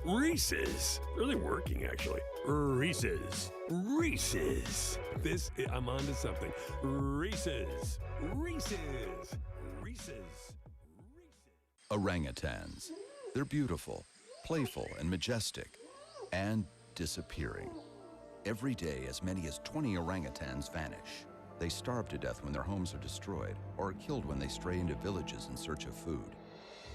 Reese's. Really working, actually. Reese's. I'm on to something. Reese's. Orangutans. They're beautiful, playful, and majestic, and disappearing. Every day, as many as 20 orangutans vanish. They starve to death when their homes are destroyed, or are killed when they stray into villages in search of food.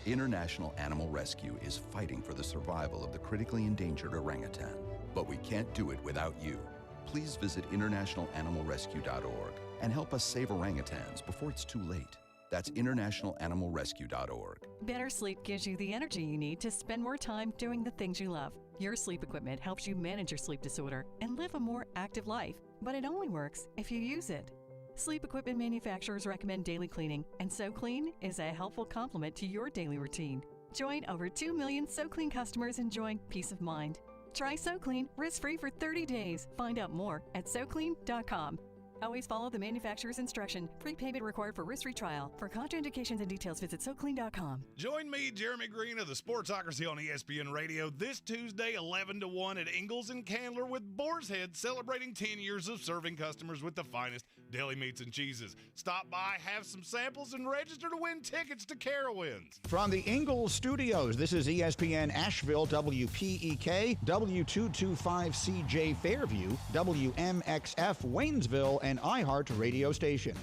International Animal Rescue is fighting for the survival of the critically endangered orangutan. But we can't do it without you. Please visit internationalanimalrescue.org and help us save orangutans before it's too late. That's internationalanimalrescue.org. Better sleep gives you the energy you need to spend more time doing the things you love. Your sleep equipment helps you manage your sleep disorder and live a more active life, but it only works if you use it. Sleep equipment manufacturers recommend daily cleaning, and SoClean is a helpful complement to your daily routine. Join over 2 million SoClean customers enjoying peace of mind. Try SoClean risk-free for 30 days. Find out more at SoClean.com. Always follow the manufacturer's instruction. Prepayment required for risk-free trial. For contraindications and details, visit SoClean.com. Join me, Jeremy Greene of the Sportsocracy on ESPN Radio this Tuesday, 11 to 1 at Ingles and Candler with Boar's Head, celebrating 10 years of serving customers with the finest deli meats and cheeses. Stop by, have some samples, and register to win tickets to Carowinds. From the Ingles Studios, this is ESPN Asheville, WPEK, W225CJ Fairview, WMXF Waynesville, and iHeart radio station.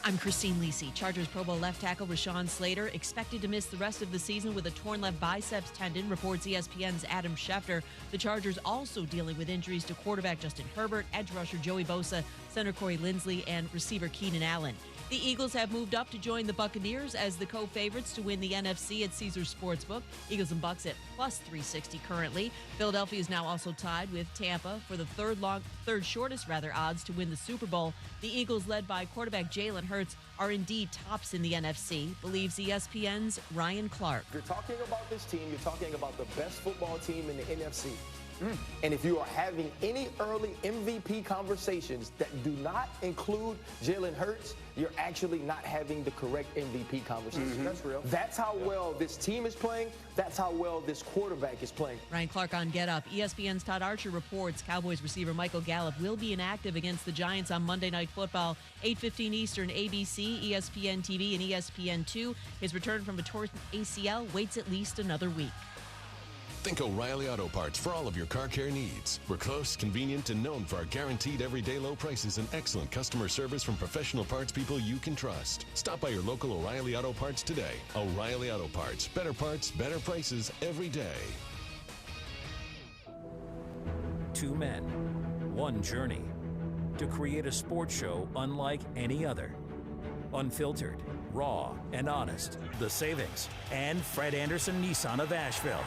I'm Christine Lisi. Chargers Pro Bowl left tackle Rashawn Slater expected to miss the rest of the season with a torn left biceps tendon, reports ESPN's Adam Schefter. The Chargers also dealing with injuries to quarterback Justin Herbert, edge rusher Joey Bosa, center Corey Linsley, and receiver Keenan Allen. The Eagles have moved up to join the Buccaneers as the co-favorites to win the NFC at Caesars Sportsbook. Eagles and Bucks at plus 360 currently. Philadelphia is now also tied with Tampa for the third shortest odds to win the Super Bowl. The Eagles, led by quarterback Jalen Hurts, are indeed tops in the NFC, believes ESPN's Ryan Clark. You're talking about this team, you're talking about the best football team in the NFC. And if you are having any early MVP conversations that do not include Jalen Hurts, you're actually not having the correct MVP conversation. That's real. That's how well this team is playing. That's how well this quarterback is playing. Ryan Clark on Get Up. ESPN's Todd Archer reports Cowboys receiver Michael Gallup will be inactive against the Giants on Monday Night Football, 8:15 Eastern, ABC, ESPN TV, and ESPN2. His return from a torn ACL waits at least another week. Think O'Reilly Auto Parts for all of your car care needs. We're close, convenient, and known for our guaranteed everyday low prices and excellent customer service from professional parts people you can trust. Stop by your local O'Reilly Auto Parts today. O'Reilly Auto Parts. Better parts, better prices every day. Two men, one journey to create a sports show unlike any other. Unfiltered, raw, and honest. The Savings and Fred Anderson Nissan of Asheville.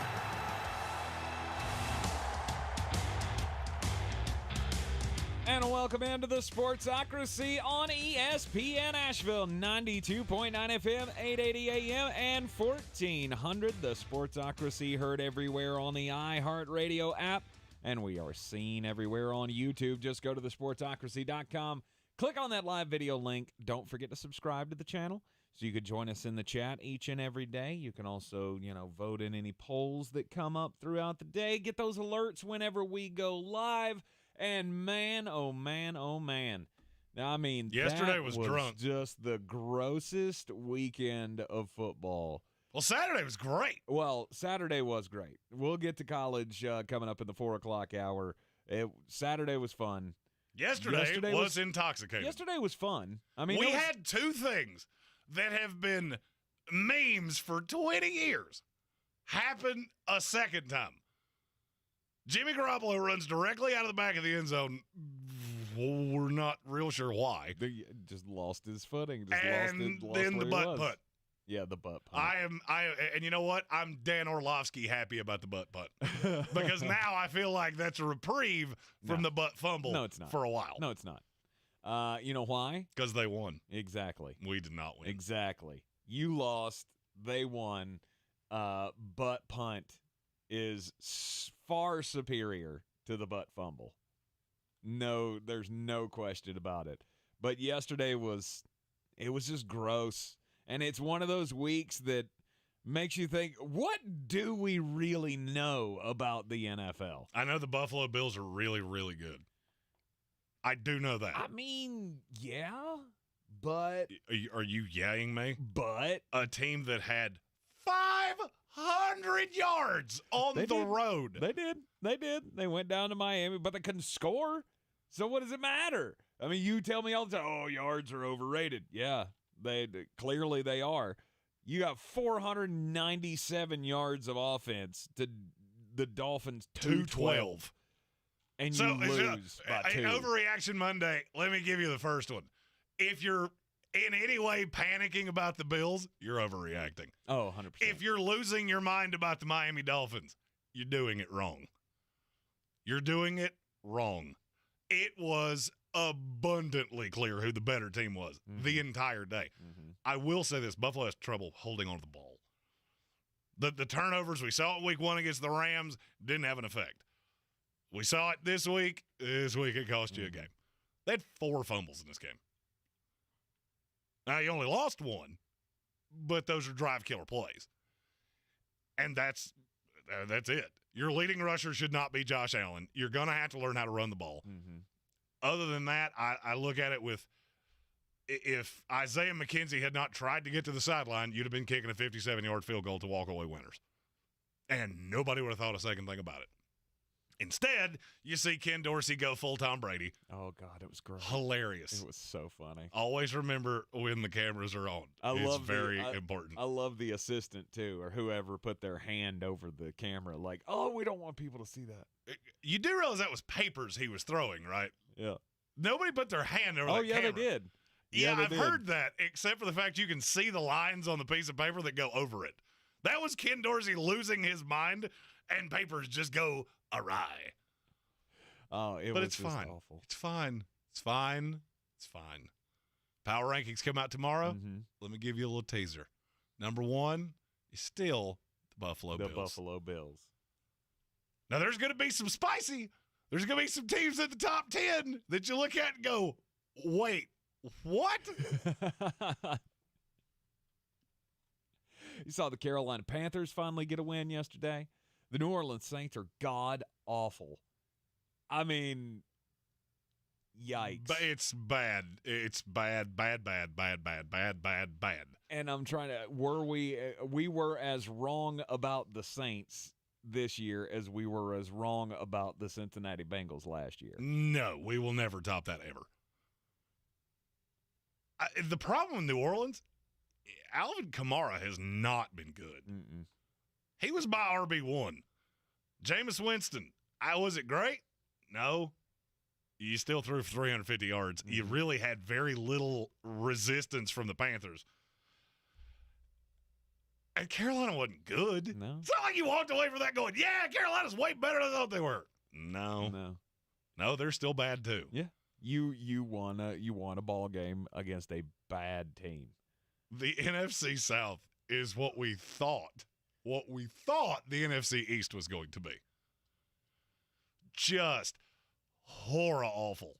And welcome into the Sportsocracy on ESPN Asheville, 92.9 FM, 880 AM, and 1400. The Sportsocracy heard everywhere on the iHeartRadio app, and we are seen everywhere on YouTube. Just go to thesportsocracy.com, click on that live video link. Don't forget to subscribe to the channel so you could join us in the chat each and every day. You can also, vote in any polls that come up throughout the day. Get those alerts whenever we go live. And man, oh man, oh man. Now, I mean, yesterday was drunk. Just the grossest weekend of football. Well, Saturday was great. Well, Saturday was great. We'll get to college coming up in the 4 o'clock hour. Saturday was fun. Yesterday was intoxicating. Yesterday was fun. I mean, we had two things that have been memes for 20 years happen a second time. Jimmy Garoppolo runs directly out of the back of the end zone. We're not real sure why. He just lost his footing. Then the butt punt. Yeah, the butt punt. And you know what? I'm Dan Orlovsky happy about the butt punt because now I feel like that's a reprieve from the butt fumble. No, it's not. For a while. No, it's not. You know why? Because they won. Exactly. We did not win. Exactly. You lost. They won. Butt punt is far superior to the butt fumble. No, there's no question about it. But yesterday was just gross. And it's one of those weeks that makes you think, what do we really know about the NFL? I know the Buffalo Bills are really, really good. I do know that. I mean, yeah, but... Are you yaying me? But... A team that had 500 yards on the road. They did. They went down to Miami, but they couldn't score. So what does it matter? I mean, you tell me all the time, oh, yards are overrated. Yeah, clearly they are. You got 497 yards of offense to the Dolphins 212. And you lose by 2. Overreaction Monday, let me give you the first one. If you're in any way panicking about the Bills, you're overreacting. Oh, 100%. If you're losing your mind about the Miami Dolphins, you're doing it wrong. You're doing it wrong. It was abundantly clear who the better team was the entire day. I will say this, Buffalo has trouble holding on to the ball. The turnovers we saw week 1 against the Rams didn't have an effect. We saw it this week. This week it cost you a game. They had 4 fumbles in this game. Now, you only lost 1, but those are drive killer plays. And that's it. Your leading rusher should not be Josh Allen. You're going to have to learn how to run the ball. Other than that, I look at it with, if Isaiah McKenzie had not tried to get to the sideline, you'd have been kicking a 57-yard field goal to walk away winners. And nobody would have thought a second thing about it. Instead, you see Ken Dorsey go full Tom Brady. Oh, God, it was great. Hilarious. It was so funny. Always remember when the cameras are on. It's very important. I love the assistant, too, or whoever put their hand over the camera like, oh, we don't want people to see that. You do realize that was papers he was throwing, right? Yeah. Nobody put their hand over the camera. Oh, yeah, they did. Yeah, I've heard that, except for the fact you can see the lines on the piece of paper that go over it. That was Ken Dorsey losing his mind, and papers just go awry. Oh, but was it's just fine. Awful. It's fine. It's fine. It's fine. Power rankings come out tomorrow. Let me give you a little teaser. Number 1 is still the Buffalo Bills. The Buffalo Bills. Now, there's going to be some spicy. There's going to be some teams at the top 10 that you look at and go, wait, what? You saw the Carolina Panthers finally get a win yesterday. The New Orleans Saints are god-awful. I mean, yikes. But it's bad. It's bad. And I'm trying to, we were as wrong about the Saints this year as we were as wrong about the Cincinnati Bengals last year. No, we will never top that ever. The problem with New Orleans, Alvin Kamara has not been good. He was my RB1. Jameis Winston, was it great? No. You still threw for 350 yards. You really had very little resistance from the Panthers. And Carolina wasn't good. No. It's not like you walked away from that going, yeah, Carolina's way better than I thought they were. No, they're still bad too. Yeah. You won a ball game against a bad team. The NFC South is what we thought the NFC East was going to be. Just horror awful.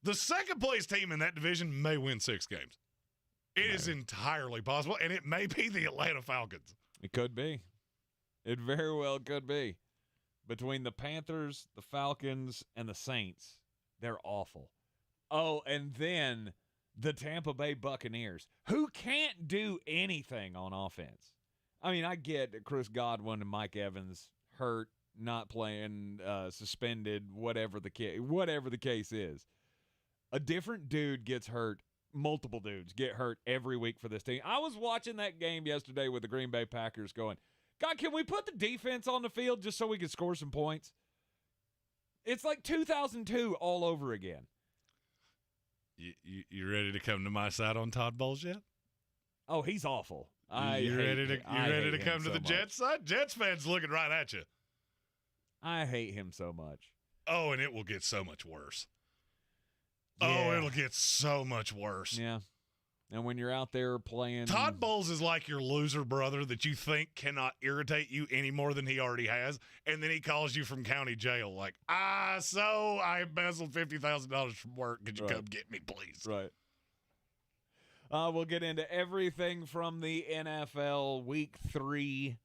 The second place team in that division may win 6 games. It is entirely possible, and it may be the Atlanta Falcons. It could be. It very well could be. Between the Panthers, the Falcons, and the Saints, they're awful. Oh, and then the Tampa Bay Buccaneers, who can't do anything on offense. I mean, I get Chris Godwin and Mike Evans hurt, not playing, suspended, whatever the case is. A different dude gets hurt. Multiple dudes get hurt every week for this team. I was watching that game yesterday with the Green Bay Packers going, God, can we put the defense on the field just so we can score some points? It's like 2002 all over again. You ready to come to my side on Todd Bowles yet? Oh, he's awful. You ready to come to the Jets side? Jets fans looking right at you. I hate him so much. Oh, and it will get so much worse. Yeah. Oh, it'll get so much worse. Yeah. And when you're out there playing... Todd Bowles is like your loser brother that you think cannot irritate you any more than he already has, and then he calls you from county jail like, so I embezzled $50,000 from work. Could you come get me, please? Right. We'll get into everything from the NFL Week 3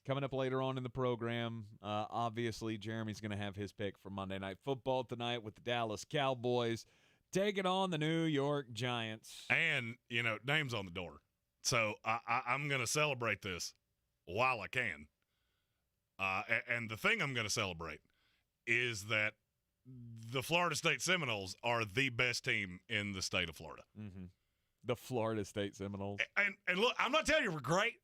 coming up later on in the program. Obviously, Jeremy's going to have his pick for Monday Night Football tonight with the Dallas Cowboys taking on the New York Giants. And, name's on the door. So I'm going to celebrate this while I can. And the thing I'm going to celebrate is that the Florida State Seminoles are the best team in the state of Florida. Mm-hmm. The Florida State Seminoles. And look, I'm not telling you we're great.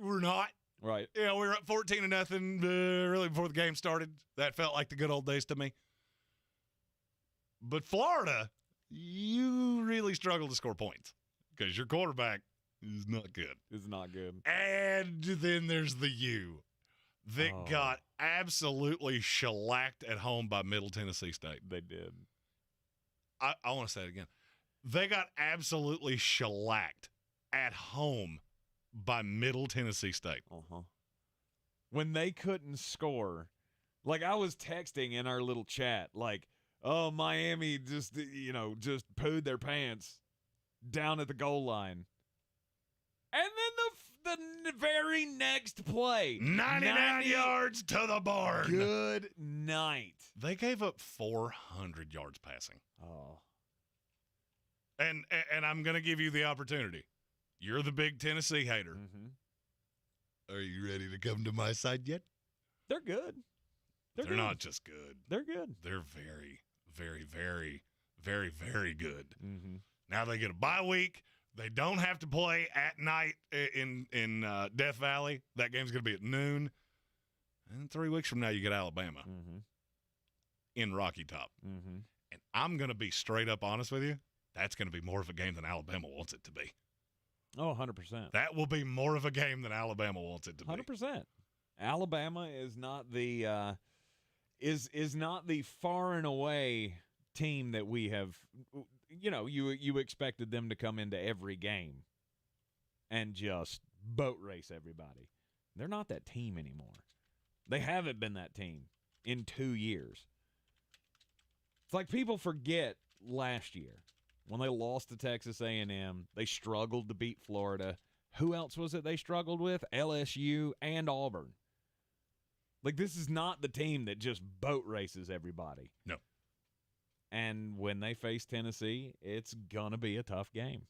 We're not. Right. We were up 14-0 really before the game started. That felt like the good old days to me. But Florida, you really struggle to score points because your quarterback is not good. Is not good. And then there's the U that got absolutely shellacked at home by Middle Tennessee State. They did. I want to say it again. They got absolutely shellacked at home by Middle Tennessee State. Uh-huh. When they couldn't score, like I was texting in our little chat, like, oh, Miami just pooed their pants down at the goal line. And then the very next play. 99 yards to the barn. Good night. They gave up 400 yards passing. Oh. And I'm going to give you the opportunity. You're the big Tennessee hater. Mm-hmm. Are you ready to come to my side yet? They're good. They're good. not just good. They're good. They're very, very, very, very, very good. Mm-hmm. Now they get a bye week. They don't have to play at night in Death Valley. That game's going to be at noon. And 3 weeks from now, you get Alabama in Rocky Top. Mm-hmm. And I'm going to be straight up honest with you. That's going to be more of a game than Alabama wants it to be. Oh, 100%. That will be more of a game than Alabama wants it to be. 100%. Alabama is not the is not the far and away team that we have. You expected them to come into every game and just boat race everybody. They're not that team anymore. They haven't been that team in 2 years. It's like people forget last year when they lost to Texas A&M. They struggled to beat Florida. Who else was it they struggled with? LSU and Auburn. Like, this is not the team that just boat races everybody. No. And when they face Tennessee, it's going to be a tough game.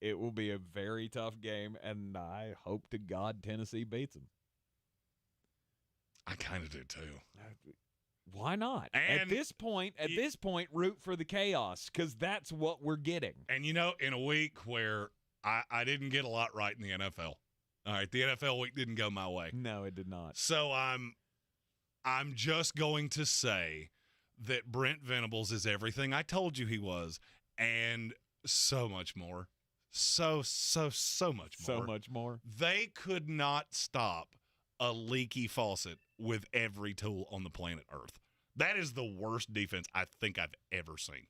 It will be a very tough game, and I hope to God Tennessee beats them. I kind of do, too. Why not? And at this point, root for the chaos, because that's what we're getting. And, in a week where I didn't get a lot right in the NFL. All right, the NFL week didn't go my way. No, it did not. So I'm just going to say that Brent Venables is everything I told you he was, and so much more. So much more. So much more. They could not stop a leaky faucet with every tool on the planet Earth. That is the worst defense I think I've ever seen.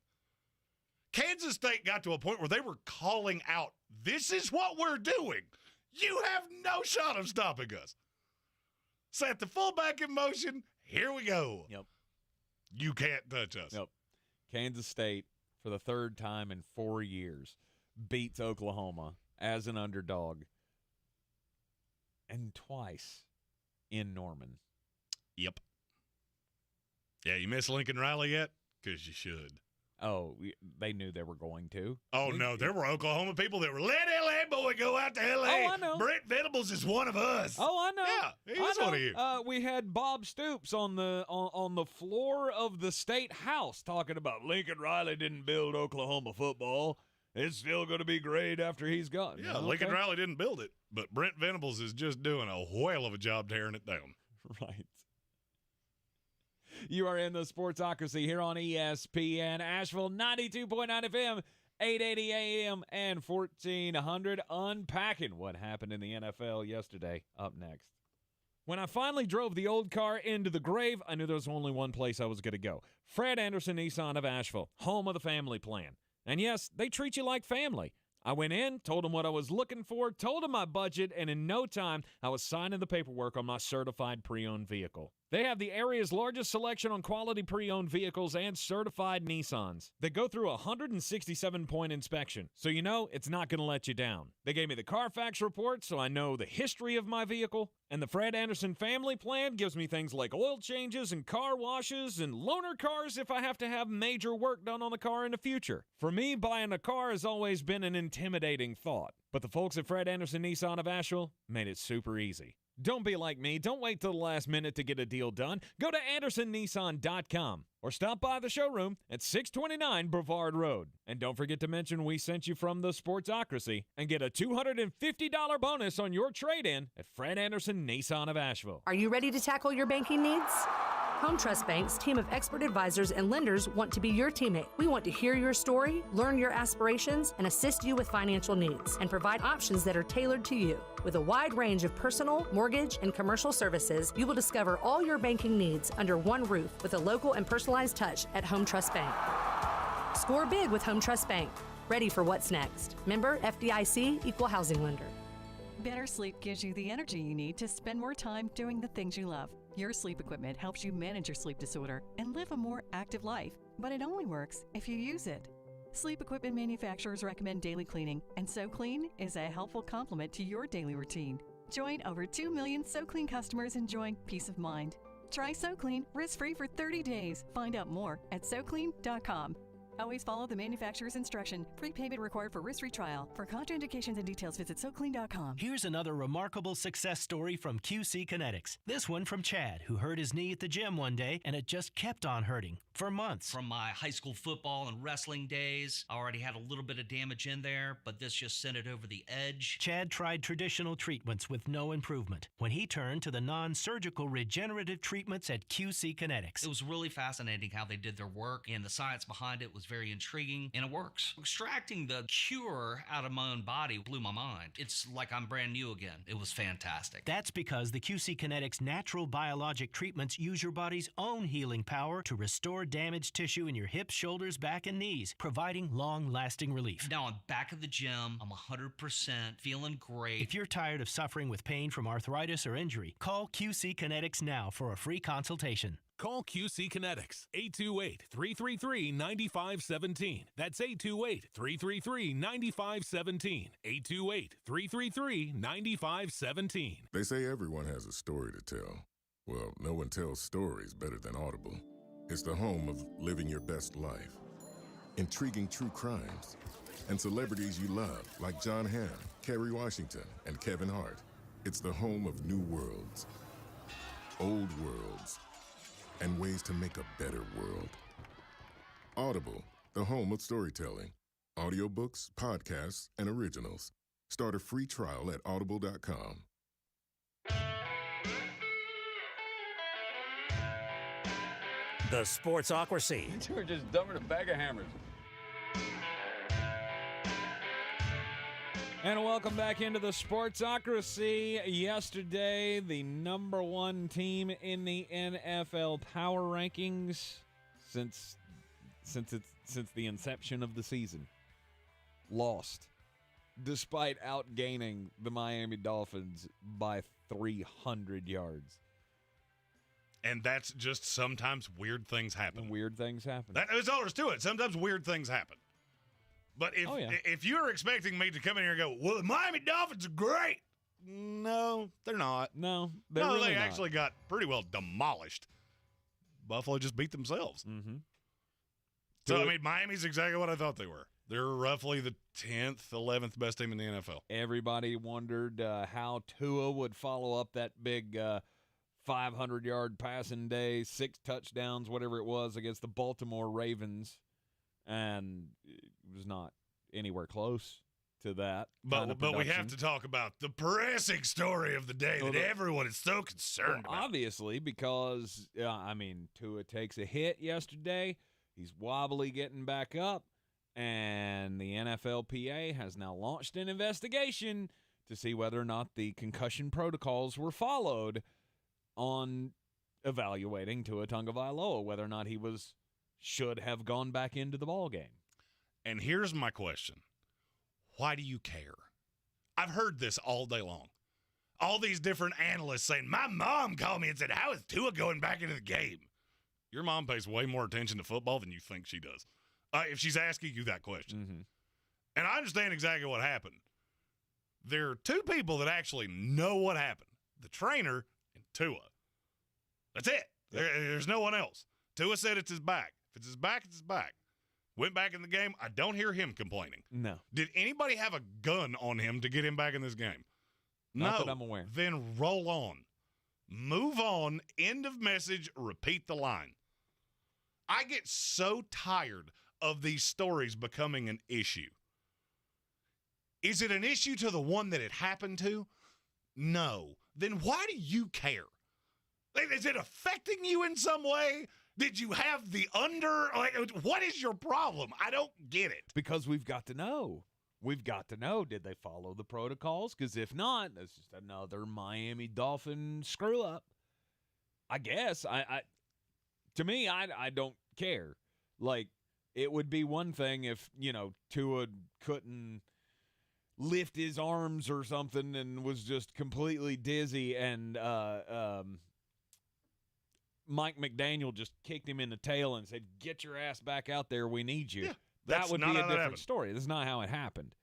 Kansas State got to a point where they were calling out, this is what we're doing. You have no shot of stopping us. Set the fullback in motion. Here we go. Yep. You can't touch us. Yep. Kansas State, for the third time in 4 years, beats Oklahoma as an underdog. And twice in Norman. Yep. Yeah, you miss Lincoln Riley yet? Because you should. Oh, they knew they were going to. Oh, no, there were Oklahoma people that were, let L.A. boy go out to L.A. Oh, I know. Brent Venables is one of us. Oh, I know. Yeah, he's one of you. We had Bob Stoops on the floor of the State House talking about Lincoln Riley didn't build Oklahoma football. It's still going to be great after he's gone. Yeah, okay. Lincoln Riley didn't build it, but Brent Venables is just doing a whale of a job tearing it down. Right. You are in the Sportsocracy here on ESPN Asheville, 92.9 FM, 880 AM, and 1400. Unpacking what happened in the NFL yesterday. Up next. When I finally drove the old car into the grave, I knew there was only one place I was going to go. Fred Anderson Nissan of Asheville, home of the family plan. And yes, they treat you like family. I went in, told them what I was looking for, told them my budget, and in no time, I was signing the paperwork on my certified pre-owned vehicle. They have the area's largest selection on quality pre-owned vehicles and certified Nissans. They go through a 167-point inspection, so you know it's not going to let you down. They gave me the Carfax report, so I know the history of my vehicle. And the Fred Anderson family plan gives me things like oil changes and car washes and loaner cars if I have to have major work done on the car in the future. For me, buying a car has always been an intimidating thought. But the folks at Fred Anderson Nissan of Asheville made it super easy. Don't be like me. Don't wait till the last minute to get a deal done. Go to AndersonNissan.com or stop by the showroom at 629 Brevard Road. And don't forget to mention we sent you from the Sportsocracy and get a $250 bonus on your trade-in at Fred Anderson Nissan of Asheville. Are you ready to tackle your banking needs? Home Trust Bank's team of expert advisors and lenders want to be your teammate. We want to hear your story, learn your aspirations, and assist you with financial needs, and provide options that are tailored to you. With a wide range of personal, mortgage, and commercial services, you will discover all your banking needs under one roof with a local and personalized touch at Home Trust Bank. Score big with Home Trust Bank. Ready for what's next. Member FDIC, Equal Housing Lender. Better sleep gives you the energy you need to spend more time doing the things you love. Your sleep equipment helps you manage your sleep disorder and live a more active life, but it only works if you use it. Sleep equipment manufacturers recommend daily cleaning, and SoClean is a helpful complement to your daily routine. Join over 2 million SoClean customers enjoying peace of mind. Try SoClean risk-free for 30 days. Find out more at SoClean.com. Always follow the manufacturer's instruction. Prepayment required for risk-free trial. For contraindications and details, visit SoClean.com. Here's another remarkable success story from QC Kinetics. This one from Chad, who hurt his knee at the gym one day, and it just kept on hurting for months. From my high school football and wrestling days, I already had a little bit of damage in there, but this just sent it over the edge. Chad tried traditional treatments with no improvement when he turned to the non-surgical regenerative treatments at QC Kinetics. It was really fascinating how they did their work, and the science behind it was very intriguing, and it works. Extracting the cure out of my own body blew my mind. It's like I'm brand new again. It was fantastic. That's because the QC Kinetics natural biologic treatments use your body's own healing power to restore damaged tissue in your hips, shoulders, back, and knees, providing long-lasting relief. Now I'm back at the gym. I'm 100%, feeling great. If you're tired of suffering with pain from arthritis or injury, call QC Kinetics now for a free consultation. Call QC Kinetics, 828-333-9517. That's 828-333-9517. 828-333-9517. They say everyone has a story to tell. Well, no one tells stories better than Audible. It's the home of living your best life, intriguing true crimes, and celebrities you love like John Hamm, Kerry Washington, and Kevin Hart. It's the home of new worlds, old worlds, and ways to make a better world. Audible, the home of storytelling. Audiobooks, podcasts, and originals. Start a free trial at audible.com. The Sportsocracy. You were just dumber than a bag of hammers. And welcome back into the Sportsocracy. Yesterday, the number one team in the NFL power rankings since the inception of the season lost, despite outgaining the Miami Dolphins by 300 yards. And that's just sometimes weird things happen. Weird things happen. That's all there's to it. Sometimes weird things happen. But if you're expecting me to come in here and go, well, the Miami Dolphins are great. No, they're not. No, they're really they not. actually got pretty well demolished. Buffalo just beat themselves. Mm-hmm. So, I mean, Miami's exactly what I thought they were. They're roughly the 10th, 11th best team in the NFL. Everybody wondered how Tua would follow up that big 500-yard passing day, 6 touchdowns, whatever it was, against the Baltimore Ravens. And it was not anywhere close to that. But we have to talk about the pressing story of the day that everyone is so concerned about. Obviously, because, Tua takes a hit yesterday. He's wobbly getting back up. And the NFLPA has now launched an investigation to see whether or not the concussion protocols were followed on evaluating Tua Tagovailoa, whether or not he should have gone back into the ball game. And here's my question. Why do you care? I've heard this all day long. all these different analysts saying, my mom called me and said, how is Tua going back into the game? Your mom pays way more attention to football than you think she does, if she's asking you that question. Mm-hmm. And I understand exactly what happened. There are two people that actually know what happened, the trainer and Tua. That's it. There's no one else. Tua said it's his back. If it's his back, it's his back. Went back in the game. I don't hear him complaining. No. Did anybody have a gun on him to get him back in this game? Not No. that I'm aware. Then roll on. Move on. End of message. Repeat the line. I get so tired of these stories becoming an issue. Is it an issue to the one that it happened to? No. Then why do you care? Is it affecting you in some way? Did you have the what is your problem? I don't get it. Because we've got to know. We've got to know, did they follow the protocols? Because if not, that's just another Miami Dolphin screw-up. I guess. To me, I don't care. Like, it would be one thing if, Tua couldn't lift his arms or something and was just completely dizzy and Mike McDaniel just kicked him in the tail and said, get your ass back out there, we need you. Yeah, that would be a different story. This is not how it happened.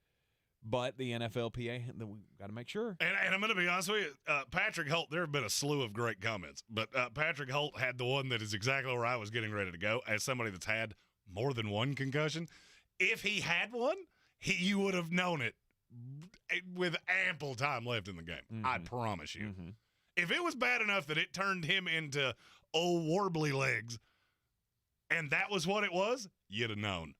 But the NFLPA, we got to make sure. And I'm going to be honest with you, Patrick Holt, there have been a slew of great comments, but Patrick Holt had the one that is exactly where I was getting ready to go as somebody that's had more than one concussion. If he had one, you would have known it with ample time left in the game. Mm-hmm. I promise you. Mm-hmm. If it was bad enough that it turned him into old warbly legs, and that was what it was, you'd have known.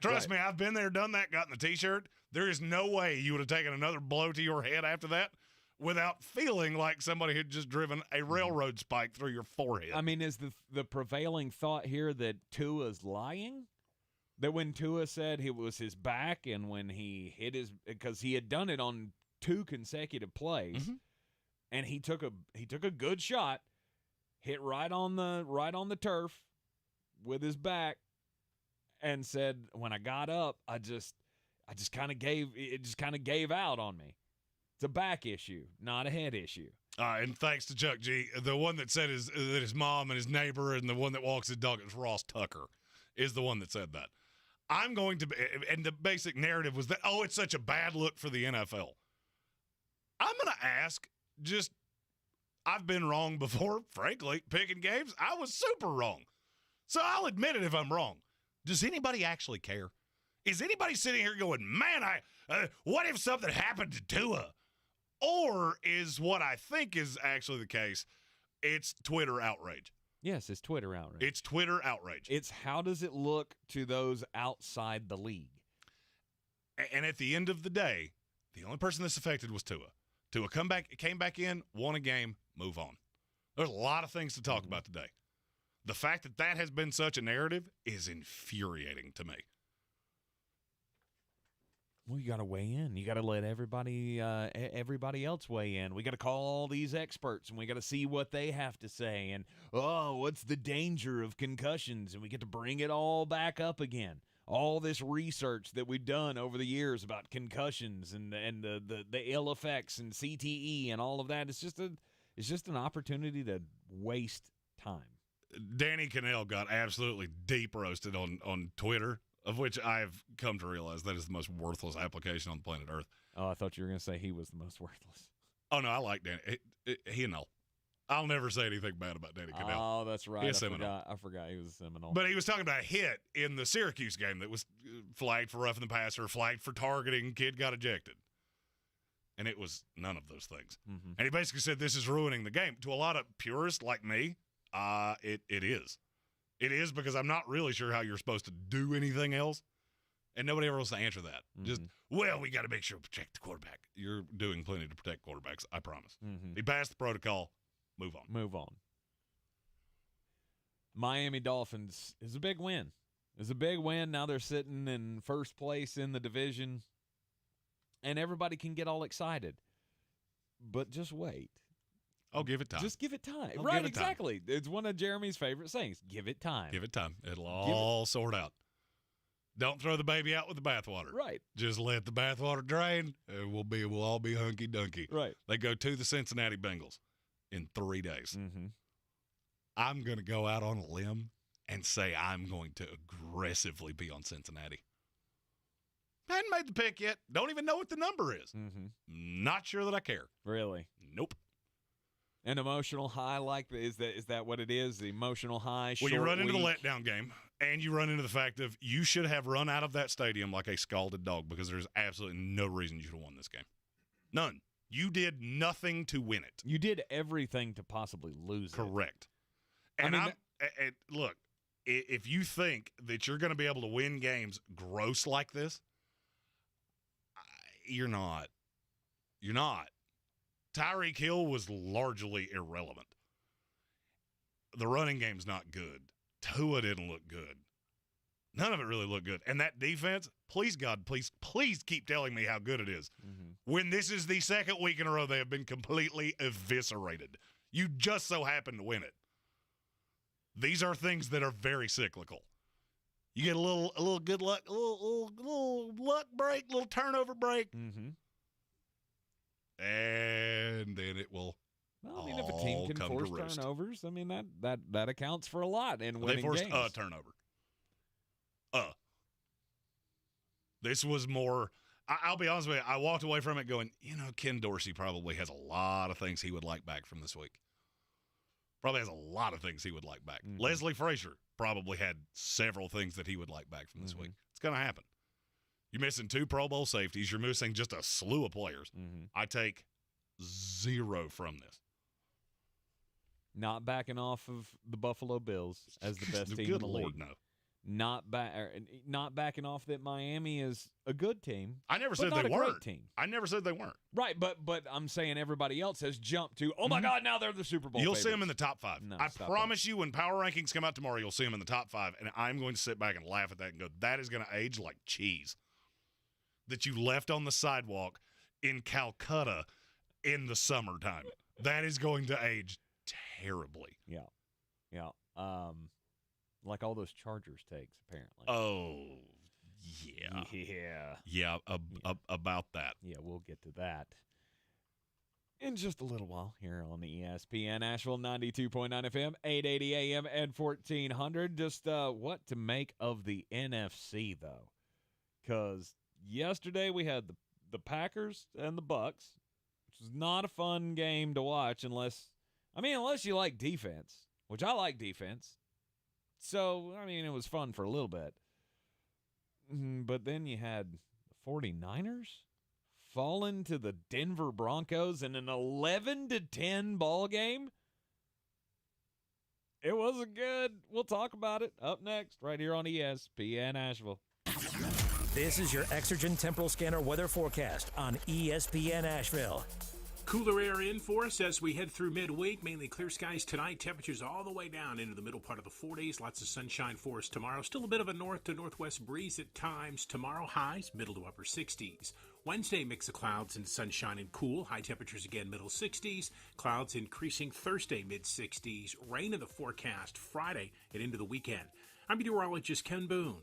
Trust me, I've been there, done that, gotten the T-shirt. There is no way you would have taken another blow to your head after that without feeling like somebody had just driven a railroad spike through your forehead. I mean, is the prevailing thought here that Tua's lying? That when Tua said it was his back and when he hit because he had done it on 2 consecutive plays, mm-hmm. and he took a good shot, hit right on the turf with his back, and said, when I got up, I just kind of gave out on me. It's a back issue, not a head issue. And thanks to Chuck G, the one that said that his mom and his neighbor and the one that walks his dog is Ross Tucker is the one that said that. I'm going to be, and the basic narrative was that, it's such a bad look for the NFL. I'm going to ask, I've been wrong before, frankly, picking games. I was super wrong. So I'll admit it if I'm wrong. Does anybody actually care? Is anybody sitting here going, man, what if something happened to Tua? Or is what I think is actually the case, it's Twitter outrage. Yes, it's Twitter outrage. It's Twitter outrage. It's how does it look to those outside the league? And at the end of the day, the only person that's affected was Tua. Tua came back in, won a game, move on. There's a lot of things to talk about today. The fact that has been such a narrative is infuriating to me. Well, you got to weigh in. You got to let everybody else weigh in. We got to call all these experts, and we got to see what they have to say. And, what's the danger of concussions? And we get to bring it all back up again. All this research that we've done over the years about concussions and the ill effects and CTE and all of that. It's just an opportunity to waste time. Danny Cannell got absolutely deep roasted on Twitter, of which I've come to realize that is the most worthless application on planet Earth. Oh, I thought you were going to say he was the most worthless. Oh, no, I like Danny. He and all. I'll never say anything bad about Danny Cannell. Oh, that's right. I forgot he was a Seminole. But he was talking about a hit in the Syracuse game that was flagged for roughing the passer, flagged for targeting, kid got ejected. And it was none of those things. Mm-hmm. And he basically said this is ruining the game. To a lot of purists like me, it is. It is because I'm not really sure how you're supposed to do anything else. And nobody ever wants to answer that. Mm-hmm. Just, we got to make sure we protect the quarterback. You're doing plenty to protect quarterbacks, I promise. Mm-hmm. He passed the protocol. Move on. Miami Dolphins is a big win. It's a big win. Now they're sitting in first place in the division. And everybody can get all excited. But just wait. Oh, give it time. Just give it time. Right, exactly. Time. It's one of Jeremy's favorite sayings. Give it time. Give it time. It'll all sort out. Don't throw the baby out with the bathwater. Right. Just let the bathwater drain, and we'll all be hunky-dunky. Right. They go to the Cincinnati Bengals in 3 days. Mm-hmm. I'm going to go out on a limb and say I'm going to aggressively be on Cincinnati. I hadn't made the pick yet. Don't even know what the number is. Mm-hmm. Not sure that I care. Really? Nope. An emotional high is that what it is? The emotional high. Well, you run into the week? letdown game, and you run into the fact of you should have run out of that stadium like a scalded dog because there's absolutely no reason you should have won this game. None. You did nothing to win it. You did everything to possibly lose Correct. And look, if you think that you're going to be able to win games gross like this, you're not. You're not. Tyreek Hill was largely irrelevant. The running game's not good. Tua didn't look good. None of it really looked good. And that defense, please, God, please keep telling me how good it is. Mm-hmm. When this is the second week in a row they have been completely eviscerated. You just so happen to win it. These are things that are very cyclical. You get a little good luck, a little luck break, little turnover break. Mm-hmm. And then it will. Well, I mean, if a team can force turnovers, I mean that accounts for a lot in winning games. They forced a turnover. This was more. I'll be honest with you. I walked away from it going, Ken Dorsey probably has a lot of things he would like back from this week. Probably has a lot of things he would like back. Mm-hmm. Leslie Frazier probably had several things that he would like back from this week. It's going to happen. You're missing 2 Pro Bowl safeties. You're missing just a slew of players. Mm-hmm. I take 0 from this. Not backing off of the Buffalo Bills as the best team in the league. Lord, no. Not backing off that Miami is a good team. I never said they weren't. Team. I never said they weren't. Right, but I'm saying everybody else has jumped to, oh my God, now they're the Super Bowl You'll favorites. see them in the top 5. No, I promise you when power rankings come out tomorrow, you'll see them in the top 5, and I'm going to sit back and laugh at that and go, that is going to age like cheese that you left on the sidewalk in Calcutta in the summertime. That is going to age terribly. Yeah. Like all those Chargers takes, apparently. Oh, yeah. Yeah, about that. Yeah, we'll get to that in just a little while here on the ESPN Asheville 92.9 FM, 880 AM, and 1400. Just what to make of the NFC, though. Because yesterday we had the Packers and the Bucks, which was not a fun game to watch unless you like defense, which I like defense. So, it was fun for a little bit. But then you had the 49ers falling to the Denver Broncos in an 11-10 ball game. It wasn't good. We'll talk about it up next right here on ESPN Asheville. This is your Exergen Temporal Scanner weather forecast on ESPN Asheville. Cooler air in for us as we head through midweek. Mainly clear skies tonight. Temperatures all the way down into the middle part of the 40s. Lots of sunshine for us tomorrow. Still a bit of a north to northwest breeze at times. Tomorrow highs middle to upper 60s. Wednesday mix of clouds and sunshine and cool. High temperatures again middle 60s. Clouds increasing Thursday mid 60s. Rain in the forecast Friday and into the weekend. I'm meteorologist Ken Boone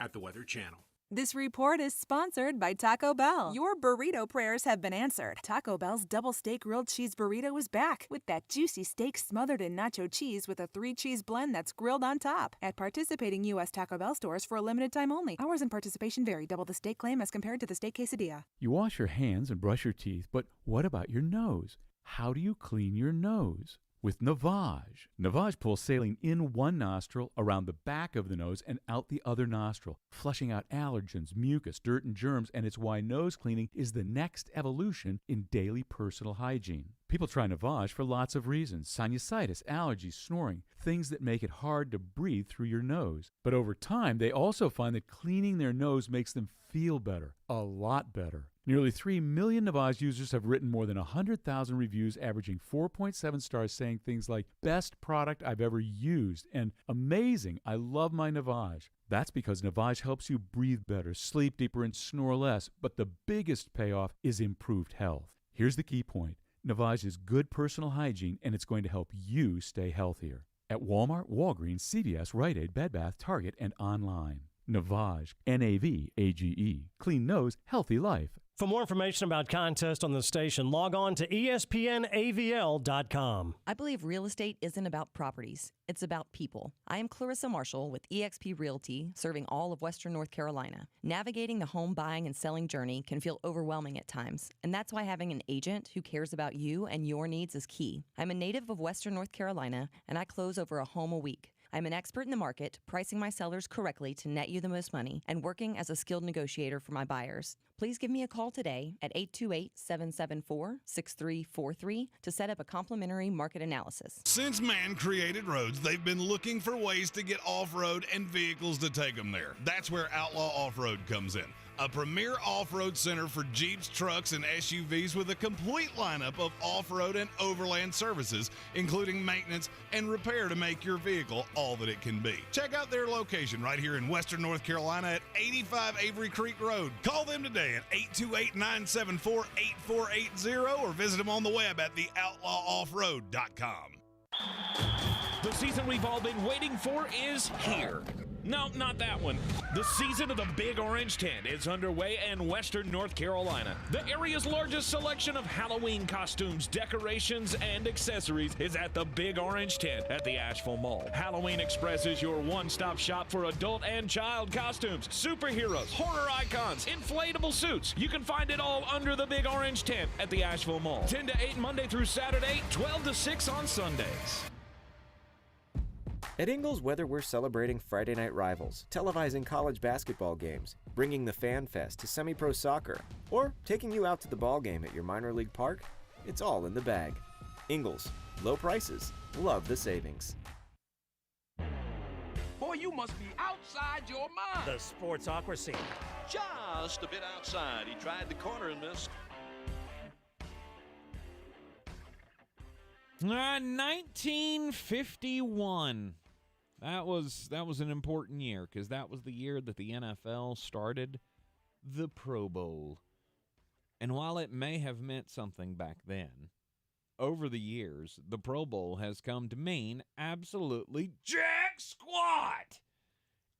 at the Weather Channel. This report is sponsored by Taco Bell. Your burrito prayers have been answered. Taco Bell's double steak grilled cheese burrito is back with that juicy steak smothered in nacho cheese with a 3-cheese blend that's grilled on top. At participating U.S. Taco Bell stores for a limited time only. Hours and participation vary. Double the steak claim as compared to the steak quesadilla. You wash your hands and brush your teeth, but what about your nose? How do you clean your nose? With Navage. Navage pulls saline in one nostril, around the back of the nose, and out the other nostril, flushing out allergens, mucus, dirt, and germs, and it's why nose cleaning is the next evolution in daily personal hygiene. People try Navage for lots of reasons: sinusitis, allergies, snoring, things that make it hard to breathe through your nose. But over time, they also find that cleaning their nose makes them feel better, a lot better. Nearly 3 million Navage users have written more than 100,000 reviews, averaging 4.7 stars, saying things like, best product I've ever used, and amazing, I love my Navage. That's because Navage helps you breathe better, sleep deeper, and snore less. But the biggest payoff is improved health. Here's the key point. Navage is good personal hygiene, and it's going to help you stay healthier. At Walmart, Walgreens, CVS, Rite Aid, Bed Bath, Target, and online. Navage, Navage. Clean nose, healthy life. For more information about contests on the station, log on to espnavl.com. I believe real estate isn't about properties. It's about people. I am Clarissa Marshall with eXp Realty, serving all of Western North Carolina. Navigating the home buying and selling journey can feel overwhelming at times, and that's why having an agent who cares about you and your needs is key. I'm a native of Western North Carolina, and I close over a home a week. I'm an expert in the market, pricing my sellers correctly to net you the most money, and working as a skilled negotiator for my buyers. Please give me a call today at 828-774-6343 to set up a complimentary market analysis. Since man created roads, they've been looking for ways to get off-road and vehicles to take them there. That's where Outlaw Off-Road comes in. A premier off-road center for Jeeps, trucks, and SUVs with a complete lineup of off-road and overland services, including maintenance and repair to make your vehicle all that it can be. Check out their location right here in Western North Carolina at 85 Avery Creek Road. Call them today at 828-974-8480 or visit them on the web at theoutlawoffroad.com. The season we've all been waiting for is here. No, not that one. The season of the Big Orange Tent is underway in Western North Carolina. The area's largest selection of Halloween costumes, decorations, and accessories is at the Big Orange Tent at the Asheville Mall. Halloween Express is your one-stop shop for adult and child costumes, superheroes, horror icons, inflatable suits. You can find it all under the Big Orange Tent at the Asheville Mall. 10 to 8 Monday through Saturday, 12 to 6 on Sundays. At Ingles Weather, we're celebrating Friday night rivals, televising college basketball games, bringing the Fan Fest to semi-pro soccer, or taking you out to the ball game at your minor league park. It's all in the bag. Ingles, low prices, love the savings. Boy, you must be outside your mind. The Sportsocracy. Just a bit outside. He tried the corner and missed. 1951. That was an important year because that was the year that the NFL started the Pro Bowl. And while it may have meant something back then, over the years, the Pro Bowl has come to mean absolutely jack squat.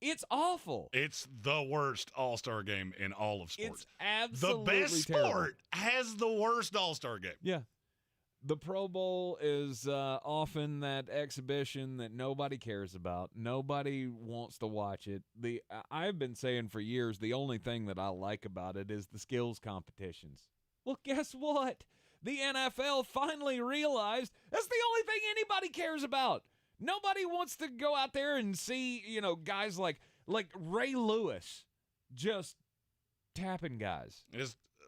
It's awful. It's the worst all-star game in all of sports. It's absolutely the best terrible. sport has the worst all-star game. Yeah. The Pro Bowl is often that exhibition that nobody cares about. Nobody wants to watch it. I've been saying for years the only thing that I like about it is the skills competitions. Well, guess what? The NFL finally realized that's the only thing anybody cares about. Nobody wants to go out there and see, guys like Ray Lewis just tapping guys.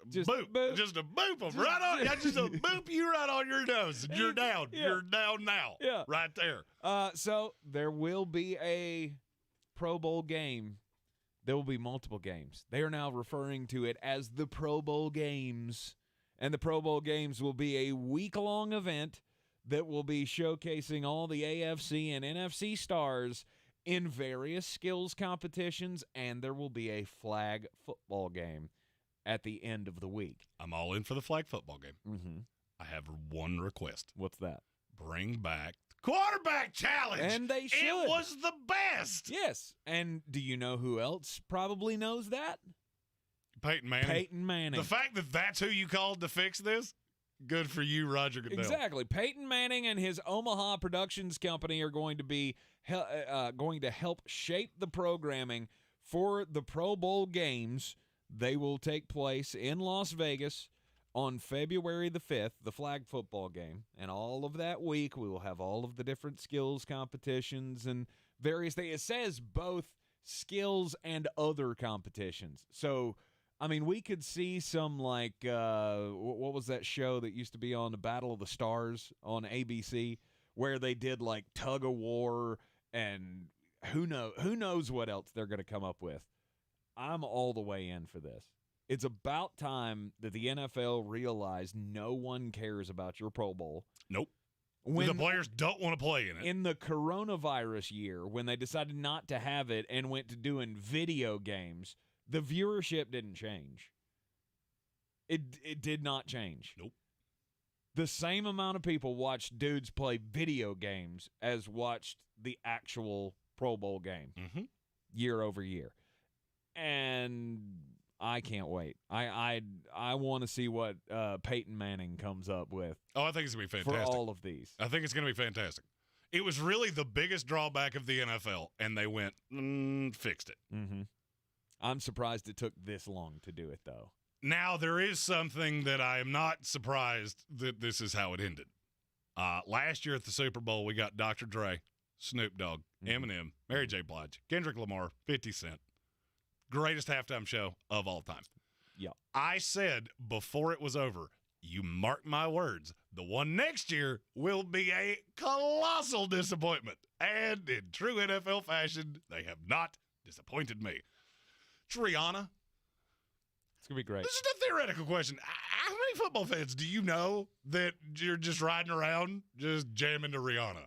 Just a boop them right on. Just a boop you right on your nose. And you're down. Yeah. You're down now. Yeah. Right there. So there will be a Pro Bowl game. There will be multiple games. They are now referring to it as the Pro Bowl Games. And the Pro Bowl Games will be a week-long event that will be showcasing all the AFC and NFC stars in various skills competitions, and there will be a flag football game at the end of the week. I'm all in for the flag football game. Mm-hmm. I have one request. What's that? Bring back the quarterback challenge. And they should. It was the best. Yes. And do you know who else probably knows that? Peyton Manning. Peyton Manning. The fact that that's who you called to fix this, good for you, Roger Goodell. Exactly. Peyton Manning and his Omaha Productions Company are going to be going to help shape the programming for the Pro Bowl games. They will take place in Las Vegas on February the 5th, the flag football game. And all of that week, we will have all of the different skills competitions and various things. It says both skills and other competitions. So, I mean, we could see some like, what was that show that used to be on the Battle of the Stars on ABC where they did like tug of war and who knows what else they're going to come up with. I'm all the way in for this. It's about time that the NFL realized no one cares about your Pro Bowl. Nope. The players don't want to play in it. In the coronavirus year, when they decided not to have it and went to doing video games, the viewership didn't change. It did not change. Nope. The same amount of people watched dudes play video games as watched the actual Pro Bowl game year over year. And I can't wait. I want to see what Peyton Manning comes up with. Oh, I think it's going to be fantastic. For all of these. I think it's going to be fantastic. It was really the biggest drawback of the NFL, and they went, fixed it. Mm-hmm. I'm surprised it took this long to do it, though. Now, there is something that I am not surprised that this is how it ended. Last year at the Super Bowl, we got Dr. Dre, Snoop Dogg, Eminem, Mary J. Blige, Kendrick Lamar, 50 Cent. Greatest halftime show of all time. Yeah. I said before it was over, you mark my words, the one next year will be a colossal disappointment. And in true NFL fashion, they have not disappointed me. It's Rihanna. It's going to be great. This is a theoretical question. How many football fans do you know that you're just riding around just jamming to Rihanna?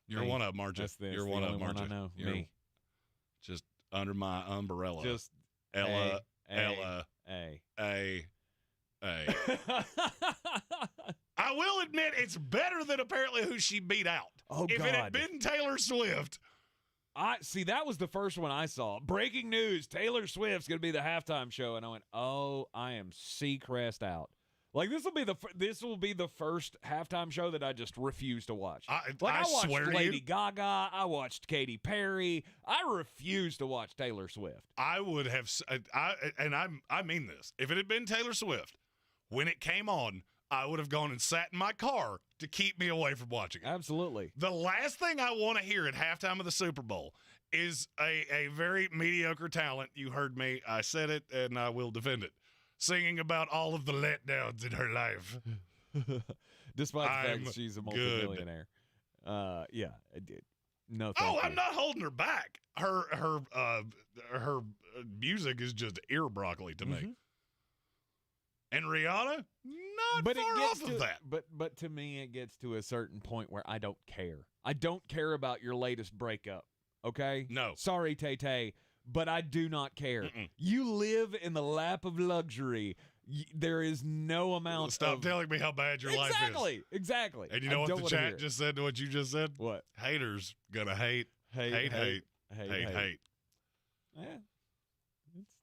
You're one of them, aren't you? You're one of them, aren't you? I know. You're Me. Just under my umbrella. Just Ella. A. I will admit it's better than apparently who she beat out. Oh, if God. it had been Taylor Swift. See, that was the first one I saw. Breaking news, Taylor Swift's going to be the halftime show. And I went, oh, I am Seacrest out. Like, this will be the first halftime show that I just refuse to watch. I watched Lady Gaga. I watched Katy Perry. I refuse to watch Taylor Swift. I would have, I mean this. If it had been Taylor Swift, when it came on, I would have gone and sat in my car to keep me away from watching it. Absolutely. The last thing I want to hear at halftime of the Super Bowl is a very mediocre talent. You heard me. I said it, and I will defend it. Singing about all of the letdowns in her life. Despite the fact that she's a multimillionaire. Yeah, I did. No, thank you. I'm not holding her back. Her music is just ear broccoli to me. And Rihanna, not far off of that. But to me, it gets to a certain point where I don't care. I don't care about your latest breakup. Okay? No. Sorry, Tay-Tay. But I do not care. You live in the lap of luxury. There is no amount Stop telling me how bad your life is. Exactly. And you know what the chat just said to what you just said? What? Haters gonna hate. Hate. Yeah.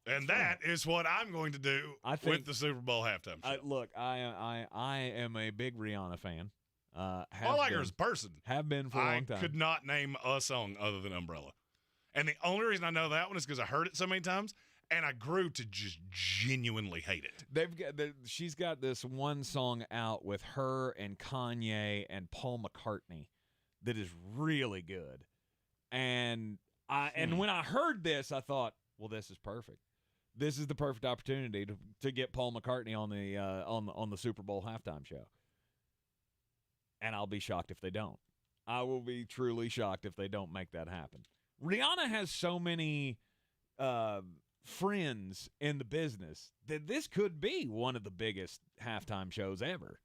And that is what I'm going to do with the Super Bowl halftime show. Look, I am a big Rihanna fan. I like her as a person. Have been for a long time. I could not name a song other than Umbrella. And the only reason I know that one is because I heard it so many times, and I grew to just genuinely hate it. She's got this one song out with her and Kanye and Paul McCartney that is really good. And when I heard this, I thought, well, this is perfect. This is the perfect opportunity to get Paul McCartney on the Super Bowl halftime show. And I'll be shocked if they don't. I will be truly shocked if they don't make that happen. Rihanna has so many friends in the business that this could be one of the biggest halftime shows ever.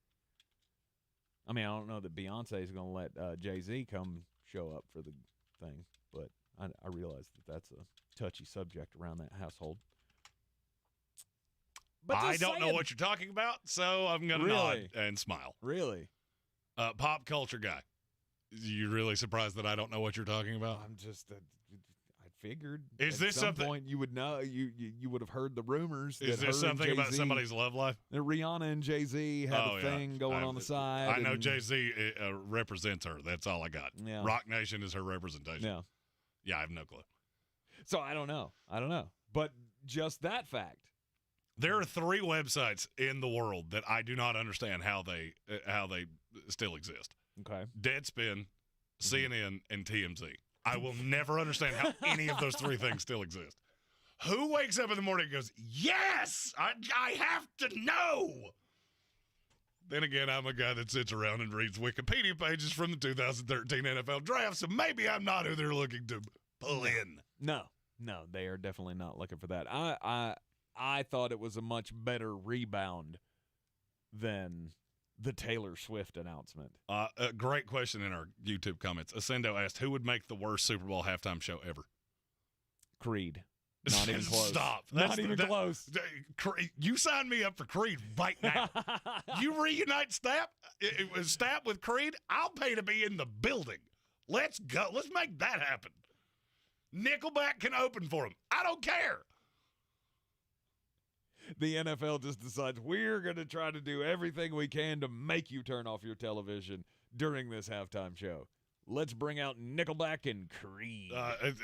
I mean, I don't know that Beyonce is going to let Jay-Z come show up for the thing, but I realize that that's a touchy subject around that household. But I don't know what you're talking about, so I'm going to nod and smile. Really? Pop culture guy. You really surprised that I don't know what you're talking about? I'm just I figured is this at some something point you would know you would have heard the rumors. Is this something about somebody's love life? That Rihanna and Jay-Z had a thing going on the side. I know Jay-Z represents her. That's all I got. Yeah. Rock Nation is her representation. Yeah, I have no clue. So I don't know. But just that fact. There are 3 websites in the world that I do not understand how they still exist. Okay. Deadspin, CNN, and TMZ. I will never understand how any of those 3 things still exist. Who wakes up in the morning and goes, yes, I have to know? Then again, I'm a guy that sits around and reads Wikipedia pages from the 2013 NFL Draft, so maybe I'm not who they're looking to pull in. No, they are definitely not looking for that. I thought it was a much better rebound than the Taylor Swift announcement. A great question in our YouTube comments. Ascendo asked, who would make the worst Super Bowl halftime show ever? Creed. Not even close. Stop. Not even close. You signed me up for Creed right now. You reunite Stapp with Creed, I'll pay to be in the building. Let's go. Let's make that happen. Nickelback can open for them. I don't care. The NFL just decides we're going to try to do everything we can to make you turn off your television during this halftime show. Let's bring out Nickelback and Creed.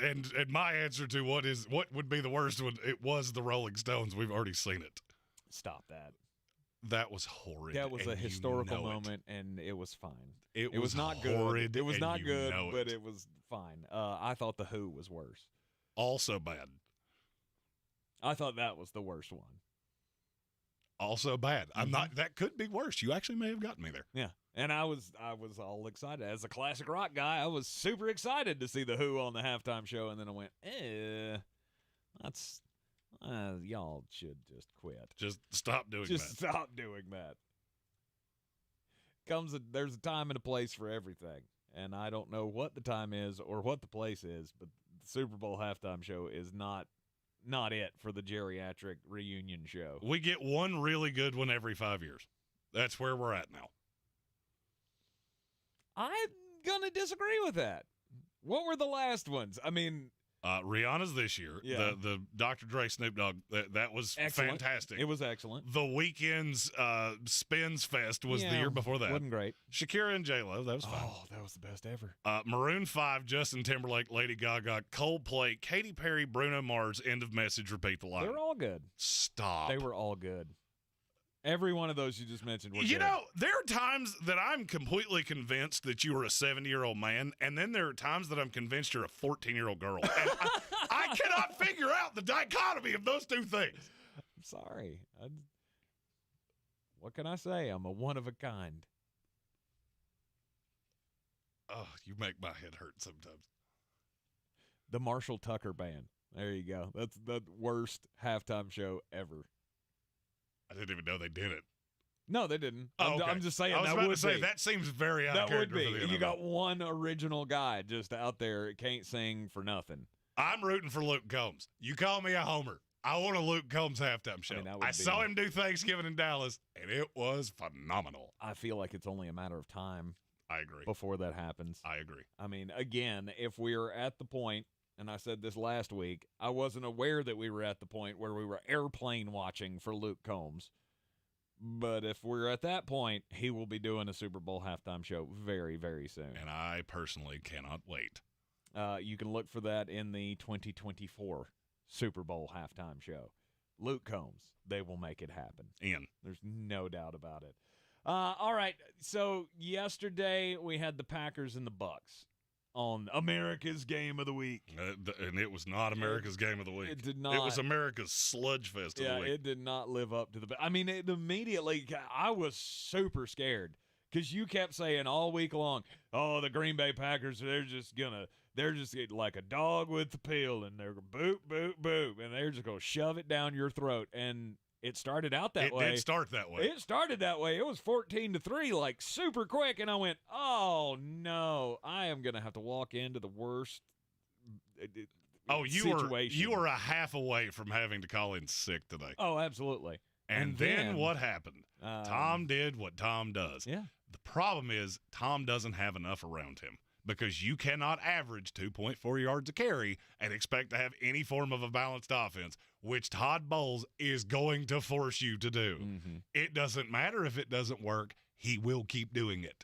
And my answer to what would be the worst one, it was the Rolling Stones. We've already seen it. Stop that. That was horrid. That was a historical moment, and it was fine. It was not horrid, good. It was not good, but it it was fine. I thought The Who was worse. Also bad. I thought that was the worst one. Also bad. I'm not. That could be worse. You actually may have gotten me there. Yeah, and I was all excited as a classic rock guy. I was super excited to see The Who on the halftime show, and then I went, that's y'all should just quit. Just stop doing that. Just stop doing that. There's a time and a place for everything, and I don't know what the time is or what the place is, but the Super Bowl halftime show is not it for the geriatric reunion show. We get one really good one every 5 years. That's where we're at now. I'm going to disagree with that. What were the last ones? I mean, Rihanna's this year. Yeah. The Dr. Dre Snoop Dogg, that was excellent. Fantastic. It was excellent. The Weeknd's Spins Fest was the year before that. Wasn't great. Shakira and J-Lo, that was fun. Oh, that was the best ever. Maroon 5, Justin Timberlake, Lady Gaga, Coldplay, Katy Perry, Bruno Mars, end of message, repeat the line. They were all good. Stop. They were all good. Every one of those you just mentioned were You good. know, there are times that I'm completely convinced that you are a 70-year-old man, and then there are times that I'm convinced you're a 14-year-old girl. And I cannot figure out the dichotomy of those two things. I'm sorry. What can I say? I'm a one of a kind. Oh, you make my head hurt sometimes. The Marshall Tucker Band. There you go. That's the worst halftime show ever. I didn't even know they did it. No, they didn't. Oh, okay. I'm just saying I was that about would to say, be. that seems very out of That would character be. for the You NFL. got one original guy just out there that can't sing for nothing. I'm rooting for Luke Combs. You call me a homer. I want a Luke Combs halftime show. I saw him do Thanksgiving in Dallas, and it was phenomenal. I feel like it's only a matter of time. I agree. Before that happens. I agree. I mean, again, if we are at the point, and I said this last week, I wasn't aware that we were at the point where we were airplane watching for Luke Combs. But if we're at that point, he will be doing a Super Bowl halftime show very, very soon. And I personally cannot wait. You can look for that in the 2024 Super Bowl halftime show. Luke Combs, they will make it happen. There's no doubt about it. All right, so yesterday we had the Packers and the Bucks on America's Game of the Week. And it was not America's Game of the Week. It did not. It was America's Sludge Fest of the week. Yeah, it did not live up to the – I mean, immediately I was super scared because you kept saying all week long, oh, the Green Bay Packers, they're just like a dog with the pill, and they're boop, boop, boop, and they're just going to shove it down your throat. And it started out that way. It did start that way. It started that way. It was 14-3, like super quick, and I went, "Oh no, I am going to have to walk into the worst." Situation. You were a half away from having to call in sick today. Oh, absolutely. And then what happened? Tom did what Tom does. Yeah. The problem is Tom doesn't have enough around him. Because you cannot average 2.4 yards a carry and expect to have any form of a balanced offense, which Todd Bowles is going to force you to do. Mm-hmm. It doesn't matter if it doesn't work. He will keep doing it.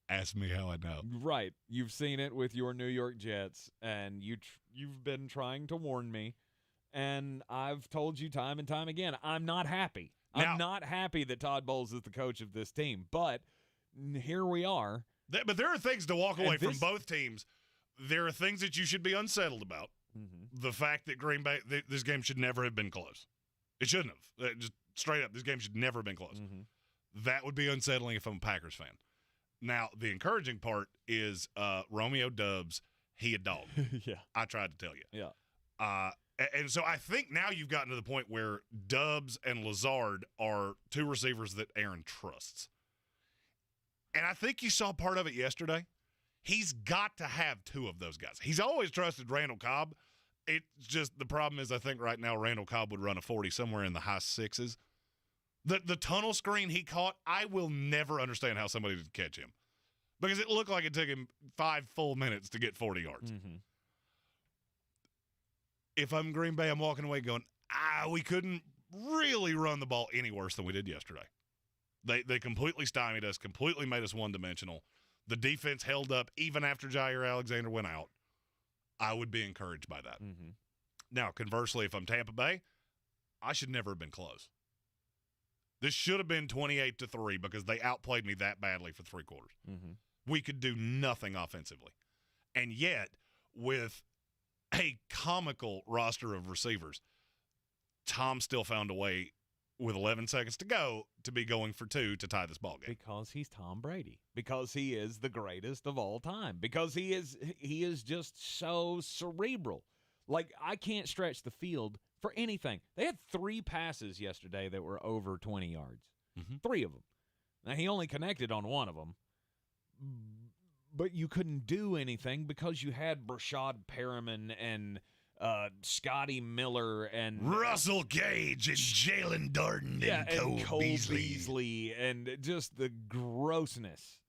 Ask me how I know. Right. You've seen it with your New York Jets, and you've been trying to warn me, and I've told you time and time again, I'm not happy. I'm not happy that Todd Bowles is the coach of this team, but here we are. But there are things to walk away from both teams. There are things that you should be unsettled about. Mm-hmm. The fact that Green Bay, this game should never have been close. It shouldn't have. Just straight up, this game should never have been close. Mm-hmm. That would be unsettling if I'm a Packers fan. Now, the encouraging part is Romeo Doubs, he a dog. Yeah. I tried to tell you. Yeah. And so I think now you've gotten to the point where Doubs and Lazard are two receivers that Aaron trusts. And I think you saw part of it yesterday. He's got to have two of those guys. He's always trusted Randall Cobb. It's just the problem is I think right now Randall Cobb would run a 40 somewhere in the high sixes. The tunnel screen he caught, I will never understand how somebody did catch him. Because it looked like it took him 5 full minutes to get 40 yards. Mm-hmm. if I'm Green Bay, I'm walking away going, we couldn't really run the ball any worse than we did yesterday. They completely stymied us, completely made us one-dimensional. The defense held up even after Jair Alexander went out. I would be encouraged by that. Mm-hmm. Now, conversely, if I'm Tampa Bay, I should never have been close. This should have been 28-3 because they outplayed me that badly for 3 quarters. Mm-hmm. We could do nothing offensively. And yet, with a comical roster of receivers, Tom still found a way with 11 seconds to go to be going for 2 to tie this ball game. Because he's Tom Brady. Because he is the greatest of all time. Because he is just so cerebral. Like, I can't stretch the field for anything. They had 3 passes yesterday that were over 20 yards. Mm-hmm. 3 of them. Now, he only connected on 1 of them. But you couldn't do anything because you had Brashad Perriman and Scotty Miller and Russell Gage and Jalen Darden and Cole Beasley and just the grossness.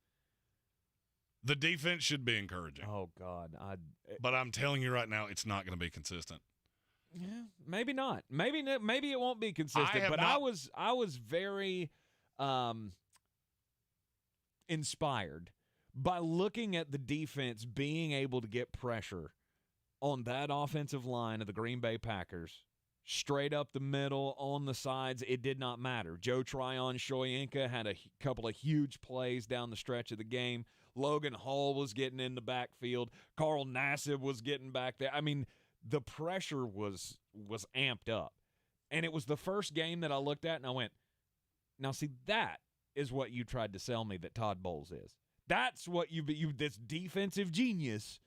The defense should be encouraging. Oh, God. But I'm telling you right now, it's not going to be consistent. Yeah, maybe not. Maybe it won't be consistent. But I was very inspired by looking at the defense being able to get pressure on that offensive line of the Green Bay Packers, straight up the middle, on the sides. It did not matter. Joe Tryon-Shoyinka had a couple of huge plays down the stretch of the game. Logan Hall was getting in the backfield. Carl Nassib was getting back there. I mean, the pressure was amped up. And it was the first game that I looked at and I went, now see, that is what you tried to sell me that Todd Bowles is. That's what you this defensive genius.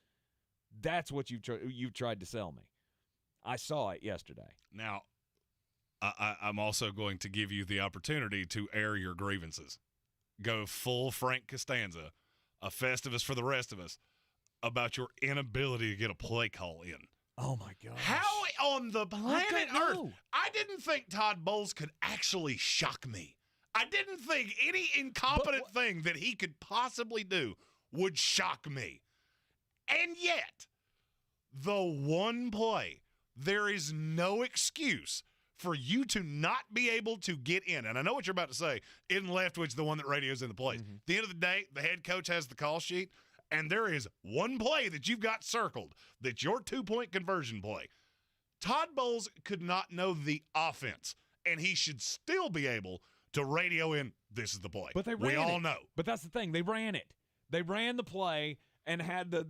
That's what you've tried to sell me. I saw it yesterday. Now, I'm also going to give you the opportunity to air your grievances. Go full Frank Costanza, a Festivus for the rest of us, about your inability to get a play call in. Oh, my God. How on the planet Earth? I didn't think Todd Bowles could actually shock me. I didn't think any incompetent thing that he could possibly do would shock me. And yet, the one play, there is no excuse for you to not be able to get in. And I know what you're about to say. In Leftwich, the one that radios in the place. Mm-hmm. At the end of the day, the head coach has the call sheet, and there is one play that you've got circled that's your 2-point conversion play. Todd Bowles could not know the offense, and he should still be able to radio in, this is the play. But they ran we all know. But that's the thing. They ran it. They ran the play and had the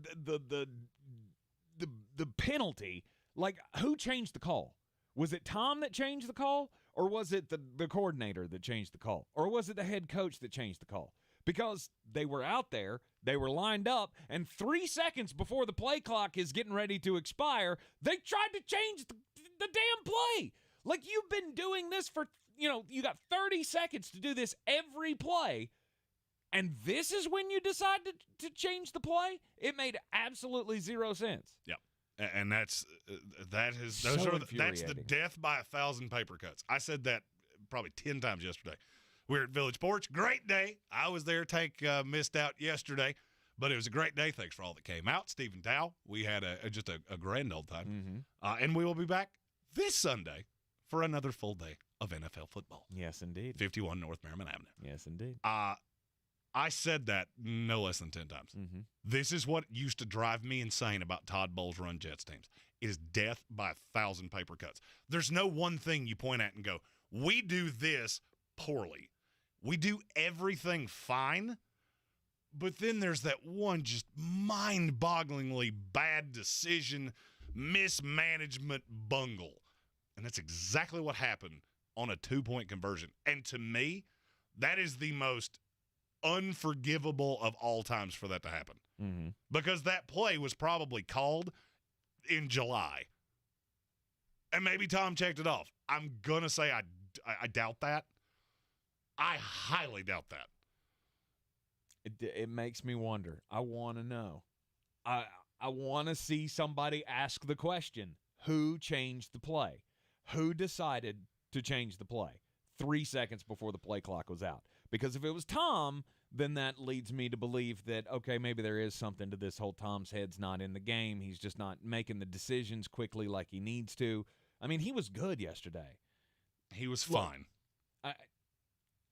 penalty. Like, who changed the call? Was it Tom that changed the call? Or was it the coordinator that changed the call? Or was it the head coach that changed the call? Because they were out there, they were lined up, and 3 seconds before the play clock is getting ready to expire, they tried to change the damn play. Like, you've been doing this for, you got 30 seconds to do this every play, and this is when you decide to change the play? It made absolutely 0 sense. Yep. And that's that's the death by 1,000 paper cuts. I said that probably 10 times yesterday. We're at Village Porch. Great day. I was there. Tank missed out yesterday, but it was a great day. Thanks for all that came out. Stephen Dow. We had just a grand old time. Mm-hmm. And we will be back this Sunday for another full day of NFL football. Yes, indeed. 51 North Merriman Avenue. Yes, indeed. I said that no less than 10 times. Mm-hmm. This is what used to drive me insane about Todd Bowles' run Jets teams. It is death by 1,000 paper cuts. There's no one thing you point at and go, we do this poorly. We do everything fine, but then there's that one just mind-bogglingly bad decision, mismanagement bungle. And that's exactly what happened on a 2-point conversion. And to me, that is the most unforgivable of all times for that to happen. Mm-hmm. Because that play was probably called in July. And maybe Tom checked it off. I'm going to say I doubt that. I highly doubt that. It makes me wonder. I want to know. I want to see somebody ask the question, who changed the play? Who decided to change the play 3 seconds before the play clock was out? Because if it was Tom, then that leads me to believe that, okay, maybe there is something to this whole Tom's head's not in the game. He's just not making the decisions quickly like he needs to. I mean, he was good yesterday. He was fine.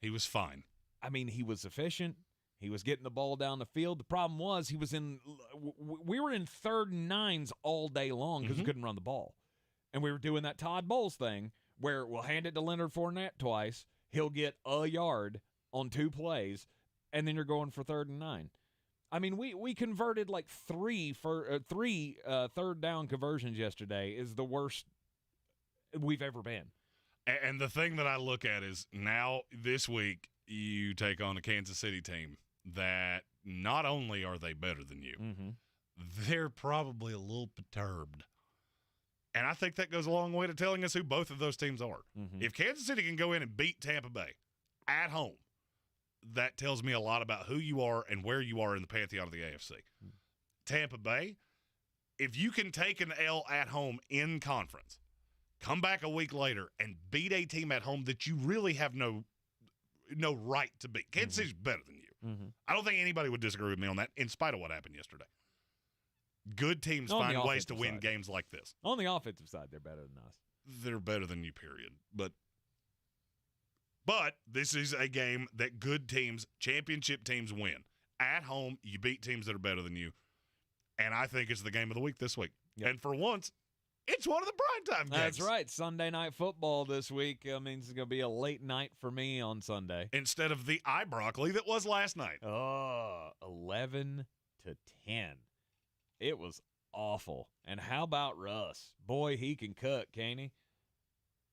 He was fine. I mean, he was efficient. He was getting the ball down the field. The problem was we were in 3rd and 9s all day long because we couldn't run the ball. And we were doing that Todd Bowles thing where we'll hand it to Leonard Fournette twice. He'll get a yard on 2 plays, and then you're going for 3rd and 9. I mean, we converted like 3 third down conversions yesterday. Is the worst we've ever been. And the thing that I look at is now this week you take on a Kansas City team that not only are they better than you, they're probably a little perturbed. And I think that goes a long way to telling us who both of those teams are. If Kansas City can go in and beat Tampa Bay at home, that tells me a lot about who you are and where you are in the pantheon of the AFC. Tampa Bay, if you can take an L at home in conference, come back a week later and beat a team at home that you really have no right to beat. Kansas City's better than you. I don't think anybody would disagree with me on that, in spite of what happened yesterday. Good teams find ways to win games like this. On the offensive side, they're better than us. They're better than you, period. But this is a game that good teams, championship teams, win. At home, you beat teams that are better than you. And I think it's the game of the week this week. Yep. And for once, it's one of the primetime games. That's right. Sunday night football this week means it's going to be a late night for me on Sunday. Instead of the eye broccoli that was last night. 11-10. It was awful. And how about Russ? Boy, he can cook, can't he?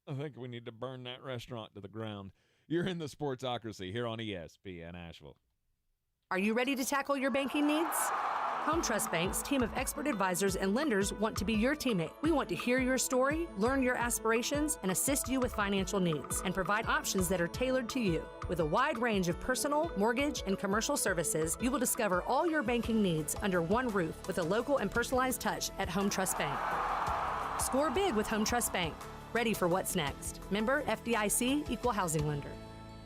I think we need to burn that restaurant to the ground. You're in the Sportsocracy here on ESPN Asheville. Are you ready to tackle your banking needs? Home Trust Bank's team of expert advisors and lenders want to be your teammate. We want to hear your story, learn your aspirations, and assist you with financial needs, and provide options that are tailored to you. With a wide range of personal, mortgage, and commercial services, you will discover all your banking needs under one roof with a local and personalized touch at Home Trust Bank. Score big with Home Trust Bank. Ready for what's next. Member FDIC, Equal Housing Lender.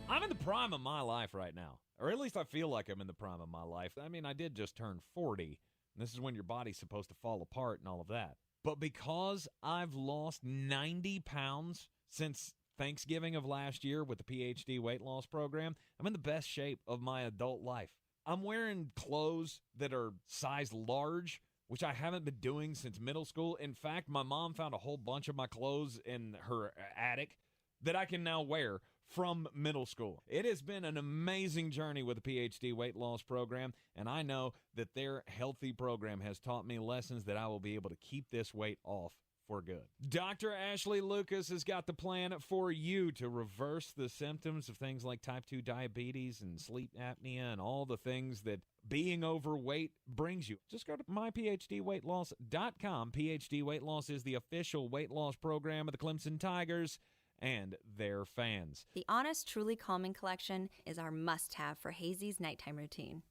I'm in the prime of my life right now. Or at least I feel like I'm in the prime of my life. I mean, I did just turn 40. And this is when your body's supposed to fall apart and all of that. But because I've lost 90 pounds since Thanksgiving of last year with the PhD weight loss program, I'm in the best shape of my adult life. I'm wearing clothes that are size large, which I haven't been doing since middle school. In fact, my mom found a whole bunch of my clothes in her attic that I can now wear from middle school. It has been an amazing journey with the PhD weight loss program, and I know that their healthy program has taught me lessons that I will be able to keep this weight off for good. Dr. Ashley Lucas has got the plan for you to reverse the symptoms of things like type 2 diabetes and sleep apnea and all the things that being overweight brings you. Just go to myphdweightloss.com. PhD Weight Loss is the official weight loss program of the Clemson Tigers and their fans. The Honest Truly Calming Collection is our must-have for Hazy's nighttime routine.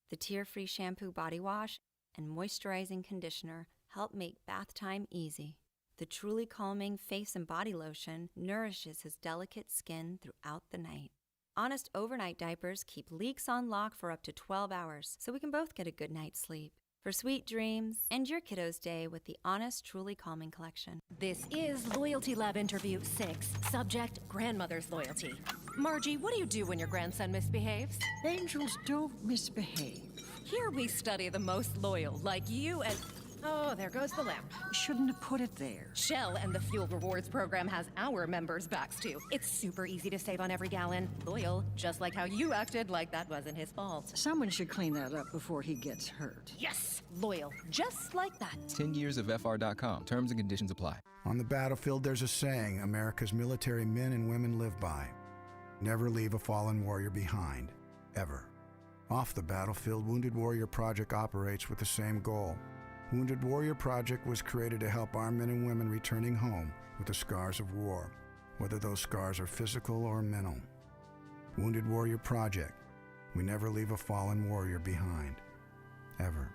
The tear-free shampoo body wash and moisturizing conditioner help make bath time easy. The Truly Calming face and body lotion nourishes his delicate skin throughout the night. Honest overnight diapers keep leaks on lock for up to 12 hours, so we can both get a good night's sleep. For sweet dreams, end your kiddo's day with the Honest Truly Calming Collection. This is Loyalty Lab Interview 6. Subject, grandmother's loyalty. Margie, what do you do when your grandson misbehaves? Angels don't misbehave. Here we study the most loyal, like you and... Oh, there goes the lamp. Shouldn't have put it there. Shell and the Fuel Rewards program has our members' backs, too. It's super easy to save on every gallon. Loyal, just like how you acted like that wasn't his fault. Someone should clean that up before he gets hurt. Yes! Loyal, just like that. 10 years of FR.com. Terms and conditions apply. On the battlefield, there's a saying America's military men and women live by. Never leave a fallen warrior behind. Ever. Off the battlefield, Wounded Warrior Project operates with the same goal. Wounded Warrior Project was created to help our men and women returning home with the scars of war, whether those scars are physical or mental. Wounded Warrior Project. We never leave a fallen warrior behind. Ever.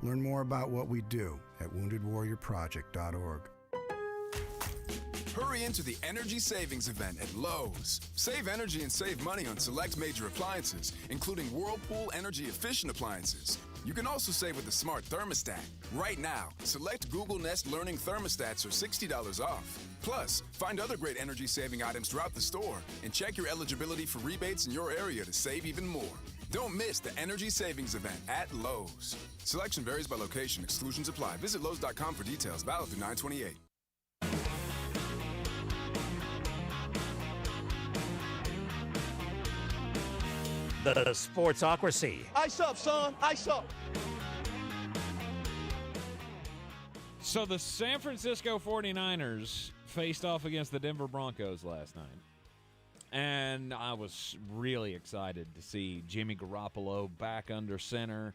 Learn more about what we do at woundedwarriorproject.org. Hurry into the Energy Savings Event at Lowe's. Save energy and save money on select major appliances, including Whirlpool energy-efficient appliances. You can also save with the smart thermostat. Right now, select Google Nest Learning thermostats are $60 off. Plus, find other great energy-saving items throughout the store and check your eligibility for rebates in your area to save even more. Don't miss the Energy Savings Event at Lowe's. Selection varies by location. Exclusions apply. Visit Lowe's.com for details. Valid through 9/28. The Sportsocracy. Ice up, son. Ice up. So the San Francisco 49ers faced off against the Denver Broncos last night. And I was really excited to see Jimmy Garoppolo back under center.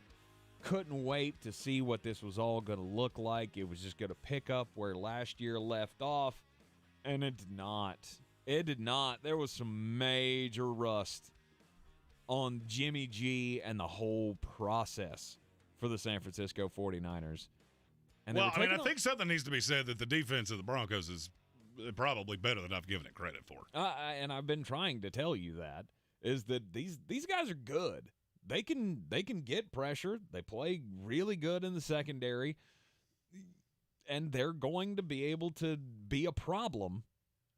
Couldn't wait to see what this was all going to look like. It was just going to pick up where last year left off. And it did not. It did not. There was some major rust on Jimmy G and the whole process for the San Francisco 49ers. And well, I think something needs to be said that the defense of the Broncos is probably better than I've given it credit for. And I've been trying to tell you that, is that these guys are good. They can get pressure. They play really good in the secondary, and they're going to be able to be a problem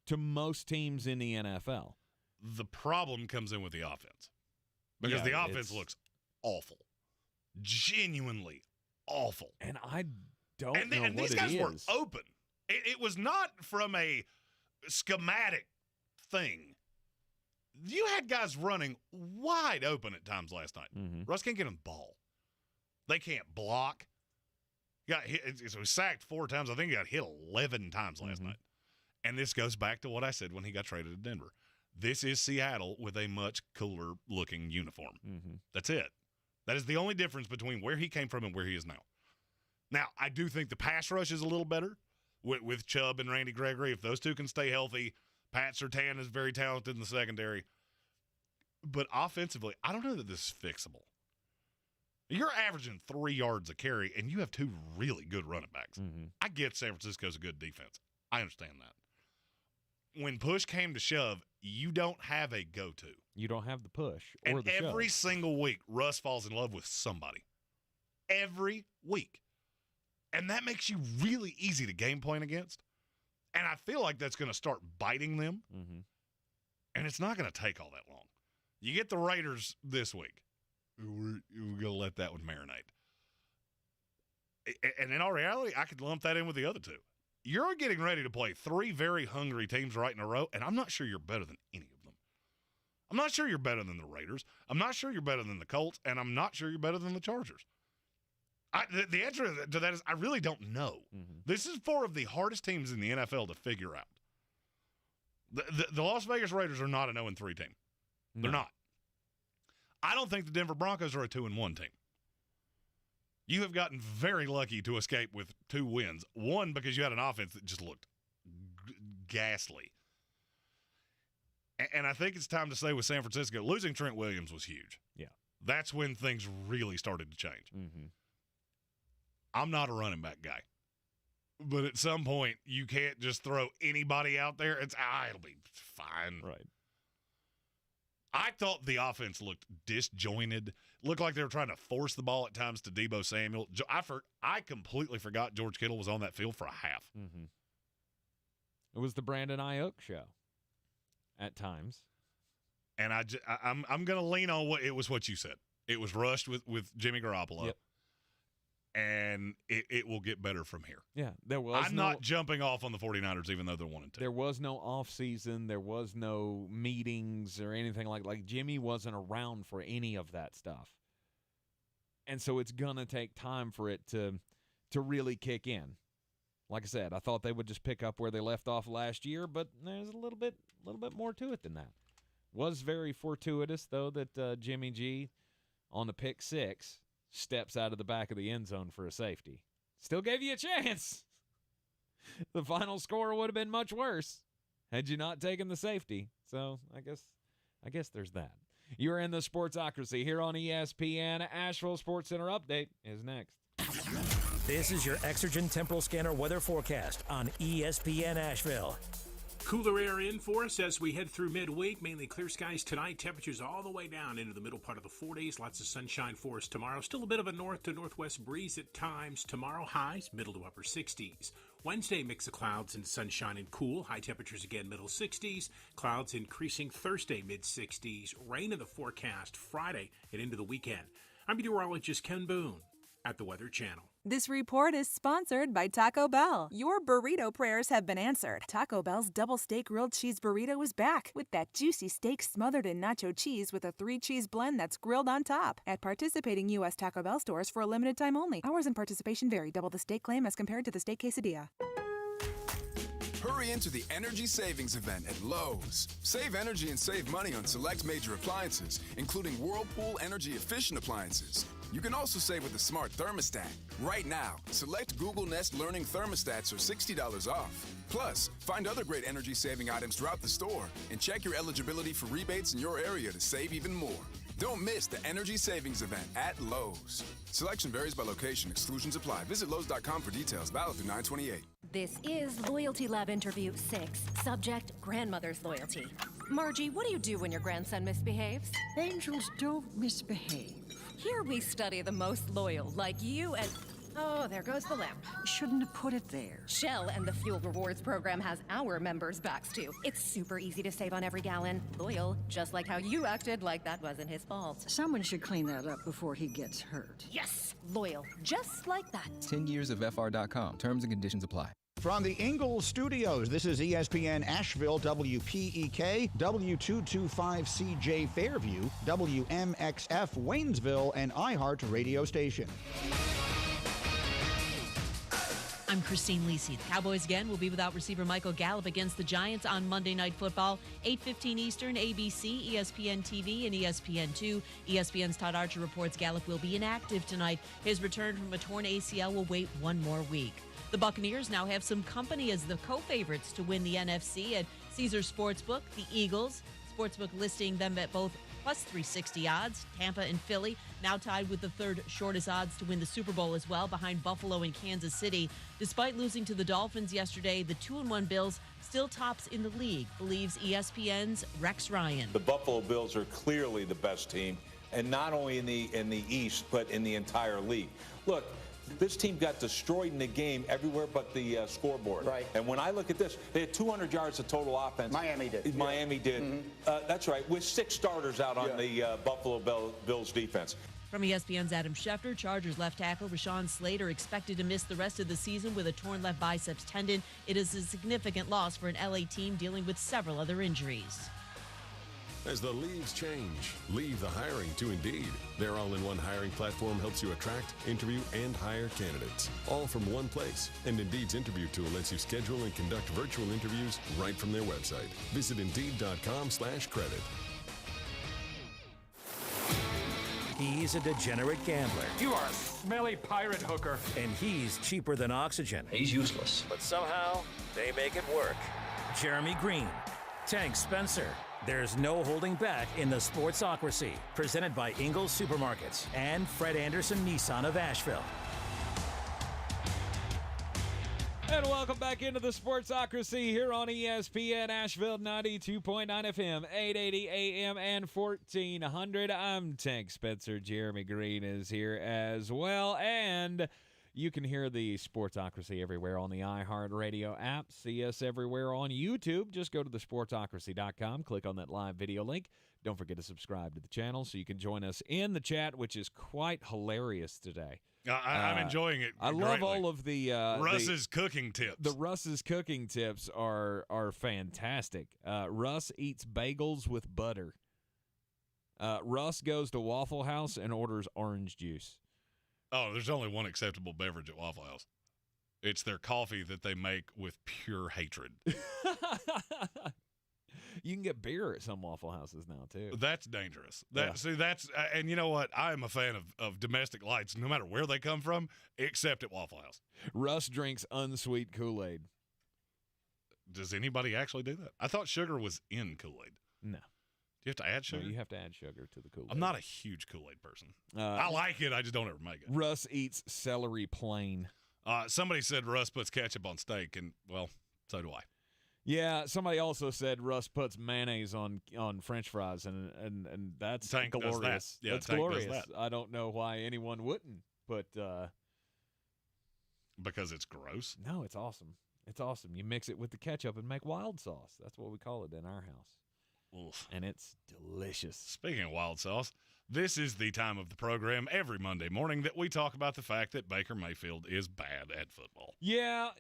to most teams in the NFL. The problem comes in with the offense. Because the offense looks awful. Genuinely awful. And I don't know what it is. And these guys were open. It was not from a schematic thing. You had guys running wide open at times last night. Mm-hmm. Russ can't get him the ball. They can't block. Got hit, so he sacked 4 times. I think he got hit 11 times last night. And this goes back to what I said when he got traded to Denver. This is Seattle with a much cooler-looking uniform. Mm-hmm. That's it. That is the only difference between where he came from and where he is now. Now, I do think the pass rush is a little better with Chubb and Randy Gregory. If those two can stay healthy, Pat Surtain is very talented in the secondary. But offensively, I don't know that this is fixable. You're averaging 3 yards a carry, and you have 2 really good running backs. Mm-hmm. I get San Francisco's a good defense. I understand that. When push came to shove, you don't have a go-to. You don't have the push or the shove. And every single week, Russ falls in love with somebody. Every week. And that makes you really easy to game plan against. And I feel like that's going to start biting them. Mm-hmm. And it's not going to take all that long. You get the Raiders this week. We're going to let that one marinate. And in all reality, I could lump that in with the other 2. You're getting ready to play 3 very hungry teams right in a row, and I'm not sure you're better than any of them. I'm not sure you're better than the Raiders. I'm not sure you're better than the Colts, and I'm not sure you're better than the Chargers. The answer to that is I really don't know. Mm-hmm. This is 4 of the hardest teams in the NFL to figure out. The Las Vegas Raiders are not an 0-3 team. No. They're not. I don't think the Denver Broncos are a 2-1 team. You have gotten very lucky to escape with 2 wins. One, because you had an offense that just looked ghastly. And I think it's time to say with San Francisco, losing Trent Williams was huge. Yeah. That's when things really started to change. Mm-hmm. I'm not a running back guy. But at some point, you can't just throw anybody out there. It'll be fine. Right. I thought the offense looked disjointed. Looked like they were trying to force the ball at times to Deebo Samuel. I completely forgot George Kittle was on that field for a half. Mm-hmm. It was the Brandon Ayuk show at times. And I'm going to lean on what you said. It was rushed with Jimmy Garoppolo. Yep. And it will get better from here. Yeah, there was. I'm not jumping off on the 49ers, even though they're 1-2. There was no off season. There was no meetings or anything like Jimmy wasn't around for any of that stuff. And so it's gonna take time for it to really kick in. Like I said, I thought they would just pick up where they left off last year, but there's a little bit more to it than that. Was very fortuitous though that Jimmy G on the pick 6 steps out of the back of the end zone for a safety. Still gave you a chance. The final score would have been much worse had you not taken the safety. So I guess there's that. You're in the Sportsocracy here on ESPN. Asheville Sports Center Update is next. This is your Exergen Temporal Scanner weather forecast on ESPN Asheville. Cooler air in for us as we head through midweek. Mainly clear skies tonight. Temperatures all the way down into the middle part of the 40s. Lots of sunshine for us tomorrow. Still a bit of a north to northwest breeze at times. Tomorrow highs middle to upper 60s. Wednesday mix of clouds and sunshine and cool. High temperatures again middle 60s. Clouds increasing Thursday mid 60s. Rain in the forecast Friday and into the weekend. I'm meteorologist Ken Boone at the Weather Channel. This report is sponsored by Taco Bell. Your burrito prayers have been answered. Taco Bell's double steak grilled cheese burrito is back with that juicy steak smothered in nacho cheese with a 3-cheese blend that's grilled on top. At participating U.S. Taco Bell stores for a limited time only. Hours and participation vary. Double the steak claim as compared to the steak quesadilla. Hurry into the Energy Savings Event at Lowe's. Save energy and save money on select major appliances, including Whirlpool energy efficient appliances. You can also save with a smart thermostat. Right now, select Google Nest Learning thermostats are $60 off. Plus, find other great energy-saving items throughout the store and check your eligibility for rebates in your area to save even more. Don't miss the Energy Savings Event at Lowe's. Selection varies by location. Exclusions apply. Visit Lowe's.com for details. Valid through 9/28. This is Loyalty Lab Interview 6. Subject, grandmother's loyalty. Margie, what do you do when your grandson misbehaves? Angels don't misbehave. Here we study the most loyal, like you and... Oh, there goes the lamp. Shouldn't have put it there. Shell and the Fuel Rewards program has our members' backs, too. It's super easy to save on every gallon. Loyal, just like how you acted like that wasn't his fault. Someone should clean that up before he gets hurt. Yes! Loyal, just like that. 10 years of FR.com. Terms and conditions apply. From the Ingles Studios, this is ESPN Asheville, WPEK, W225CJ Fairview, WMXF Waynesville, and iHeart radio station. I'm Christine Lisi. The Cowboys again will be without receiver Michael Gallup against the Giants on Monday Night Football, 8:15 Eastern, ABC, ESPN TV, and ESPN2. ESPN's Todd Archer reports Gallup will be inactive tonight. His return from a torn ACL will wait one more week. The Buccaneers now have some company as the co-favorites to win the NFC at Caesars Sportsbook. The Eagles, Sportsbook listing them at both plus 360 odds. Tampa and Philly now tied with the third shortest odds to win the Super Bowl as well, behind Buffalo and Kansas City. Despite losing to the Dolphins yesterday, the 2-1 Bills still tops in the league, believes ESPN's Rex Ryan. The Buffalo Bills are clearly the best team, and not only in the East, but in the entire league. Look, this team got destroyed in the game everywhere but the scoreboard. Right. And when I look at this, they had 200 yards of total offense. Miami did. Miami did. Mm-hmm. That's right, with 6 starters out on the Buffalo Bills defense. From ESPN's Adam Schefter, Chargers left tackle Rashawn Slater expected to miss the rest of the season with a torn left biceps tendon. It is a significant loss for an LA team dealing with several other injuries. As the leagues change, leave the hiring to Indeed. Their all-in-one hiring platform helps you attract, interview, and hire candidates, all from one place. And Indeed's interview tool lets you schedule and conduct virtual interviews right from their website. Visit Indeed.com/credit. He's a degenerate gambler. You are a smelly pirate hooker. And he's cheaper than oxygen. He's useless. But somehow, they make it work. Jeremy Greene, Tank Spencer. There's no holding back in the Sportsocracy. Presented by Ingles Supermarkets and Fred Anderson Nissan of Asheville. And welcome back into the Sportsocracy here on ESPN Asheville 92.9 FM, 880 AM, and 1400. I'm Tank Spencer. Jeremy Greene is here as well. And you can hear the Sportsocracy everywhere on the iHeartRadio app. See us everywhere on YouTube. Just go to thesportsocracy.com, click on that live video link. Don't forget to subscribe to the channel so you can join us in the chat, which is quite hilarious today. I'm enjoying it. I love all of the Russ's cooking tips. The Russ's cooking tips are fantastic. Russ eats bagels with butter. Russ goes to Waffle House and orders orange juice. Oh, there's only one acceptable beverage at Waffle House. It's their coffee that they make with pure hatred. You can get beer at some Waffle Houses now, too. That's dangerous. And you know what? I am a fan of domestic lights, no matter where they come from, except at Waffle House. Russ drinks unsweet Kool-Aid. Does anybody actually do that? I thought sugar was in Kool-Aid. No. You have to add sugar? No, you have to add sugar to the Kool-Aid. I'm not a huge Kool-Aid person. I like it. I just don't ever make it. Russ eats celery plain. Somebody said Russ puts ketchup on steak, and, well, so do I. Yeah, somebody also said Russ puts mayonnaise on French fries, and that's Tank does glorious. that. Yeah, that's Tank does glorious. that. I don't know why anyone wouldn't, but because it's gross. No, it's awesome. It's awesome. You mix it with the ketchup and make wild sauce. That's what we call it in our house. Oof. And it's delicious. Speaking of wild sauce, this is the time of the program every Monday morning that we talk about the fact that Baker Mayfield is bad at football. Yeah,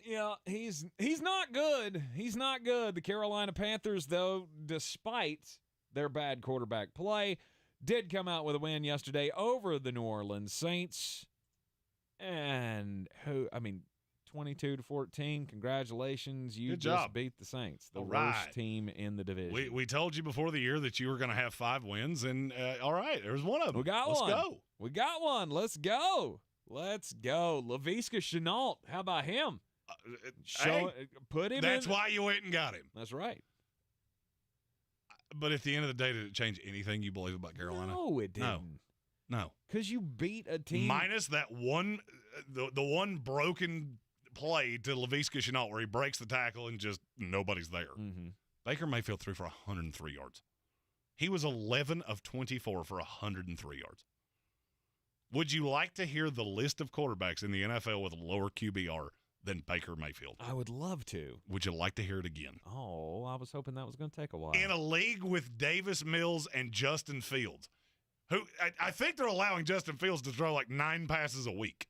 he's not good. He's not good. The Carolina Panthers, though, despite their bad quarterback play, did come out with a win yesterday over the New Orleans Saints. And 22-14. Congratulations. You Good just job. beat the Saints, the All worst right. team in the division. We told you before the year that you were going to have 5 wins, and all right, there's one of them. We got Let's one. go. We got one. Let's go. Let's go. Laviska Shenault. How about him? Put him in. That's why you went and got him. That's right. But at the end of the day, did it change anything you believe about Carolina? No, it didn't. No. Because you beat a team. Minus that one, the one broken play to Laviska Shenault where he breaks the tackle and just nobody's there. Mm-hmm. Baker Mayfield threw for 103 yards. He was 11 of 24 for 103 yards. Would you like to hear the list of quarterbacks in the NFL with a lower QBR than Baker Mayfield? I would love to. Would you like to hear it again? Oh, I was hoping that was going to take a while. In a league with Davis Mills and Justin Fields, who I think they're allowing Justin Fields to throw like 9 passes a week.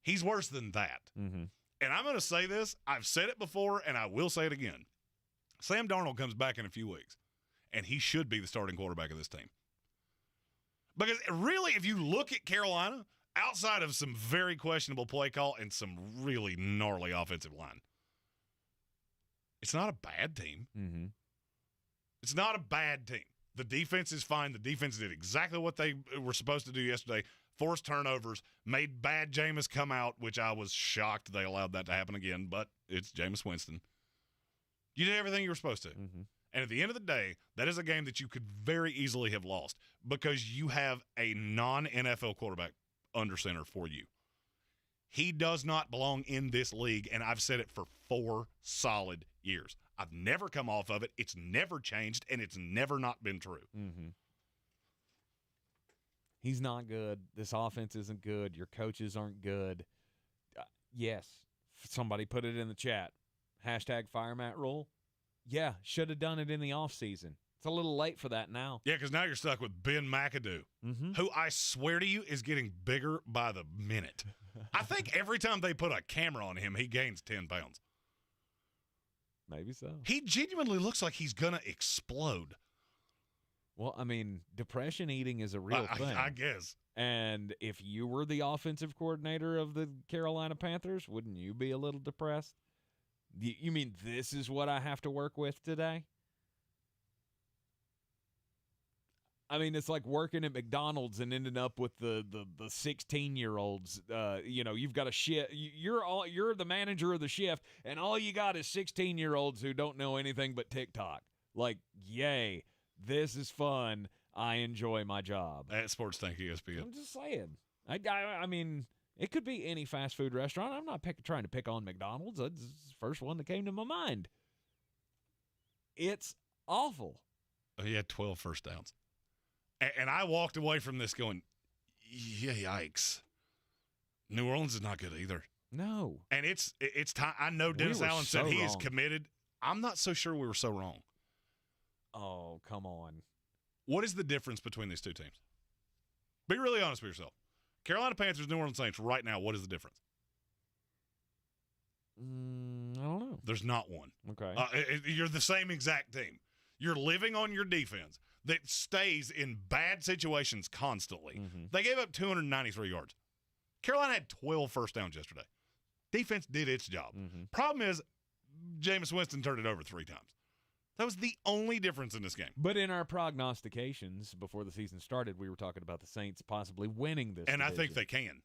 He's worse than that. Mm-hmm. And I'm going to say this. I've said it before, and I will say it again. Sam Darnold comes back in a few weeks, and he should be the starting quarterback of this team. Because really, if you look at Carolina, outside of some very questionable play call and some really gnarly offensive line, it's not a bad team. Mm-hmm. It's not a bad team. The defense is fine. The defense did exactly what they were supposed to do yesterday. Forced turnovers, made bad Jameis come out, which I was shocked they allowed that to happen again, but it's Jameis Winston. You did everything you were supposed to. Mm-hmm. And at the end of the day, that is a game that you could very easily have lost because you have a non-NFL quarterback under center for you. He does not belong in this league, and I've said it for 4 solid years. I've never come off of it. It's never changed, and it's never not been true. Mm-hmm. He's not good. This offense isn't good. Your coaches aren't good. Yes, somebody put it in the chat. Hashtag fire Matt Rule. Yeah, should have done it in the offseason. It's a little late for that now. Yeah, because now you're stuck with Ben McAdoo, mm-hmm. who I swear to you is getting bigger by the minute. I think every time they put a camera on him, he gains 10 pounds. Maybe so. He genuinely looks like he's going to explode. Well, I mean, depression eating is a real thing. I guess. And if you were the offensive coordinator of the Carolina Panthers, wouldn't you be a little depressed? You mean this is what I have to work with today? I mean, it's like working at McDonald's and ending up with the 16-year-olds. You've got a shift. You're the manager of the shift, and all you got is 16-year-olds who don't know anything but TikTok. Like, yay, this is fun. I enjoy my job. At Sports Tank ESPN. I'm just saying. I mean, it could be any fast food restaurant. I'm not trying to pick on McDonald's. That's the first one that came to my mind. It's awful. He had 12 first downs. And I walked away from this going, yeah, yikes. New Orleans is not good either. No. And it's time. I know Dennis Allen said he is committed. I'm not so sure we were so wrong. Oh, come on. What is the difference between these two teams? Be really honest with yourself. Carolina Panthers, New Orleans Saints, right now, what is the difference? I don't know. There's not one. Okay. You're the same exact team. You're living on your defense that stays in bad situations constantly. Mm-hmm. They gave up 293 yards. Carolina had 12 first downs yesterday. Defense did its job. Mm-hmm. Problem is, Jameis Winston turned it over 3 times. That was the only difference in this game. But in our prognostications before the season started, we were talking about the Saints possibly winning this And division. I think they can.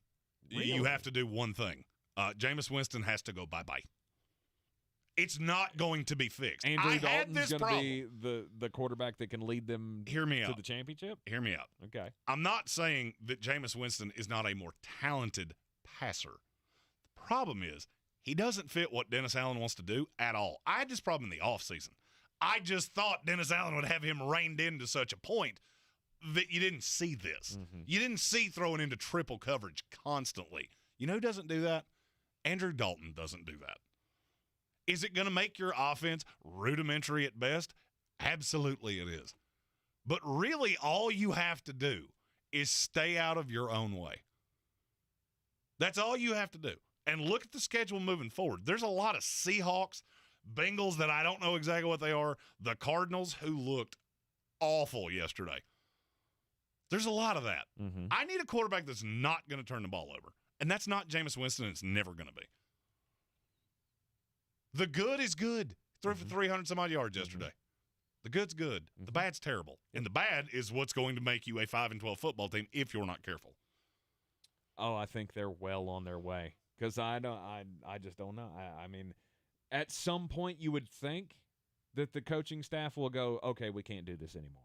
Really? You have to do one thing. Jameis Winston has to go bye-bye. It's not going to be fixed. Andrew Dalton's going to be the quarterback that can lead them to the championship? Hear me out. Okay. I'm not saying that Jameis Winston is not a more talented passer. The problem is He doesn't fit what Dennis Allen wants to do at all. I had this problem in the offseason. I just thought Dennis Allen would have him reined in to such a point that you didn't see this. You didn't see throwing into triple coverage constantly. You know who doesn't do that? Andrew Dalton doesn't do that. Is it going to make your offense rudimentary at best? Absolutely it is. But really all you have to do is stay out of your own way. That's all you have to do. And look at the schedule moving forward. There's a lot of Seahawks, Bengals that I don't know exactly what they are, the Cardinals who looked awful yesterday. There's a lot of that. I need a quarterback that's not going to turn the ball over. And that's not Jameis Winston, and it's never going to be. The good is good. Threw for 300-some-odd yards yesterday. The good's good. The bad's terrible. And the bad is what's going to make you a 5-12 football team if you're not careful. Oh, I think they're well on their way. Because I just don't know. I mean, at some point you would think that the coaching staff will go, okay, we can't do this anymore.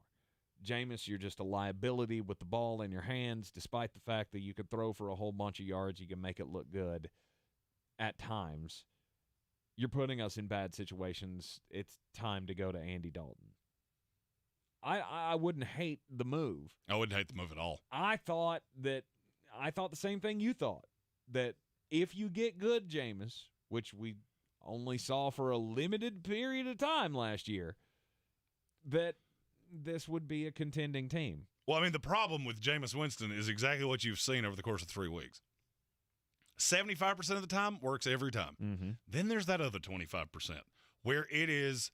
Jameis, you're just a liability with the ball in your hands, despite the fact that you could throw for a whole bunch of yards. You can make it look good at times. You're putting us in bad situations. It's time to go to Andy Dalton. I wouldn't hate the move. I wouldn't hate the move at all. I thought the same thing you thought, that if you get good Jameis, which we only saw for a limited period of time last year, that this would be a contending team. Well, I mean, the problem with Jameis Winston is exactly what you've seen over the course of 3 weeks. 75% of the time works every time. Then there's that other 25% where it is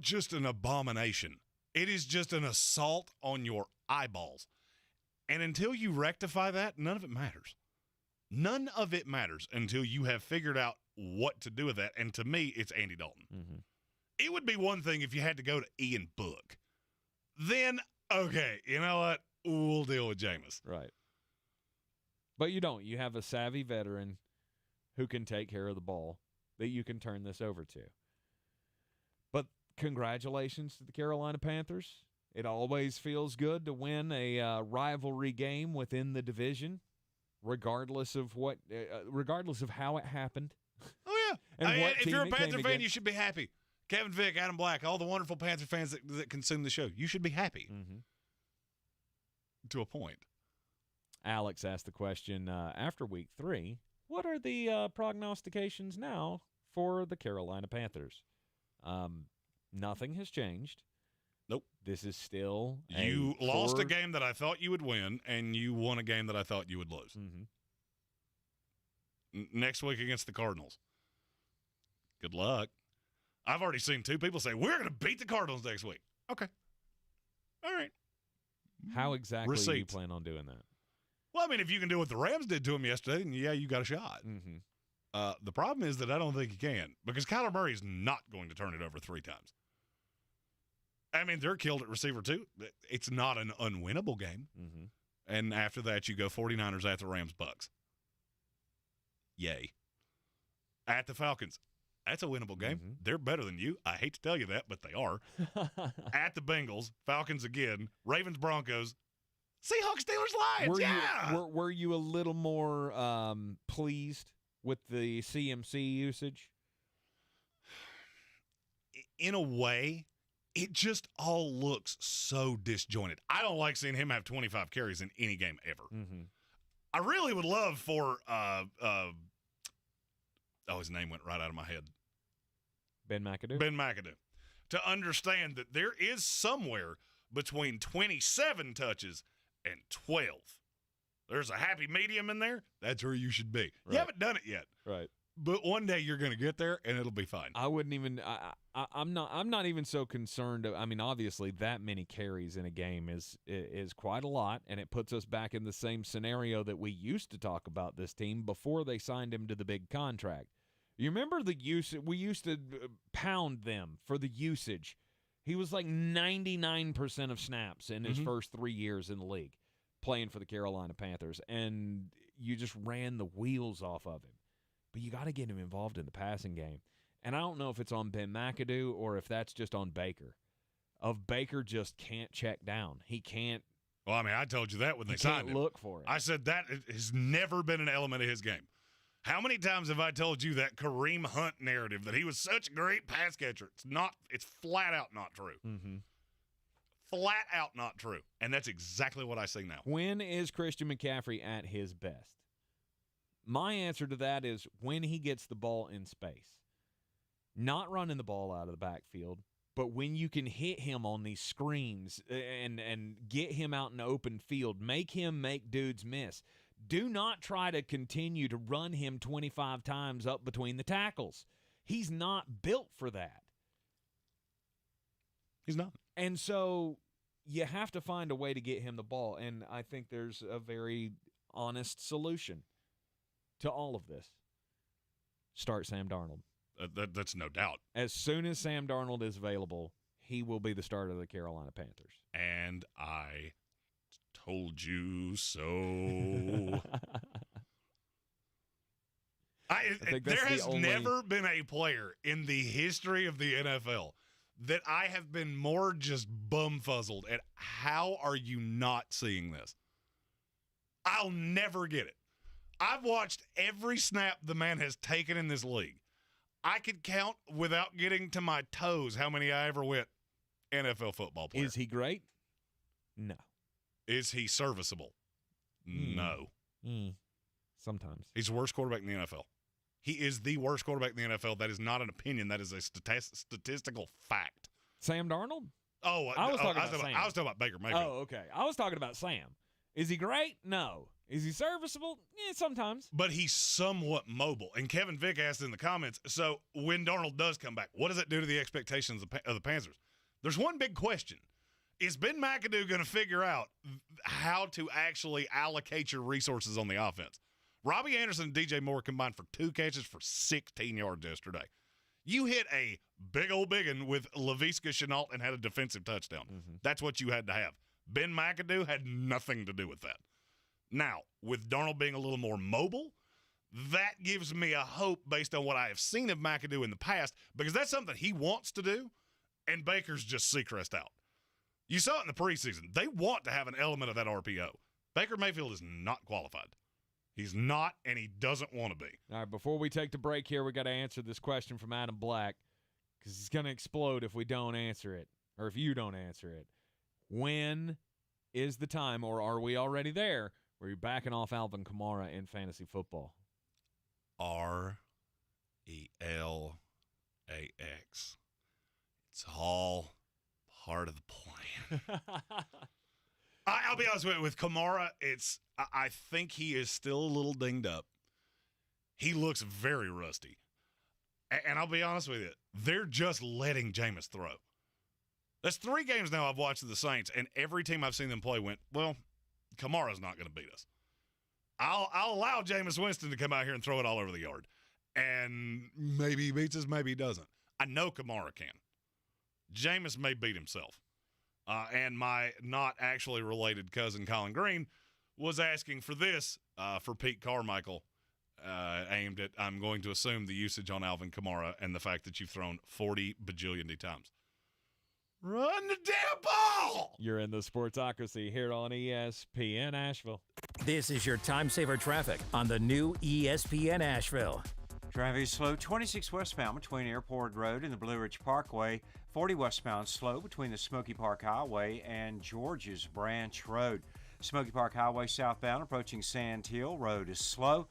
just an abomination. It is just an assault on your eyeballs. And until you rectify that, none of it matters. None of it matters until you have figured out what to do with that. And to me, it's Andy Dalton. It would be one thing if you had to go to Ian Book. Then, okay, you know what? We'll deal with Jameis. Right. But you don't. You have a savvy veteran who can take care of the ball that you can turn this over to. But congratulations to the Carolina Panthers. It always feels good to win a rivalry game within the division, regardless of how it happened. Oh, yeah. And if you're a Panther fan, you should be happy. Kevin Vick, Adam Black, all the wonderful Panther fans that consume the show, you should be happy to a point. Alex asked the question after week 3, what are the prognostications now for the Carolina Panthers? Nothing has changed. Nope. This is still you lost a game that I thought you would win, and you won a game that I thought you would lose. Next week against the Cardinals. Good luck. I've already seen 2 people say, we're going to beat the Cardinals next week. Okay. All right. How exactly do you plan on doing that? Well, I mean, if you can do what the Rams did to them yesterday, then yeah, you got a shot. The problem is that I don't think you can, because Kyler Murray is not going to turn it over 3 times. I mean, they're killed at receiver too. It's not an unwinnable game. And after that, you go 49ers at the Rams, Bucks. Yay. At the Falcons. That's a winnable game. They're better than you. I hate to tell you that, but they are. At the Bengals, Falcons again, Ravens, Broncos, Seahawks, Steelers, Lions. Were you a little more pleased with the CMC usage? In a way, it just all looks so disjointed. I don't like seeing him have 25 carries in any game ever. I really would love for his name went right out of my head. Ben McAdoo? Ben McAdoo. To understand that there is somewhere between 27 touches and 12. There's a happy medium in there. That's where you should be. Right. You haven't done it yet. Right. But one day you're going to get there, and it'll be fine. I wouldn't even I'm not even so concerned. I mean, obviously, that many carries in a game is quite a lot, and it puts us back in the same scenario that we used to talk about this team before they signed him to the big contract. You remember the use? We used to pound them for the usage. He was like 99% of snaps in his first 3 years in the league playing for the Carolina Panthers, and you just ran the wheels off of him. But you got to get him involved in the passing game. And I don't know if it's on Ben McAdoo or if that's just on Baker. Baker just can't check down. He can't. Well, I mean, I told you that when they signed him. Look for it. I said that has never been an element of his game. How many times have I told you that Kareem Hunt narrative, that he was such a great pass catcher? It's flat out not true. Mm-hmm. Flat out not true. And that's exactly what I see now. When is Christian McCaffrey at his best? My answer to that is when he gets the ball in space. Not running the ball out of the backfield, but when you can hit him on these screens and get him out in the open field, make him make dudes miss. Do not try to continue to run him 25 times up between the tackles. He's not built for that. He's not. And so you have to find a way to get him the ball, and I think there's a very honest solution to all of this. Start Sam Darnold. That's no doubt. As soon as Sam Darnold is available, he will be the starter of the Carolina Panthers. And I told you so. There has never been a player in the history of the NFL that I have been more just bumfuzzled at. How are you not seeing this? I'll never get it. I've watched every snap the man has taken in this league. I could count without getting to my toes how many I ever went NFL football player. Is he great? No. Is he serviceable? No. Sometimes. He's the worst quarterback in the NFL. He is the worst quarterback in the NFL. That is not an opinion. That is a statistical fact. Sam Darnold? Oh, I was talking about Sam. I was talking about Baker Mayfield. Oh, okay. I was talking about Sam. Is he great? No. Is he serviceable? Yeah, sometimes. But he's somewhat mobile. And Kevin Vick asked in the comments, so when Darnold does come back, what does it do to the expectations of the Panthers? There's one big question. Is Ben McAdoo going to figure out how to actually allocate your resources on the offense? Robbie Anderson and DJ Moore combined for 2 catches for 16 yards yesterday. You hit a big old biggin with Laviska Shenault and had a defensive touchdown. Mm-hmm. That's what you had to have. Ben McAdoo had nothing to do with that. Now, with Darnold being a little more mobile, that gives me a hope based on what I have seen of McAdoo in the past, because that's something he wants to do, and Baker's just Seacrest out. You saw it in the preseason. They want to have an element of that RPO. Baker Mayfield is not qualified. He's not, and he doesn't want to be. All right, before we take the break here, we got to answer this question from Adam Black, because it's going to explode if we don't answer it, or if you don't answer it. When is the time, or are we already there, where you're backing off Alvin Kamara in fantasy football? RELAX. It's all part of the plan. I'll be honest with Kamara, I think he is still a little dinged up. He looks very rusty. And I'll be honest with you, they're just letting Jameis throw. That's 3 games now I've watched the Saints, and every team I've seen them play went, well, Kamara's not going to beat us. I'll allow Jameis Winston to come out here and throw it all over the yard. And maybe he beats us, maybe he doesn't. I know Kamara can. Jameis may beat himself. And my not actually related cousin Colin Greene was asking for this for Pete Carmichael, aimed at, I'm going to assume, the usage on Alvin Kamara and the fact that you've thrown 40 bajillion times. Run the damn ball! You're in the Sportsocracy here on ESPN Asheville. This is your time saver traffic on the new ESPN Asheville. Traffic is slow 26 westbound between Airport Road and the Blue Ridge Parkway. 40 westbound slow between the Smoky Park Highway and George's Branch Road. Smoky Park Highway southbound approaching Sand Hill Road is slow.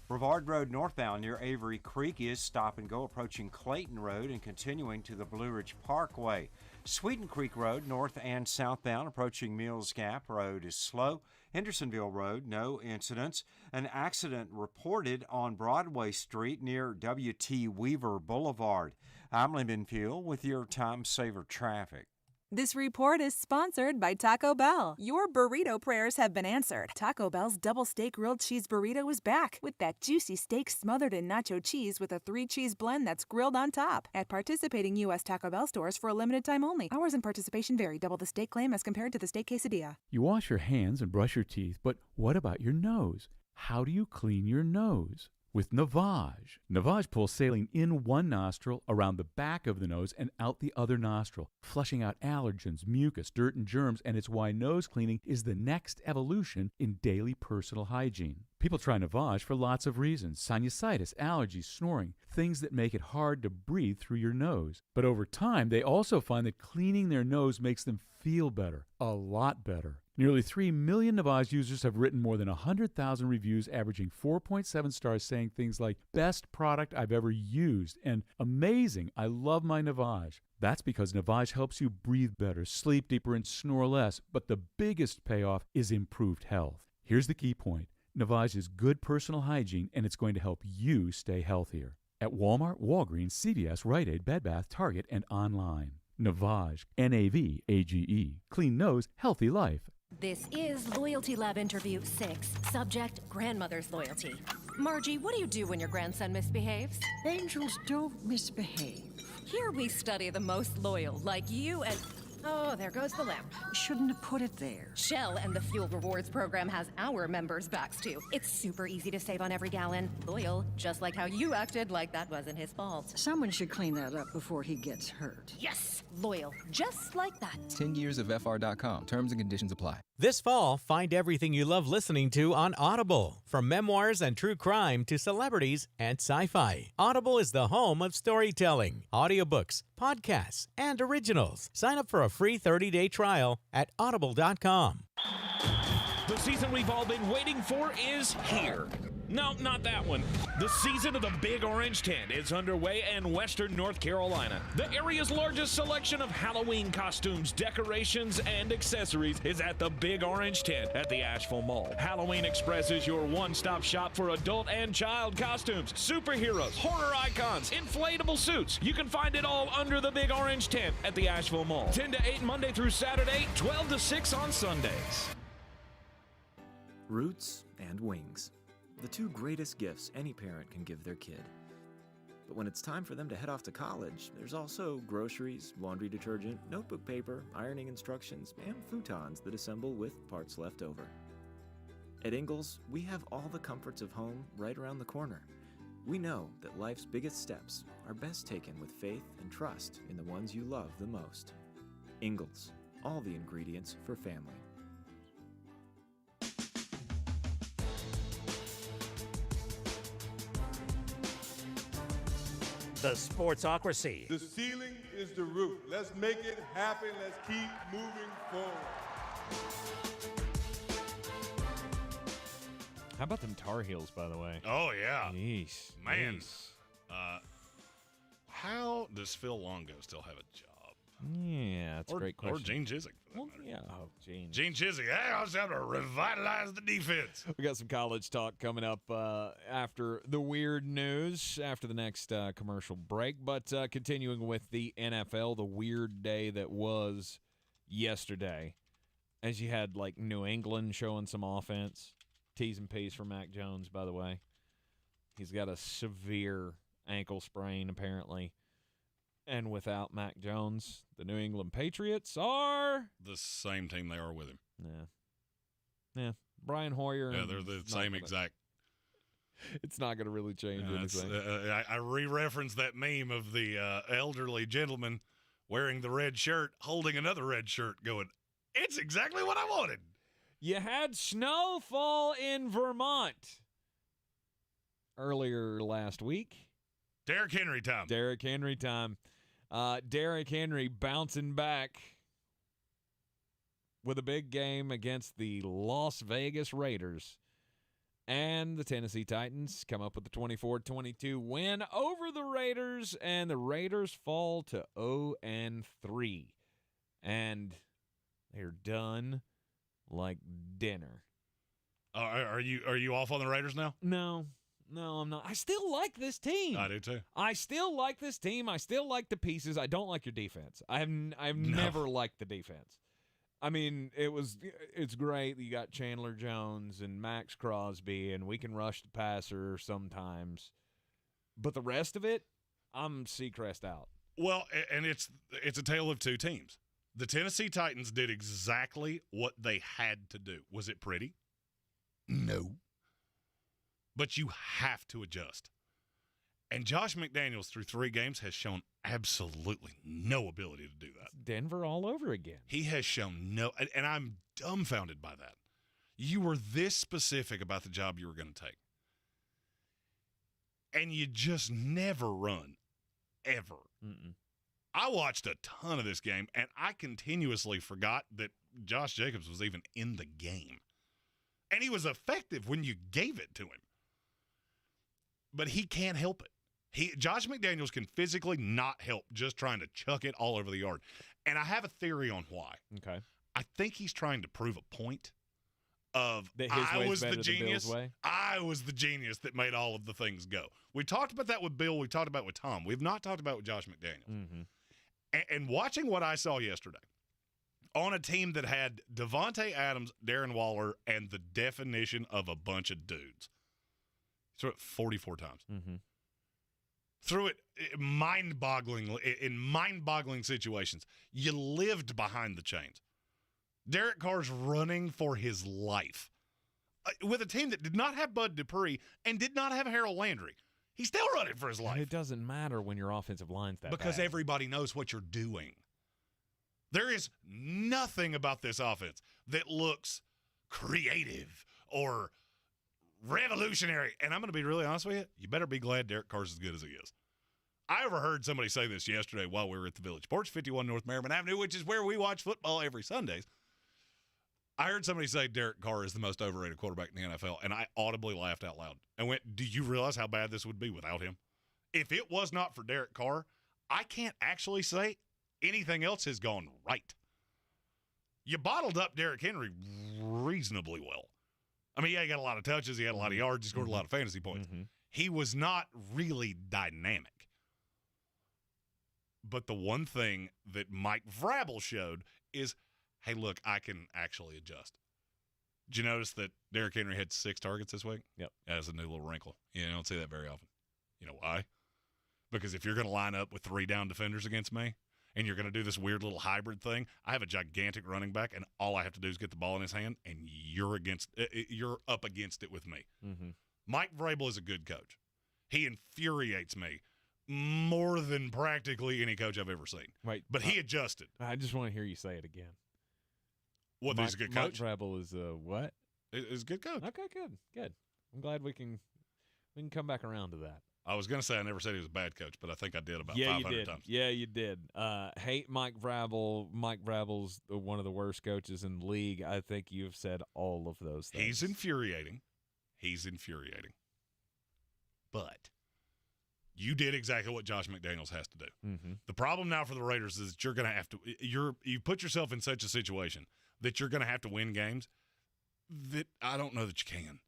Brevard Road northbound near Avery Creek is stop and go approaching Clayton Road and continuing to the Blue Ridge Parkway. Sweeten Creek Road north and southbound approaching Mills Gap Road is slow. Hendersonville Road, no incidents. An accident reported on Broadway Street near W.T. Weaver Boulevard. I'm Lyndon Fuel with your Time Saver Traffic. This report is sponsored by Taco Bell. Your burrito prayers have been answered. Taco Bell's double steak grilled cheese burrito is back with that juicy steak smothered in nacho cheese with a 3-cheese blend that's grilled on top. At participating U.S. Taco Bell stores for a limited time only. Hours and participation vary. Double the steak claim as compared to the steak quesadilla. You wash your hands and brush your teeth, but what about your nose? How do you clean your nose? With Navage. Navage pulls saline in one nostril, around the back of the nose, and out the other nostril, flushing out allergens, mucus, dirt, and germs, and it's why nose cleaning is the next evolution in daily personal hygiene. People try Navage for lots of reasons: sinusitis, allergies, snoring, things that make it hard to breathe through your nose. But over time, they also find that cleaning their nose makes them feel better, a lot better. Nearly 3 million Navage users have written more than 100,000 reviews, averaging 4.7 stars, saying things like, "Best product I've ever used," and "Amazing, I love my Navage." That's because Navage helps you breathe better, sleep deeper, and snore less. But the biggest payoff is improved health. Here's the key point. Navage is good personal hygiene, and it's going to help you stay healthier. At Walmart, Walgreens, CVS, Rite Aid, Bed Bath, Target, and online. Navage, Navage. Clean nose, healthy life. This is Loyalty Lab Interview 6. Subject, grandmother's loyalty. Margie, what do you do when your grandson misbehaves? Angels don't misbehave. Here we study the most loyal, like you and... Oh, there goes the lamp. Shouldn't have put it there. Shell and the Fuel Rewards program has our members' backs, too. It's super easy to save on every gallon. Loyal, just like how you acted like that wasn't his fault. Someone should clean that up before he gets hurt. Yes! Loyal, just like that. 10 years of FR.com. Terms and conditions apply. This fall, find everything you love listening to on Audible. From memoirs and true crime to celebrities and sci-fi. Audible is the home of storytelling, audiobooks, podcasts, and originals. Sign up for a free 30-day trial at audible.com. The season we've all been waiting for is here. No, not that one. The season of the Big Orange Tent is underway in Western North Carolina. The area's largest selection of Halloween costumes, decorations, and accessories is at the Big Orange Tent at the Asheville Mall. Halloween Express is your one-stop shop for adult and child costumes, superheroes, horror icons, inflatable suits. You can find it all under the Big Orange Tent at the Asheville Mall. 10 to 8 Monday through Saturday, 12 to 6 on Sundays. Roots and wings. The two greatest gifts any parent can give their kid. But when it's time for them to head off to college, there's also groceries, laundry detergent, notebook paper, ironing instructions, and futons that assemble with parts left over. At Ingles, we have all the comforts of home right around the corner. We know that life's biggest steps are best taken with faith and trust in the ones you love the most. Ingles, all the ingredients for family. The Sportsocracy. The ceiling is the roof. Let's make it happen. Let's keep moving forward. How about them Tar Heels, by the way? Oh, yeah. Jeez. Man. Jeez. How does Phil Longo still have a job? Yeah, that's a great question. Or Gene Chizik, for that matter. Yeah, Gene. Gene Chizik. Hey, I was having to revitalize the defense. We got some college talk coming up after the weird news, after the next commercial break. But continuing with the NFL, the weird day that was yesterday, as you had, like, New England showing some offense. T's and P's for Mac Jones, by the way. He's got a severe ankle sprain, apparently. And without Mac Jones, the New England Patriots are the same team they are with him. Yeah. Brian Hoyer. Yeah, they're the same exact. It's not going to really change anything. I re-referenced that meme of the elderly gentleman wearing the red shirt, holding another red shirt, going, "It's exactly what I wanted." You had snowfall in Vermont earlier last week. Derrick Henry time. Derrick Henry bouncing back with a big game against the Las Vegas Raiders. And the Tennessee Titans come up with the 24-22 win over the Raiders, and the Raiders fall to 0-3. And they're done like dinner. Are you off on the Raiders now? No, I'm not. I still like this team. I do too. I still like this team. I still like the pieces. I don't like your defense. I've never liked the defense. I mean, it's great that you got Chandler Jones and Max Crosby, and we can rush the passer sometimes. But the rest of it, I'm Seacrest out. Well, and it's a tale of two teams. The Tennessee Titans did exactly what they had to do. Was it pretty? No. But you have to adjust. And Josh McDaniels, through 3 games, has shown absolutely no ability to do that. It's Denver all over again. He has shown no – and I'm dumbfounded by that. You were this specific about the job you were going to take. And you just never run, ever. Mm-mm. I watched a ton of this game, and I continuously forgot that Josh Jacobs was even in the game. And he was effective when you gave it to him. But he can't help it. Josh McDaniels can physically not help just trying to chuck it all over the yard. And I have a theory on why. Okay. I think he's trying to prove a point of That his I way's was the better than genius. Bill's way? I was the genius that made all of the things go. We talked about that with Bill. We talked about it with Tom. We've not talked about it with Josh McDaniels. Mm-hmm. And watching what I saw yesterday on a team that had Devontae Adams, Darren Waller, and the definition of a bunch of dudes. Threw it 44 times. Mm-hmm. Threw it mind-boggling in mind-boggling situations. You lived behind the chains. Derek Carr's running for his life with a team that did not have Bud Dupree and did not have Harold Landry. He's still running for his life. And it doesn't matter when your offensive line's that because bad. everybody knows what you're doing. There is nothing about this offense that looks creative or revolutionary. And I'm going to be really honest with you. You better be glad Derek Carr's as good as he is. I overheard somebody say this yesterday while we were at the Village Porch, 51 North Merriman Avenue, which is where we watch football every Sundays. I heard somebody say Derek Carr is the most overrated quarterback in the NFL, and I audibly laughed out loud and went, do you realize how bad this would be without him? If it was not for Derek Carr, I can't actually say anything else has gone right. You bottled up Derrick Henry reasonably well. I mean, yeah, he got a lot of touches. He had a lot of yards. He scored a lot of fantasy points. Mm-hmm. He was not really dynamic. But the one thing that Mike Vrabel showed is, hey, look, I can actually adjust. Did you notice that Derrick Henry had 6 targets this week? Yep. That's a new little wrinkle. You don't see that very often. You know why? Because if you're going to line up with 3 down defenders against me and you're going to do this weird little hybrid thing, I have a gigantic running back, and all I have to do is get the ball in his hand, and you're up against it with me. Mm-hmm. Mike Vrabel is a good coach. He infuriates me more than practically any coach I've ever seen. Right. But he adjusted. I just want to hear you say it again. What, he's a good coach? Mike Vrabel is what? Is a good coach. Okay, good. I'm glad we can come back around to that. I was going to say I never said he was a bad coach, but I think I did about 500 times. Yeah, you did. Hate Mike Vrabel. Mike Vrabel's one of the worst coaches in the league. I think you've said all of those things. He's infuriating. But you did exactly what Josh McDaniels has to do. Mm-hmm. The problem now for the Raiders is that you're going to have to you put yourself in such a situation that you're going to have to win games that I don't know that you can.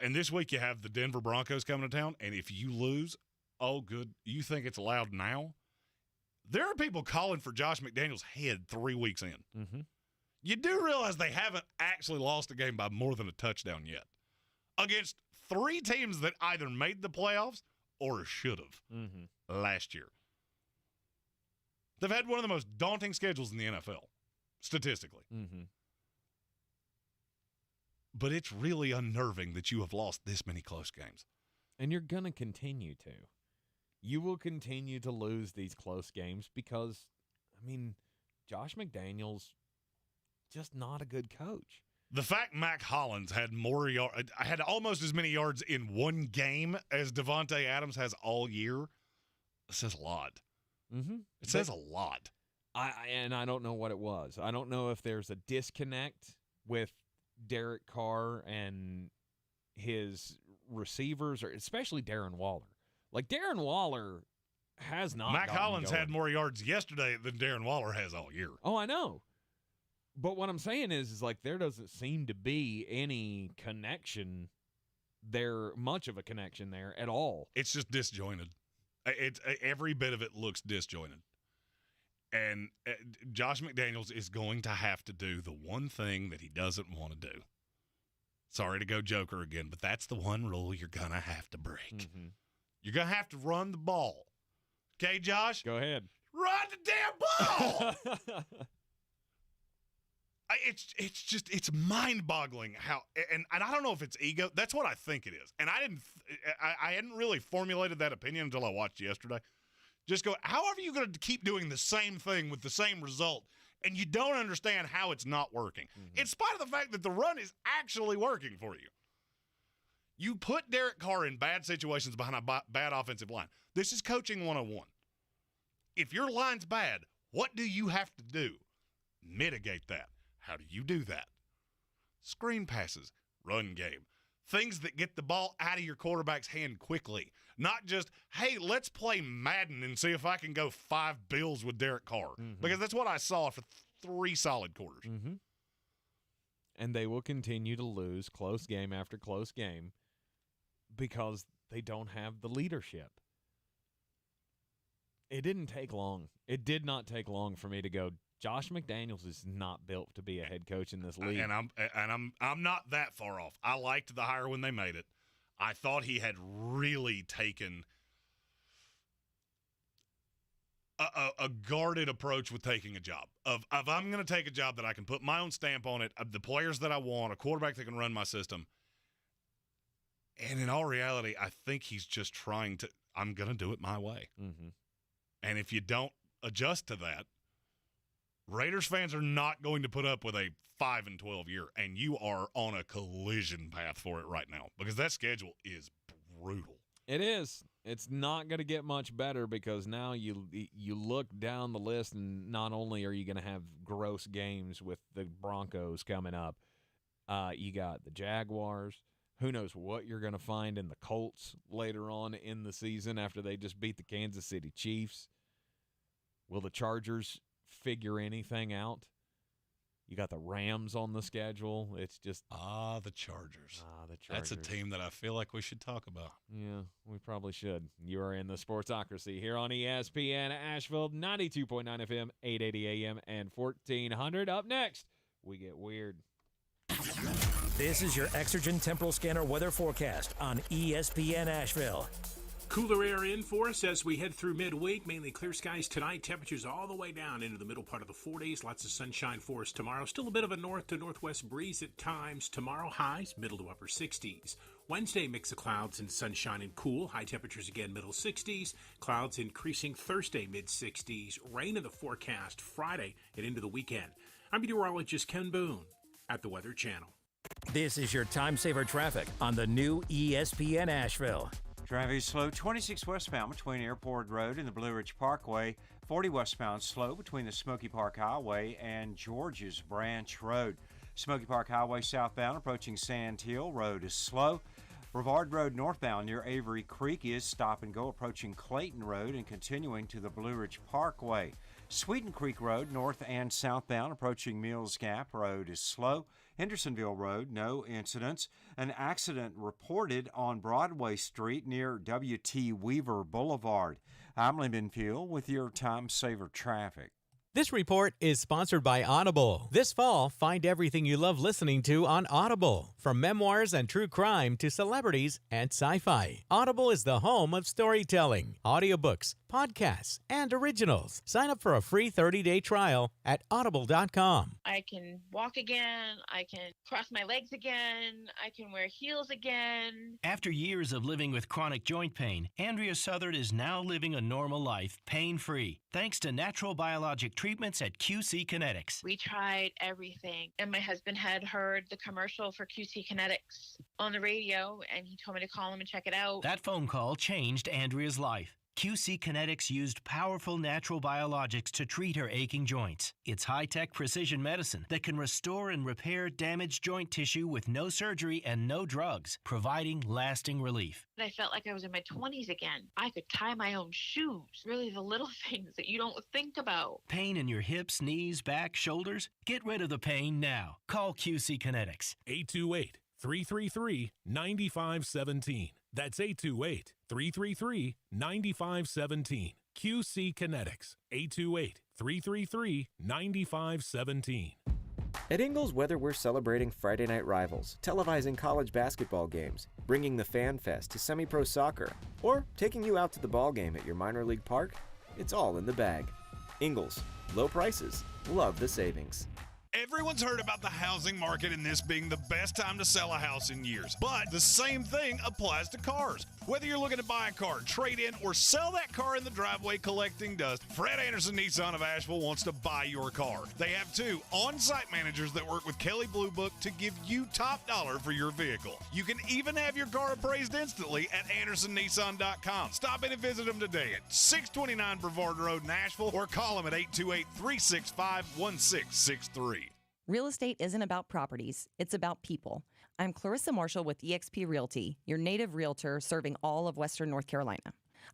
And this week you have the Denver Broncos coming to town, and if you lose, oh, good, you think it's allowed now? There are people calling for Josh McDaniels' head 3 weeks in. Mm-hmm. You do realize they haven't actually lost a game by more than a touchdown yet against 3 teams that either made the playoffs or should have last year. They've had one of the most daunting schedules in the NFL, statistically. Mm-hmm. But it's really unnerving that you have lost this many close games. And you're going to continue to. You will continue to lose these close games because, I mean, Josh McDaniels, just not a good coach. The fact Mac Hollins had had almost as many yards in one game as Devontae Adams has all year says a lot. Mm-hmm. It says a lot. I don't know what it was. I don't know if there's a disconnect with Derek Carr and his receivers, or especially Darren Waller. Like, Darren Waller has not. Mac Hollins had more yards yesterday than Darren Waller has all year. Oh, I know. But what I'm saying is like there doesn't seem to be any connection there, much of a connection there at all. It's just disjointed. Every bit of it looks disjointed. And Josh McDaniels is going to have to do the one thing that he doesn't want to do. Sorry to go Joker again, but that's the one rule you're going to have to break. Mm-hmm. You're going to have to run the ball. Okay, Josh? Go ahead. Run the damn ball! It's mind-boggling how, and I don't know if it's ego. That's what I think it is. And I hadn't really formulated that opinion until I watched yesterday. Just go, how are you going to keep doing the same thing with the same result and you don't understand how it's not working, in spite of the fact that the run is actually working for you. You put Derek Carr in bad situations behind a bad offensive line. This is coaching 101. If your line's bad, what do you have to do? Mitigate that. How do you do that? Screen passes, run game, things that get the ball out of your quarterback's hand quickly. Not just, hey, let's play Madden and see if I can go 5 bills with Derek Carr. Because that's what I saw for 3 solid quarters. And they will continue to lose close game after close game because they don't have the leadership. It didn't take long. It did not take long for me to go, Josh McDaniels is not built to be a head coach in this league. And I'm not that far off. I liked the hire when they made it. I thought he had really taken a guarded approach with taking a job. Of I'm going to take a job that I can put my own stamp on it, of the players that I want, a quarterback that can run my system. And in all reality, I think he's just trying to, I'm going to do it my way. And if you don't adjust to that, Raiders fans are not going to put up with a 5-12 year, and you are on a collision path for it right now because that schedule is brutal. It is. It's not going to get much better because now you look down the list, and not only are you going to have gross games with the Broncos coming up, you got the Jaguars. Who knows what you're going to find in the Colts later on in the season after they just beat the Kansas City Chiefs. Will the Chargers figure anything out? You got the Rams on the schedule. It's just the Chargers. The Chargers. That's a team that I feel like we should talk about. Yeah, we probably should. You are in the Sportsocracy here on ESPN Asheville, 92.9 FM, 880 AM, and 1400. Up next, we get weird. This is your Exergen Temporal Scanner weather forecast on ESPN Asheville. Cooler air in for us as we head through midweek. Mainly clear skies tonight. Temperatures all the way down into the middle part of the 40s. Lots of sunshine for us tomorrow. Still a bit of a north to northwest breeze at times. Tomorrow highs middle to upper 60s. Wednesday mix of clouds and sunshine and cool. High temperatures again middle 60s. Clouds increasing Thursday mid 60s. Rain in the forecast Friday and into the weekend. I'm meteorologist Ken Boone at the Weather Channel. This is your time saver traffic on the new ESPN Asheville. Traffic is slow 26 westbound between Airport Road and the Blue Ridge Parkway. 40 westbound slow between the Smoky Park Highway and George's Branch Road. Smoky Park Highway southbound approaching Sand Hill Road is slow. Brevard Road northbound near Avery Creek is stop and go approaching Clayton Road and continuing to the Blue Ridge Parkway. Sweeten Creek Road north and southbound approaching Mills Gap Road is slow. Hendersonville Road, no incidents. An accident reported on Broadway Street near W.T. Weaver Boulevard. I'm Lee Benfield with your Time Saver Traffic. This report is sponsored by Audible. This fall, find everything you love listening to on Audible. From memoirs and true crime to celebrities and sci-fi. Audible is the home of storytelling, audiobooks, podcasts, and originals. Sign up for a free 30-day trial at audible.com. I can walk again. I can cross my legs again. I can wear heels again. After years of living with chronic joint pain, Andrea Southard is now living a normal life, pain-free, thanks to natural biologic treatments at QC Kinetics. We tried everything, and my husband had heard the commercial for QC Kinetics on the radio, and he told me to call him and check it out. That phone call changed Andrea's life. QC Kinetics used powerful natural biologics to treat her aching joints. It's high-tech precision medicine that can restore and repair damaged joint tissue with no surgery and no drugs, providing lasting relief. I felt like I was in my 20s again. I could tie my own shoes. Really the little things that you don't think about. Pain in your hips, knees, back, shoulders? Get rid of the pain now. Call QC Kinetics. 828-333-9517. That's 828-333-9517. QC Kinetics. 828-333-9517. At Ingles Weather, we're celebrating Friday night rivals, televising college basketball games, bringing the Fan Fest to semi-pro soccer, or taking you out to the ball game at your minor league park. It's all in the bag. Ingles, low prices, love the savings. Everyone's heard about the housing market and this being the best time to sell a house in years. But the same thing applies to cars. Whether you're looking to buy a car, trade in, or sell that car in the driveway collecting dust, Fred Anderson Nissan of Asheville wants to buy your car. They have 2 on-site managers that work with Kelley Blue Book to give you top dollar for your vehicle. You can even have your car appraised instantly at AndersonNissan.com. Stop in and visit them today at 629 Brevard Road in Asheville or call them at 828-365-1663. Real estate isn't about properties, it's about people. I'm Clarissa Marshall with eXp Realty, your native realtor serving all of Western North Carolina.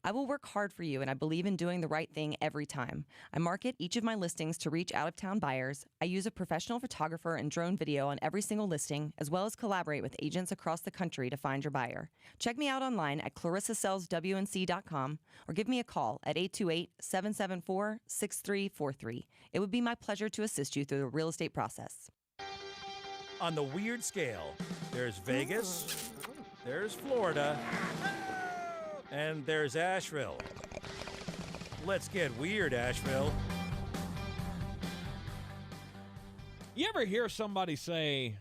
I will work hard for you, and I believe in doing the right thing every time. I market each of my listings to reach out-of-town buyers. I use a professional photographer and drone video on every single listing, as well as collaborate with agents across the country to find your buyer. Check me out online at clarissasellswnc.com or give me a call at 828-774-6343. It would be my pleasure to assist you through the real estate process. On the weird scale, there's Vegas, there's Florida, and there's Asheville. Let's get weird, Asheville. You ever hear somebody say,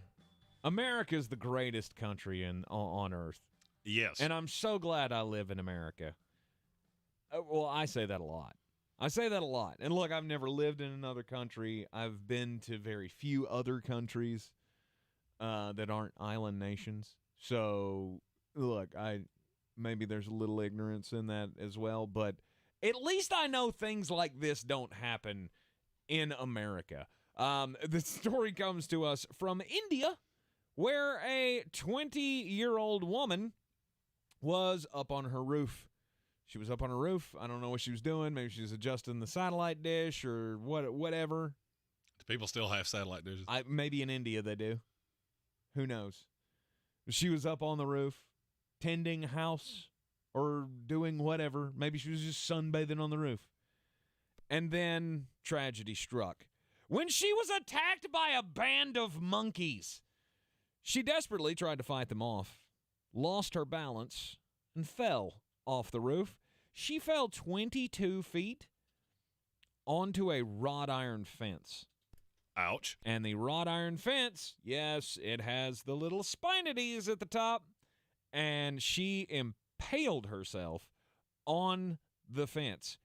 America's the greatest country on earth? Yes. And I'm so glad I live in America. Well, I say that a lot. And look, I've never lived in another country. I've been to very few other countries that aren't island nations. So, look, maybe there's a little ignorance in that as well, but at least I know things like this don't happen in America. The story comes to us from India, where a 20-year-old woman was up on her roof. She was up on her roof. I don't know what she was doing. Maybe she was adjusting the satellite dish or whatever. Do people still have satellite dishes? Maybe in India they do. Who knows? She was up on the roof, tending house or doing whatever. Maybe she was just sunbathing on the roof. And then tragedy struck when she was attacked by a band of monkeys. She desperately tried to fight them off, lost her balance, and fell off the roof. She fell 22 feet onto a wrought iron fence. Ouch. And the wrought iron fence, yes, it has the little spinities at the top, and she impaled herself on the fence.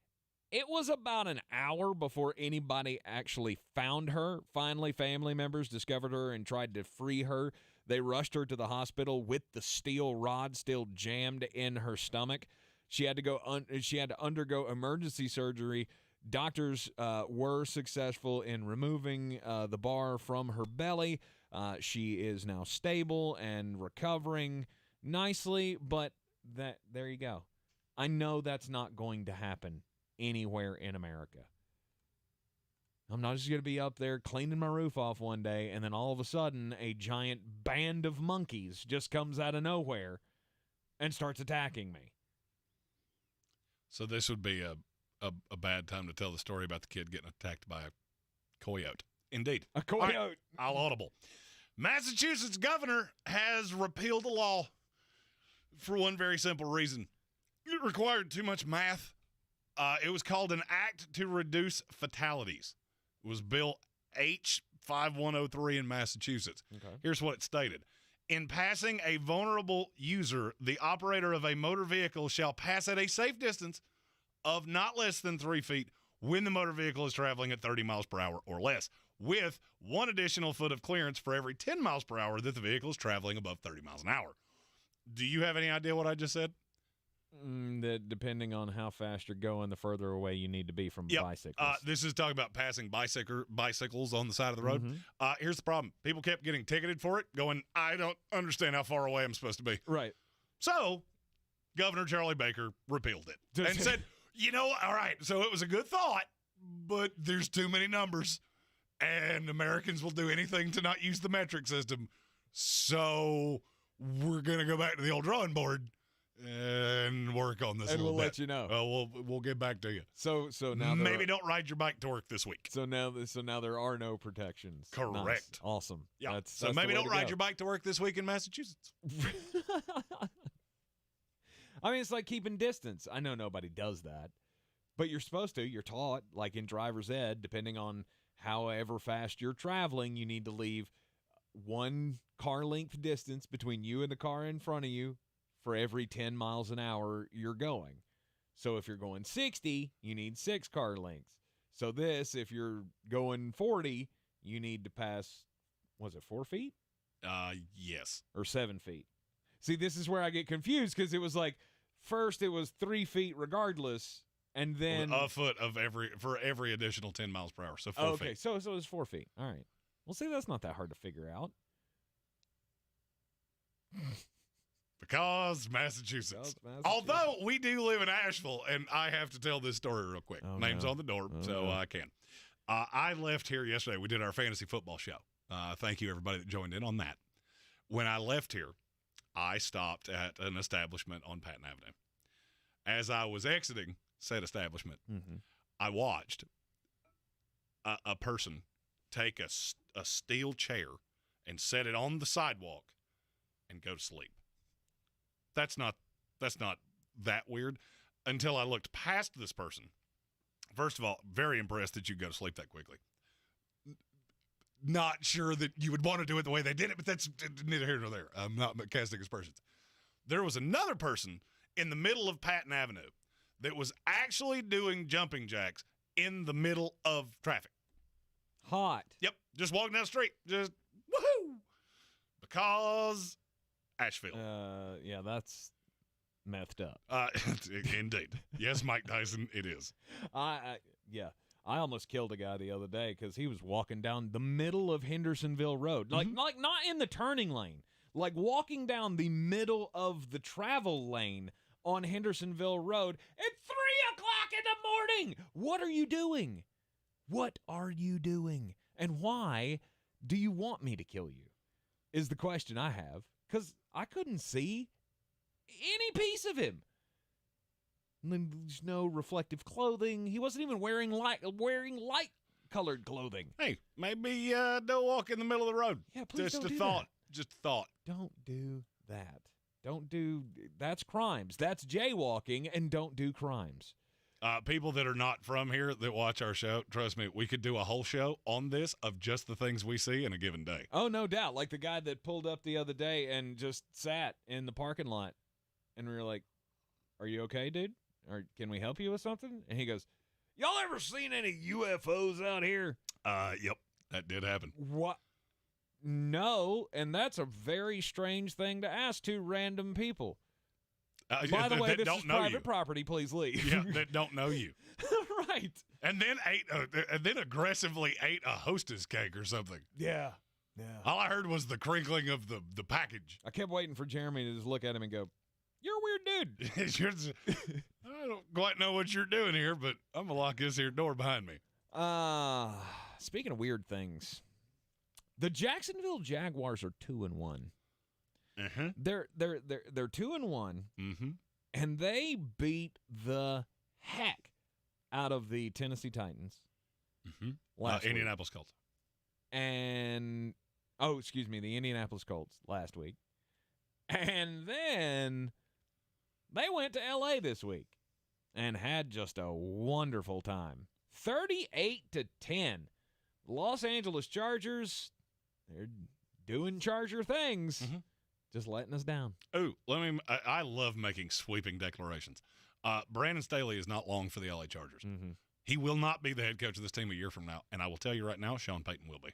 It was about an hour before anybody actually found her. Finally, family members discovered her and tried to free her. They rushed her to the hospital with the steel rod still jammed in her stomach. She had to undergo emergency surgery. Doctors were successful in removing the bar from her belly. She is now stable and recovering nicely, but there you go. I know that's not going to happen anywhere in America. I'm not just going to be up there cleaning my roof off one day, and then all of a sudden a giant band of monkeys just comes out of nowhere and starts attacking me. So this would be a bad time to tell the story about the kid getting attacked by a coyote. Indeed. A coyote. Right, I'll audible. Massachusetts governor has repealed the law for one very simple reason. It required too much math. It was called an Act to Reduce Fatalities. It was Bill H5103 in Massachusetts. Okay. Here's what it stated. In passing a vulnerable user, the operator of a motor vehicle shall pass at a safe distance of not less than 3 feet when the motor vehicle is traveling at 30 miles per hour or less, with 1 additional foot of clearance for every 10 miles per hour that the vehicle is traveling above 30 miles an hour. Do you have any idea what I just said? That depending on how fast you're going, the further away you need to be from bicycles. This is talking about passing bicycles on the side of the road. Mm-hmm. Here's the problem. People kept getting ticketed for it, going, I don't understand how far away I'm supposed to be. Right. So, Governor Charlie Baker repealed it and said, all right, so it was a good thought, but there's too many numbers, and Americans will do anything to not use the metric system. So, we're going to go back to the old drawing board and work on this and a little we'll bit. let you know. We'll get back to you. So now maybe don't ride your bike to work this week. So now there are no protections. Correct. Nice. Awesome. Yeah. That's maybe don't ride your bike to work this week in Massachusetts. I mean, it's like keeping distance. I know nobody does that, but you're supposed to. You're taught, like in driver's ed, depending on however fast you're traveling, you need to leave 1 car length distance between you and the car in front of you for every 10 miles an hour you're going. So if you're going 60, you need 6 car lengths. So if you're going 40, you need to pass, was it 4 feet? Yes. Or 7 feet. See, this is where I get confused because it was like, first it was 3 feet regardless, and then a foot for every additional 10 miles per hour. So 4 feet. Okay, so it was 4 feet. All right. Well, see, that's not that hard to figure out. Because Massachusetts. Although we do live in Asheville, and I have to tell this story real quick. Name's on the door, so I can. I left here yesterday. We did our fantasy football show. Thank you, everybody that joined in on that. When I left here, I stopped at an establishment on Patton Avenue. As I was exiting said establishment, I watched a person take a steel chair and set it on the sidewalk and go to sleep. That's not that weird until I looked past this person. First of all, very impressed that you go to sleep that quickly. Not sure that you would want to do it the way they did it, but that's neither here nor there. I'm not casting aspersions. There was another person in the middle of Patton Avenue that was actually doing jumping jacks in the middle of traffic. Hot. Yep, just walking down the street. Just woohoo! Because Asheville. Yeah, that's methed up. Indeed. Yes, Mike Tyson, it is. Yeah. I almost killed a guy the other day because he was walking down the middle of Hendersonville Road. Like not in the turning lane. Like walking down the middle of the travel lane on Hendersonville Road at 3 o'clock in the morning. What are you doing? What are you doing? And why do you want me to kill you? Is the question I have. Because I couldn't see any piece of him. And then there's no reflective clothing. He wasn't even wearing light-colored clothing. Hey, maybe don't walk in the middle of the road. Yeah, please Just don't a do thought. that. Just a thought. Don't do that. That's crimes. That's jaywalking, and don't do crimes. People that are not from here that watch our show, trust me, we could do a whole show on this of just the things we see in a given day. Oh, no doubt. Like the guy that pulled up the other day and just sat in the parking lot. And we were like, are you okay, dude? Or can we help you with something? And he goes, y'all ever seen any UFOs out here? Yep, that did happen. What? No, and that's a very strange thing to ask two random people. By the way, this is private property. Please leave. Yeah, that don't know you. Right. And then aggressively ate a Hostess cake or something. Yeah. All I heard was the crinkling of the package. I kept waiting for Jeremy to just look at him and go, you're a weird dude. I don't quite know what you're doing here, but I'm going to lock this here door behind me. Speaking of weird things, the Jacksonville Jaguars are 2-1. They're 2-1, and they beat the heck out of the Tennessee Titans last week. Indianapolis Colts. And the Indianapolis Colts last week. And then they went to LA this week and had just a wonderful time. 38-10. Los Angeles Chargers, they're doing Charger things. Just letting us down. Oh, I love making sweeping declarations. Brandon Staley is not long for the LA Chargers. He will not be the head coach of this team a year from now. And I will tell you right now, Sean Payton will be.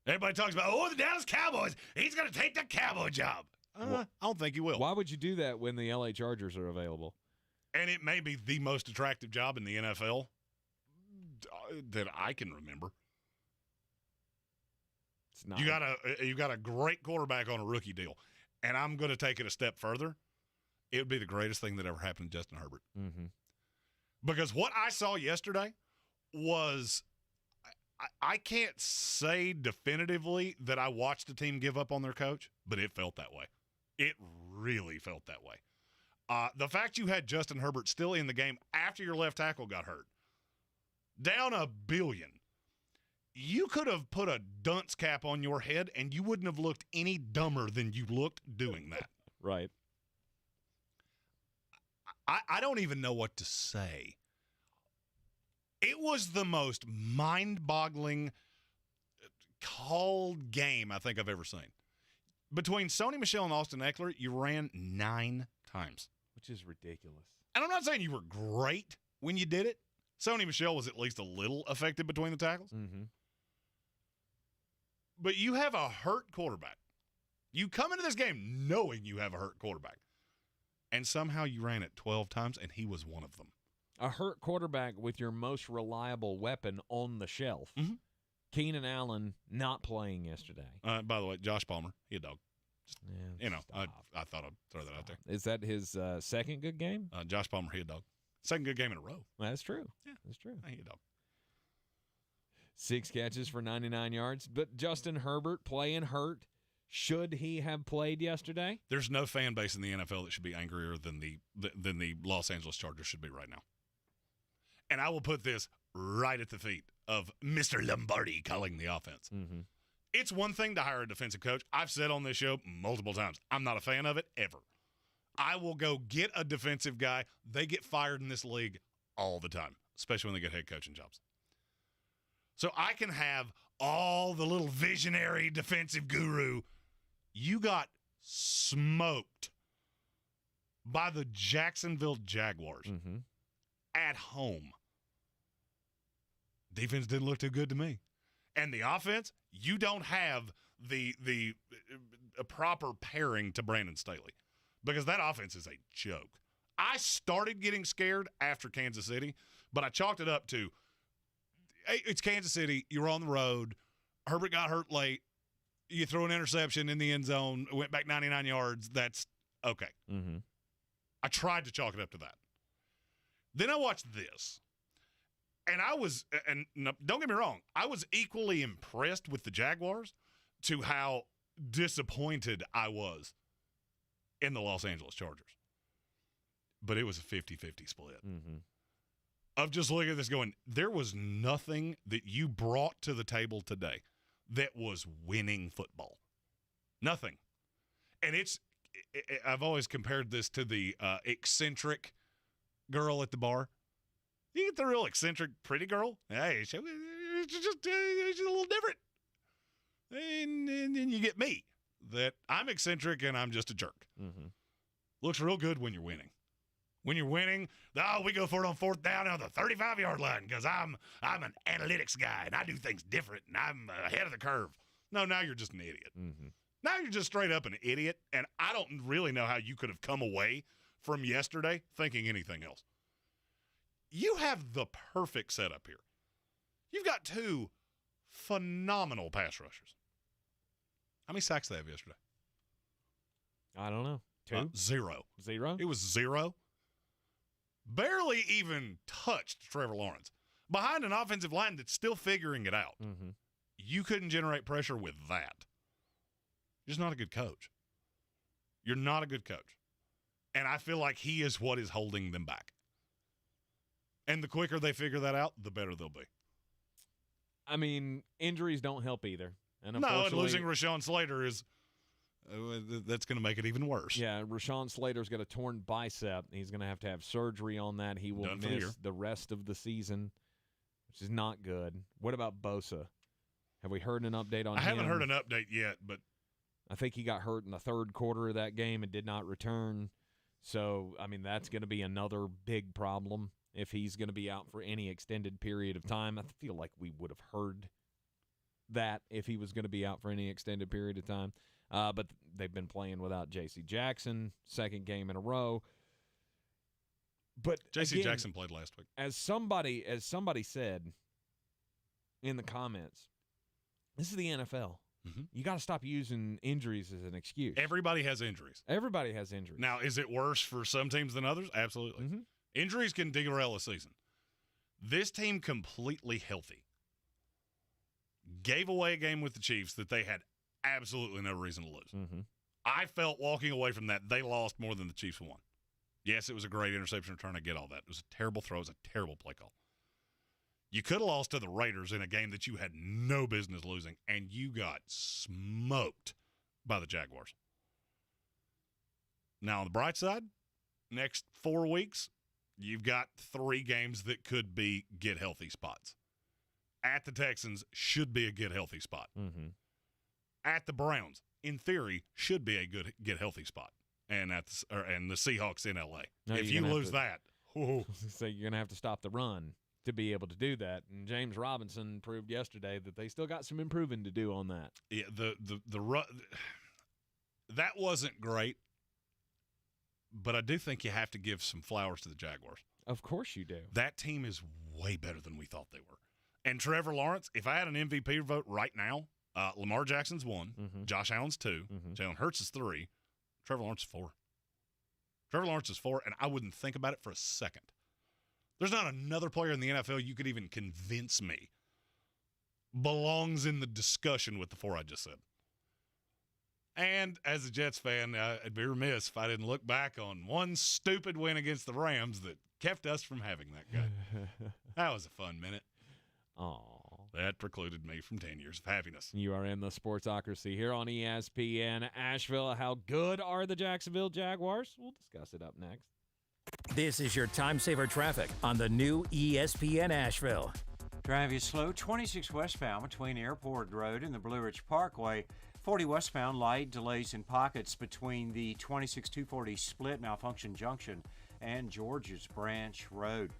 Everybody talks about, the Dallas Cowboys. He's going to take the Cowboy job. I don't think he will. Why would you do that when the LA Chargers are available? And it may be the most attractive job in the NFL that I can remember. It's not. You got a great quarterback on a rookie deal, and I'm going to take it a step further. It would be the greatest thing that ever happened to Justin Herbert. Because what I saw yesterday was, I can't say definitively that I watched a team give up on their coach, but it felt that way. It really felt that way. The fact you had Justin Herbert still in the game after your left tackle got hurt, down $1 billion. You could have put a dunce cap on your head, and you wouldn't have looked any dumber than you looked doing that. Right. I don't even know what to say. It was the most mind-boggling called game I think I've ever seen. Between Sony Michel and Austin Eckler, you ran 9 times. Which is ridiculous. And I'm not saying you were great when you did it. Sony Michel was at least a little effective between the tackles. Mm-hmm. But you have a hurt quarterback. You come into this game knowing you have a hurt quarterback. And somehow you ran it 12 times, and he was one of them. A hurt quarterback with your most reliable weapon on the shelf. Mm-hmm. Keenan Allen not playing yesterday. By the way, Josh Palmer, he a dog. Yeah, I thought I'd throw that out there. Is that his second good game? Josh Palmer, he a dog. Second good game in a row. That's true. Yeah, that's true. He a dog. 6 catches for 99 yards. But Justin Herbert playing hurt. Should he have played yesterday? There's no fan base in the NFL that should be angrier than the Los Angeles Chargers should be right now. And I will put this right at the feet of Mr. Lombardi calling the offense. Mm-hmm. It's one thing to hire a defensive coach. I've said on this show multiple times, I'm not a fan of it ever. I will go get a defensive guy. They get fired in this league all the time, especially when they get head coaching jobs. So I can have all the little visionary defensive guru. You got smoked by the Jacksonville Jaguars at home. Defense didn't look too good to me. And the offense, you don't have the proper pairing to Brandon Staley because that offense is a joke. I started getting scared after Kansas City, but I chalked it up to, hey, it's Kansas City. You're on the road. Herbert got hurt late. You throw an interception in the end zone, went back 99 yards. That's okay. Mm-hmm. I tried to chalk it up to that. Then I watched this. And don't get me wrong, I was equally impressed with the Jaguars to how disappointed I was in the Los Angeles Chargers. But it was a 50-50 split. Mm-hmm. Of just looking at this going, there was nothing that you brought to the table today that was winning football. Nothing. And I've always compared this to the eccentric girl at the bar. You get the real eccentric pretty girl. Hey, she's a little different. And then you get me, that I'm eccentric and I'm just a jerk. Mm-hmm. Looks real good when you're winning. When you're winning, we go for it on 4th down on the 35-yard line because I'm an analytics guy and I do things different and I'm ahead of the curve. No, now you're just an idiot. Mm-hmm. Now you're just straight up an idiot, and I don't really know how you could have come away from yesterday thinking anything else. You have the perfect setup here. You've got 2 phenomenal pass rushers. How many sacks did they have yesterday? I don't know. 2? 0. 0? It was 0. Barely even touched Trevor Lawrence. Behind an offensive line that's still figuring it out. Mm-hmm. You couldn't generate pressure with that. You're just not a good coach. You're not a good coach. And I feel like he is what is holding them back. And the quicker they figure that out, the better they'll be. I mean, injuries don't help either. And and losing Rashawn Slater is that's going to make it even worse. Yeah, Rashawn Slater's got a torn bicep. He's going to have surgery on that. He will miss the rest of the season, which is not good. What about Bosa? Have we heard an update on him? I haven't heard an update yet, but I think he got hurt in the 3rd quarter of that game and did not return. So, I mean, that's going to be another big problem if he's going to be out for any extended period of time. I feel like we would have heard that if he was going to be out for any extended period of time. But they've been playing without J.C. Jackson, 2nd game in a row. But J.C. Jackson played last week. As somebody said in the comments, this is the NFL. Mm-hmm. You got to stop using injuries as an excuse. Everybody has injuries. Everybody has injuries. Now, is it worse for some teams than others? Absolutely. Mm-hmm. Injuries can derail a season. This team completely healthy gave away a game with the Chiefs that they had absolutely no reason to lose. Mm-hmm. I felt walking away from that they lost more than the Chiefs won. Yes, it was a great interception return. I get all that. It was a terrible throw. It was a terrible play call. You could have lost to the Raiders in a game that you had no business losing, and you got smoked by the Jaguars. Now, on the bright side, next 4 weeks, you've got 3 games that could be get-healthy spots. At the Texans should be a get-healthy spot. Mm-hmm. At the Browns, in theory, should be a good get-healthy spot. And the Seahawks in L.A. No, if you lose that, so you're going to have to stop the run to be able to do that. And James Robinson proved yesterday that they still got some improving to do on that. Yeah, the run, that wasn't great, but I do think you have to give some flowers to the Jaguars. Of course you do. That team is way better than we thought they were. And Trevor Lawrence, if I had an MVP vote right now, Lamar Jackson's 1, Josh Allen's 2, Jalen Hurts is 3, Trevor Lawrence is 4. Trevor Lawrence is 4, and I wouldn't think about it for a second. There's not another player in the NFL you could even convince me belongs in the discussion with the 4 I just said. And as a Jets fan, I'd be remiss if I didn't look back on one stupid win against the Rams that kept us from having that game. That was a fun minute. Aww. That precluded me from 10 years of happiness. You are in the Sportsocracy here on ESPN Asheville. How good are the Jacksonville Jaguars? We'll discuss it up next. This is your time saver traffic on the new ESPN Asheville. Traffic is slow, 26 westbound between Airport Road and the Blue Ridge Parkway. 40 westbound, light delays in pockets between the 26-240 split Malfunction Junction and George's Branch Road.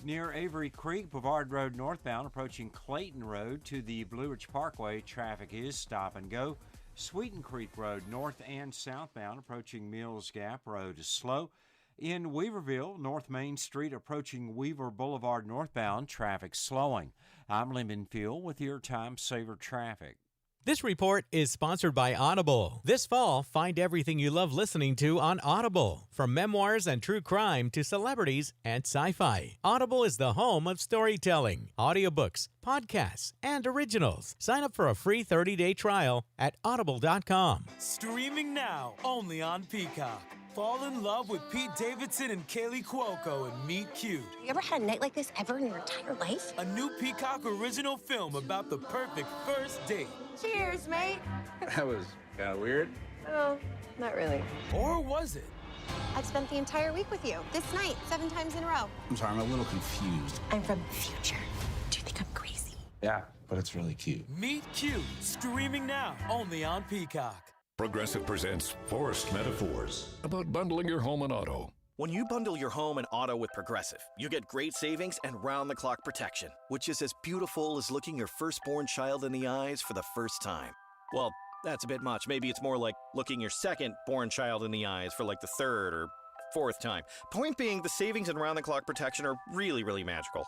Near Avery Creek, Brevard Road northbound, approaching Clayton Road to the Blue Ridge Parkway, traffic is stop and go. Sweeten Creek Road north and southbound, approaching Mills Gap Road is slow. In Weaverville, North Main Street, approaching Weaver Boulevard northbound, traffic slowing. I'm Lyndon Field with your Time Saver Traffic. This report is sponsored by Audible. This fall, find everything you love listening to on Audible. From memoirs and true crime to celebrities and sci-fi. Audible is the home of storytelling, audiobooks, podcasts, and originals. Sign up for a free 30-day trial at audible.com. Streaming now, only on Peacock. Fall in love with Pete Davidson and Kaylee Cuoco in Meet Cute. You ever had a night like this ever in your entire life? A new Peacock original film about the perfect first date. Cheers, mate. That was kind of weird. Oh, not really. Or was it? I've spent the entire week with you. This night, 7 times in a row. I'm sorry, I'm a little confused. I'm from the future. Do you think I'm crazy? Yeah, but it's really cute. Meet Cute, streaming now, only on Peacock. Progressive presents Forced Metaphors about bundling your home and auto. When you bundle your home and auto with Progressive, you get great savings and round-the-clock protection, which is as beautiful as looking your firstborn child in the eyes for the first time. Well, that's a bit much. Maybe it's more like looking your second-born child in the eyes for like the third or fourth time. Point being, the savings and round-the-clock protection are really, really magical.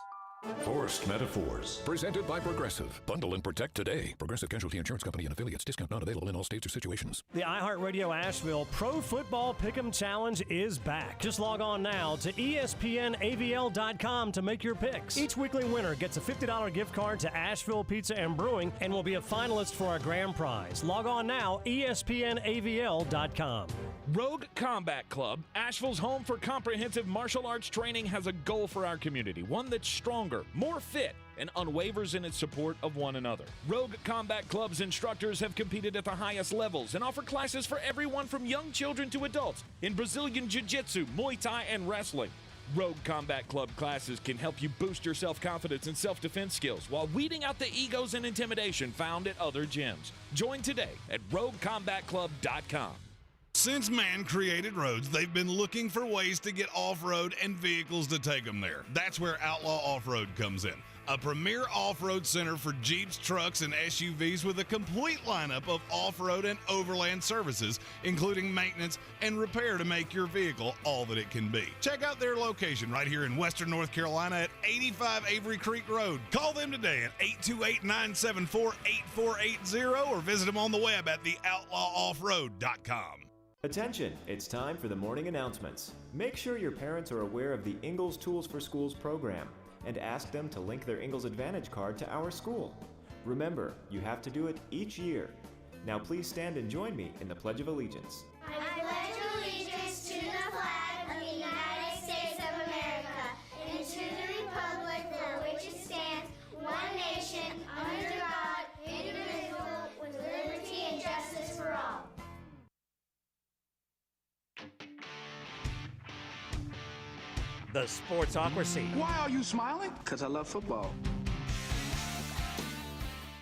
Forced Metaphors, presented by Progressive. Bundle and protect today. Progressive Casualty Insurance Company and affiliates. Discount not available in all states or situations. The iHeartRadio Asheville Pro Football Pick'em Challenge is back. Just log on now to ESPNAVL.com to make your picks. Each weekly winner gets a $50 gift card to Asheville Pizza and Brewing and will be a finalist for a grand prize. Log on now, ESPNAVL.com. Rogue Combat Club, Asheville's home for comprehensive martial arts training, has a goal for our community, one that's stronger, more fit, and unwavers in its support of one another. Rogue Combat Club's instructors have competed at the highest levels and offer classes for everyone from young children to adults in Brazilian Jiu-Jitsu, Muay Thai, and wrestling. Rogue Combat Club classes can help you boost your self-confidence and self-defense skills while weeding out the egos and intimidation found at other gyms. Join today at RogueCombatClub.com. Since man created roads, they've been looking for ways to get off-road and vehicles to take them there. That's where Outlaw Off-Road comes in. A premier off-road center for Jeeps, trucks, and SUVs with a complete lineup of off-road and overland services, including maintenance and repair to make your vehicle all that it can be. Check out their location right here in Western North Carolina at 85 Avery Creek Road. Call them today at 828-974-8480 or visit them on the web at theoutlawoffroad.com. Attention, it's time for the morning announcements. Make sure your parents are aware of the Ingles Tools for Schools program and ask them to link their Ingles Advantage card to our school. Remember, you have to do it each year. Now please stand and join me in the Pledge of Allegiance. I pledge allegiance to the flag of the United States of America and to the republic for which it stands, one nation, under God, indivisible, with liberty and justice for all. the Sportsocracy. Why are you smiling? Because I love football.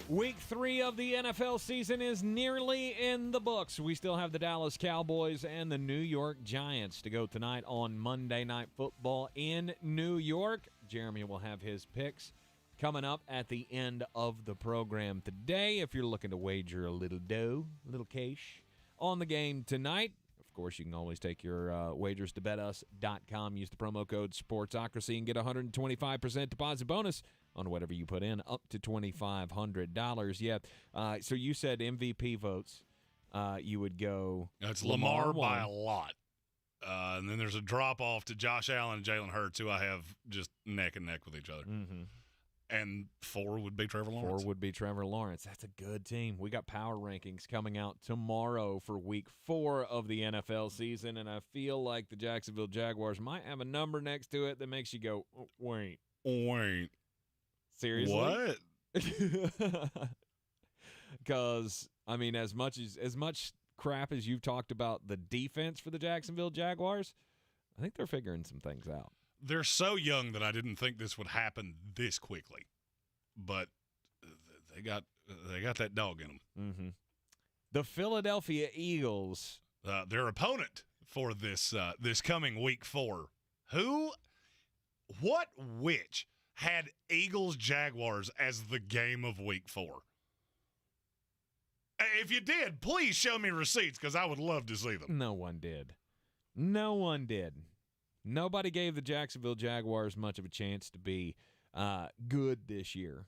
Week 3 of the NFL season is nearly in the books. We still have the Dallas Cowboys and the New York Giants to go tonight on Monday Night Football in New York. Jeremy will have his picks coming up at the end of the program today. If you're looking to wager a little dough, a little cash on the game tonight, of course, you can always take your wagers to betus.com. Use the promo code Sportsocracy and get a 125% deposit bonus on whatever you put in, up to $2,500. Yeah. So you said MVP votes. You would go. It's Lamar by a lot. And then there's a drop-off to Josh Allen and Jalen Hurts, who I have just neck and neck with each other. Mm-hmm. And 4 would be Trevor Lawrence. 4 would be Trevor Lawrence. That's a good team. We got power rankings coming out tomorrow for week 4 of the NFL season, and I feel like the Jacksonville Jaguars might have a number next to it that makes you go, oh, wait. Seriously? What? Because, I mean, as much crap as you've talked about the defense for the Jacksonville Jaguars, I think they're figuring some things out. They're so young that I didn't think this would happen this quickly, but they got that dog in them. Mm-hmm. The Philadelphia Eagles, their opponent for this coming week 4. Which had Eagles Jaguars as the game of week 4? If you did, please show me receipts because I would love to see them. No one did. No one did. Nobody gave the Jacksonville Jaguars much of a chance to be good this year.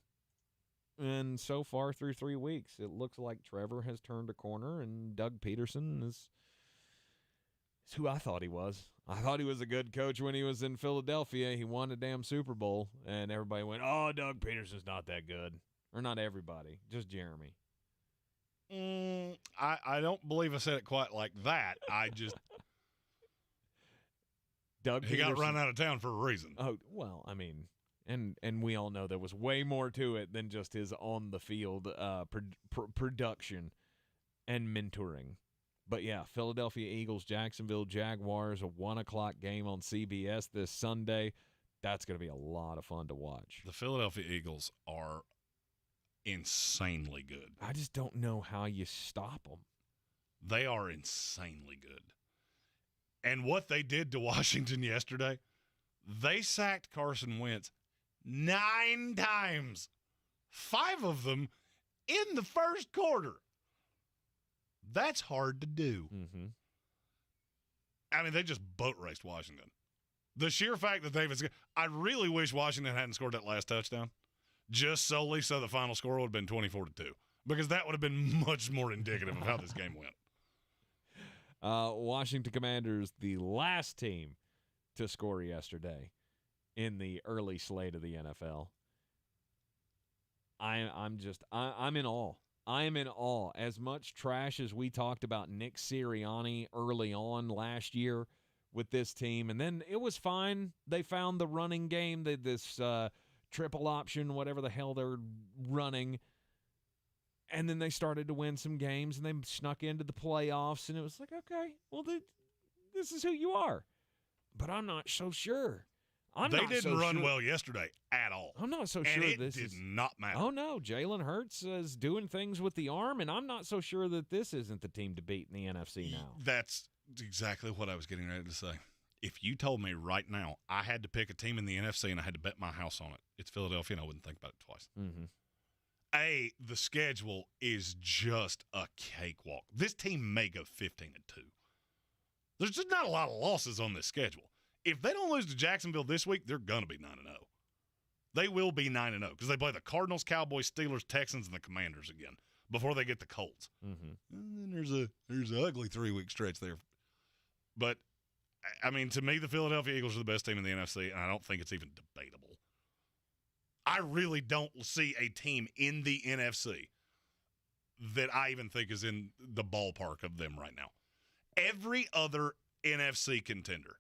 And so far through 3 weeks, it looks like Trevor has turned a corner, and Doug Peterson is who I thought he was. I thought he was a good coach when he was in Philadelphia. He won a damn Super Bowl, and everybody went, oh, Doug Peterson's not that good. Or not everybody, just Jeremy. I don't believe I said it quite like that. I just... Doug he Peterson got run out of town for a reason. Oh, well, I mean, and we all know there was way more to it than just his on-the-field production and mentoring. But, yeah, Philadelphia Eagles, Jacksonville Jaguars, a 1 o'clock game on CBS this Sunday. That's going to be a lot of fun to watch. The Philadelphia Eagles are insanely good. I just don't know how you stop them. They are insanely good. And what they did to Washington yesterday, they sacked Carson Wentz 9 times, 5 of them in the first quarter. That's hard to do. Mm-hmm. I mean, they just boat raced Washington. The sheer fact that I really wish Washington hadn't scored that last touchdown, just solely so the final score would have been 24-2, because that would have been much more indicative of how this game went. Washington Commanders, the last team to score yesterday in the early slate of the NFL. I'm in awe. I am in awe. As much trash as we talked about Nick Sirianni early on last year with this team, and then it was fine. They found the running game, this triple option, whatever the hell they're running. And then they started to win some games, and they snuck into the playoffs, and it was like, okay, well, this is who you are. But I'm not so sure. They didn't run well yesterday at all. I'm not so sure this did not matter. Oh, no. Jalen Hurts is doing things with the arm, and I'm not so sure that this isn't the team to beat in the NFC now. That's exactly what I was getting ready to say. If you told me right now I had to pick a team in the NFC and I had to bet my house on it, it's Philadelphia, and I wouldn't think about it twice. Mm-hmm. The schedule is just a cakewalk. This team may go 15-2. There's just not a lot of losses on this schedule. If they don't lose to Jacksonville this week, they're going to be 9-0. They will be 9-0 because they play the Cardinals, Cowboys, Steelers, Texans, and the Commanders again before they get the Colts. Mm-hmm. And then there's an ugly 3-week stretch there. But, I mean, to me, the Philadelphia Eagles are the best team in the NFC, and I don't think it's even debatable. I really don't see a team in the NFC that I even think is in the ballpark of them right now. Every other NFC contender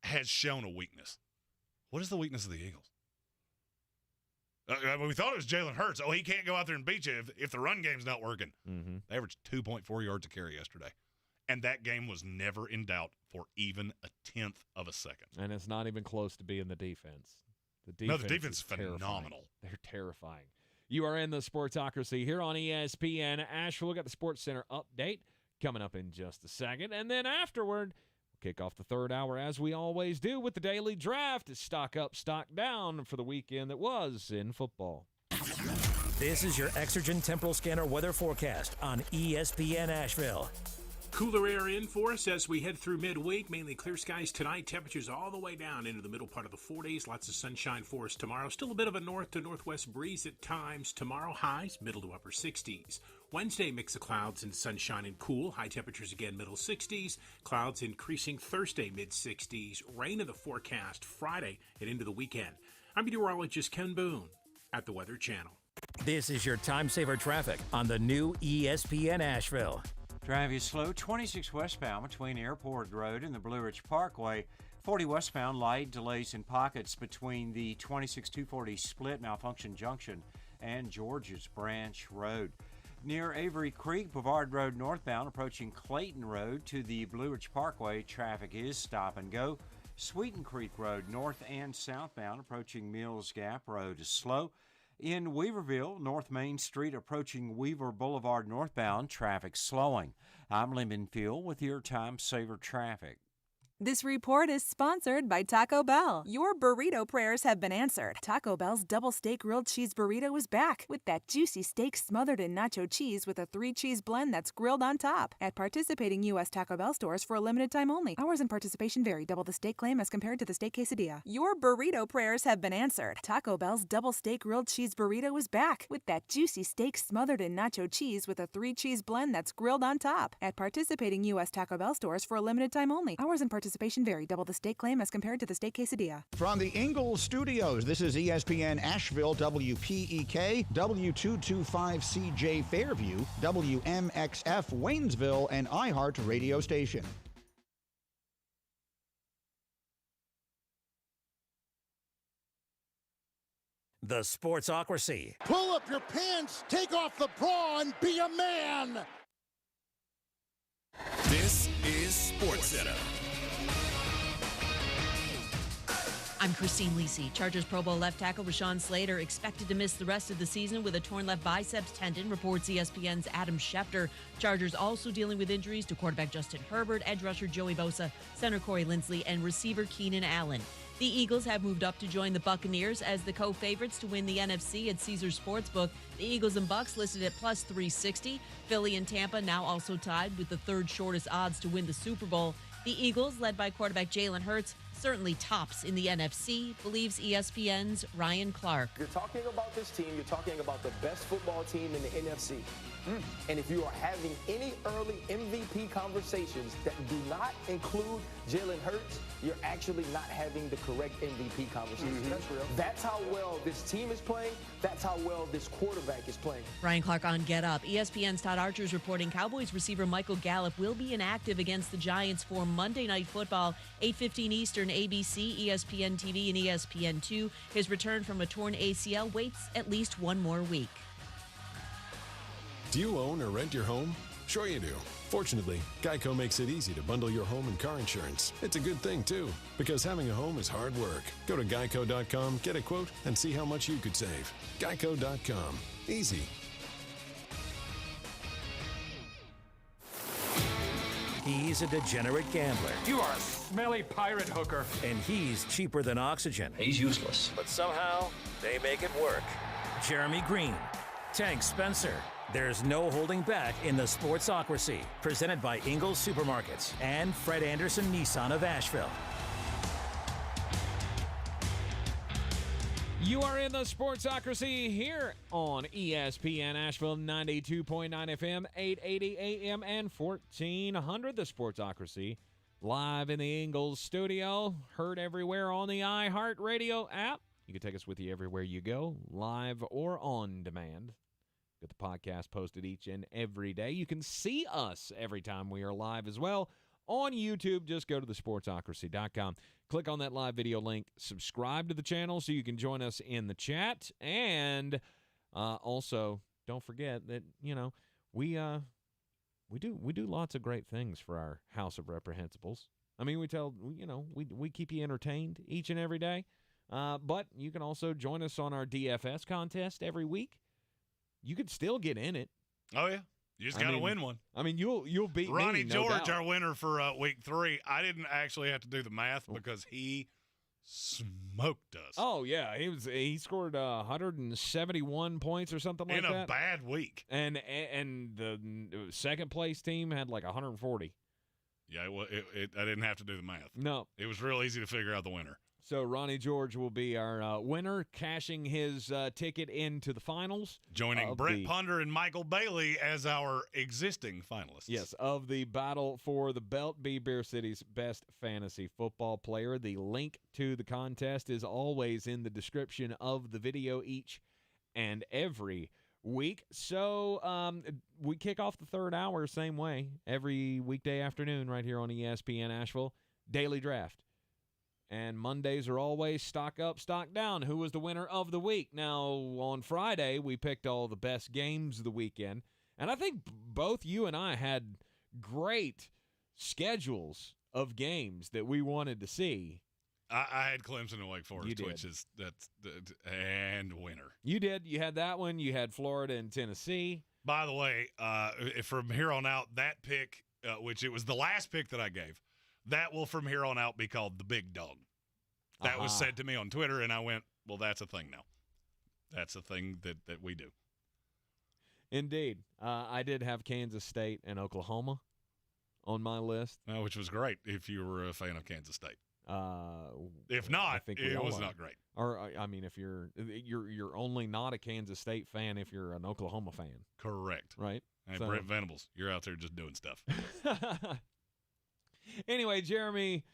has shown a weakness. What is the weakness of the Eagles? We thought it was Jalen Hurts. Oh, he can't go out there and beat you if the run game's not working. Mm-hmm. They averaged 2.4 yards a carry yesterday. And that game was never in doubt for even a tenth of a second. And it's not even close to being the defense. The defense is terrifying. phenomenal. They're terrifying. You are in the Sportsocracy here on ESPN Asheville. We've got the Sports Center update coming up in just a second. And then afterward, we'll kick off the third hour as we always do with the daily draft. Stock up, stock down for the weekend that was in football. This is your Exergen Temporal Scanner weather forecast on ESPN Asheville. Cooler air in for us as we head through midweek. Mainly clear skies tonight. Temperatures all the way down into the middle part of the 40s. Lots of sunshine for us tomorrow. Still a bit of a north to northwest breeze at times. Tomorrow highs middle to upper 60s. Wednesday mix of clouds and sunshine and cool. High temperatures again middle 60s. Clouds increasing Thursday mid 60s. Rain in the forecast Friday and into the weekend. I'm meteorologist Ken Boone at the Weather Channel. This is your time saver traffic on the new ESPN Asheville. Traffic is slow, 26 westbound between Airport Road and the Blue Ridge Parkway. 40 westbound, light delays in pockets between the 26-240 split Malfunction Junction and George's Branch Road. Near Avery Creek, Brevard Road northbound, approaching Clayton Road to the Blue Ridge Parkway, traffic is stop and go. Sweeten Creek Road north and southbound, approaching Mills Gap Road is slow. In Weaverville, North Main Street approaching Weaver Boulevard northbound, traffic slowing. I'm Lyndon Field with your Time Saver Traffic. This report is sponsored by Taco Bell. Your burrito prayers have been answered. Taco Bell's double steak grilled cheese burrito is back with that juicy steak smothered in nacho cheese with a 3-cheese blend that's grilled on top. At participating U.S. Taco Bell stores for a limited time only. Hours and participation vary. Double the steak claim as compared to the steak quesadilla. Your burrito prayers have been answered. Taco Bell's double steak grilled cheese burrito is back with that juicy steak smothered in nacho cheese with a 3-cheese blend that's grilled on top. At participating U.S. Taco Bell stores for a limited time only. Hours and participation vary. Double the steak claim as compared to the steak quesadilla. From the Ingles Studios, this is ESPN Asheville, WPEK, W225CJ Fairview, WMXF Waynesville, and iHeart radio station. The Sportsocracy. Pull up your pants, take off the bra, and be a man! This is SportsCenter. I'm Christine Lisi. Chargers Pro Bowl left tackle Rashawn Slater expected to miss the rest of the season with a torn left biceps tendon, reports ESPN's Adam Schefter. Chargers also dealing with injuries to quarterback Justin Herbert, edge rusher Joey Bosa, center Corey Linsley, and receiver Keenan Allen. The Eagles have moved up to join the Buccaneers as the co-favorites to win the NFC at Caesars Sportsbook. The Eagles and Bucs listed at plus 360. Philly and Tampa now also tied with the third shortest odds to win the Super Bowl. The Eagles, led by quarterback Jalen Hurts, certainly tops in the NFC, believes ESPN's Ryan Clark. You're talking about this team, you're talking about the best football team in the NFC. And if you are having any early MVP conversations that do not include Jalen Hurts, you're actually not having the correct MVP conversation. That's real. That's how well this team is playing. That's how well this quarterback is playing. Ryan Clark on Get Up. ESPN's Todd Archer is reporting Cowboys receiver Michael Gallup will be inactive against the Giants for Monday Night Football, 8:15 Eastern, ABC, ESPN TV, and ESPN2. His return from a torn ACL waits at least one more week. Do you own or rent your home? Sure you do. Fortunately, Geico makes it easy to bundle your home and car insurance. It's a good thing, too, because having a home is hard work. Go to geico.com, get a quote, and see how much you could save. Geico.com. Easy. He's a degenerate gambler. You are a smelly pirate hooker. And he's cheaper than oxygen. He's useless. But somehow, they make it work. Jeremy Greene, Tank Spencer. There's no holding back in the Sportsocracy, presented by Ingles Supermarkets and Fred Anderson Nissan of Asheville. You are in the Sportsocracy here on ESPN Asheville, 92.9 FM, 880 AM, and 1400. The Sportsocracy live in the Ingles studio, heard everywhere on the iHeart Radio app. You can take us with you everywhere you go, live or on demand. Get the podcast posted each and every day. You can see us every time we are live as well on YouTube. Just go to thesportsocracy.com. Click on that live video link. Subscribe to the channel so you can join us in the chat. And also, don't forget that, we We do lots of great things for our House of Reprehensibles. I mean, we keep you entertained each and every day. But you can also join us on our DFS contest every week. You could still get in it. Oh, yeah. You just got to win one. I mean, you'll beat Ronnie me, no George, doubt. our winner for week 3. I didn't actually have to do the math because he smoked us. Oh, yeah. He scored 171 points or something like that. In a bad week. And the second-place team had like 140. Yeah, I didn't have to do the math. No. It was real easy to figure out the winner. So Ronnie George will be our winner, cashing his ticket into the finals. Joining Brett Ponder and Michael Bailey as our existing finalists. Yes, of the battle for the belt. Be Beer City's best fantasy football player. The link to the contest is always in the description of the video each and every week. So we kick off the third hour same way every weekday afternoon right here on ESPN Asheville. Daily Draft. And Mondays are always stock up, stock down. Who was the winner of the week? Now, on Friday, we picked all the best games of the weekend. And I think both you and I had great schedules of games that we wanted to see. I had Clemson and Wake Forest, You did. which is and winner. You did. You had that one. You had Florida and Tennessee. By the way, from here on out, that pick, which it was the last pick that I gave, that will from here on out be called the big dog. That was said to me on Twitter, and I went, well, that's a thing now. That's a thing that we do. Indeed. I did have Kansas State and Oklahoma on my list. Which was great if you were a fan of Kansas State. If I not, think it all was are. not great. Or I mean, if you're only not a Kansas State fan if you're an Oklahoma fan. Correct. Right? Hey, So- Brent Venables, you're out there just doing stuff. Anyway, Jeremy,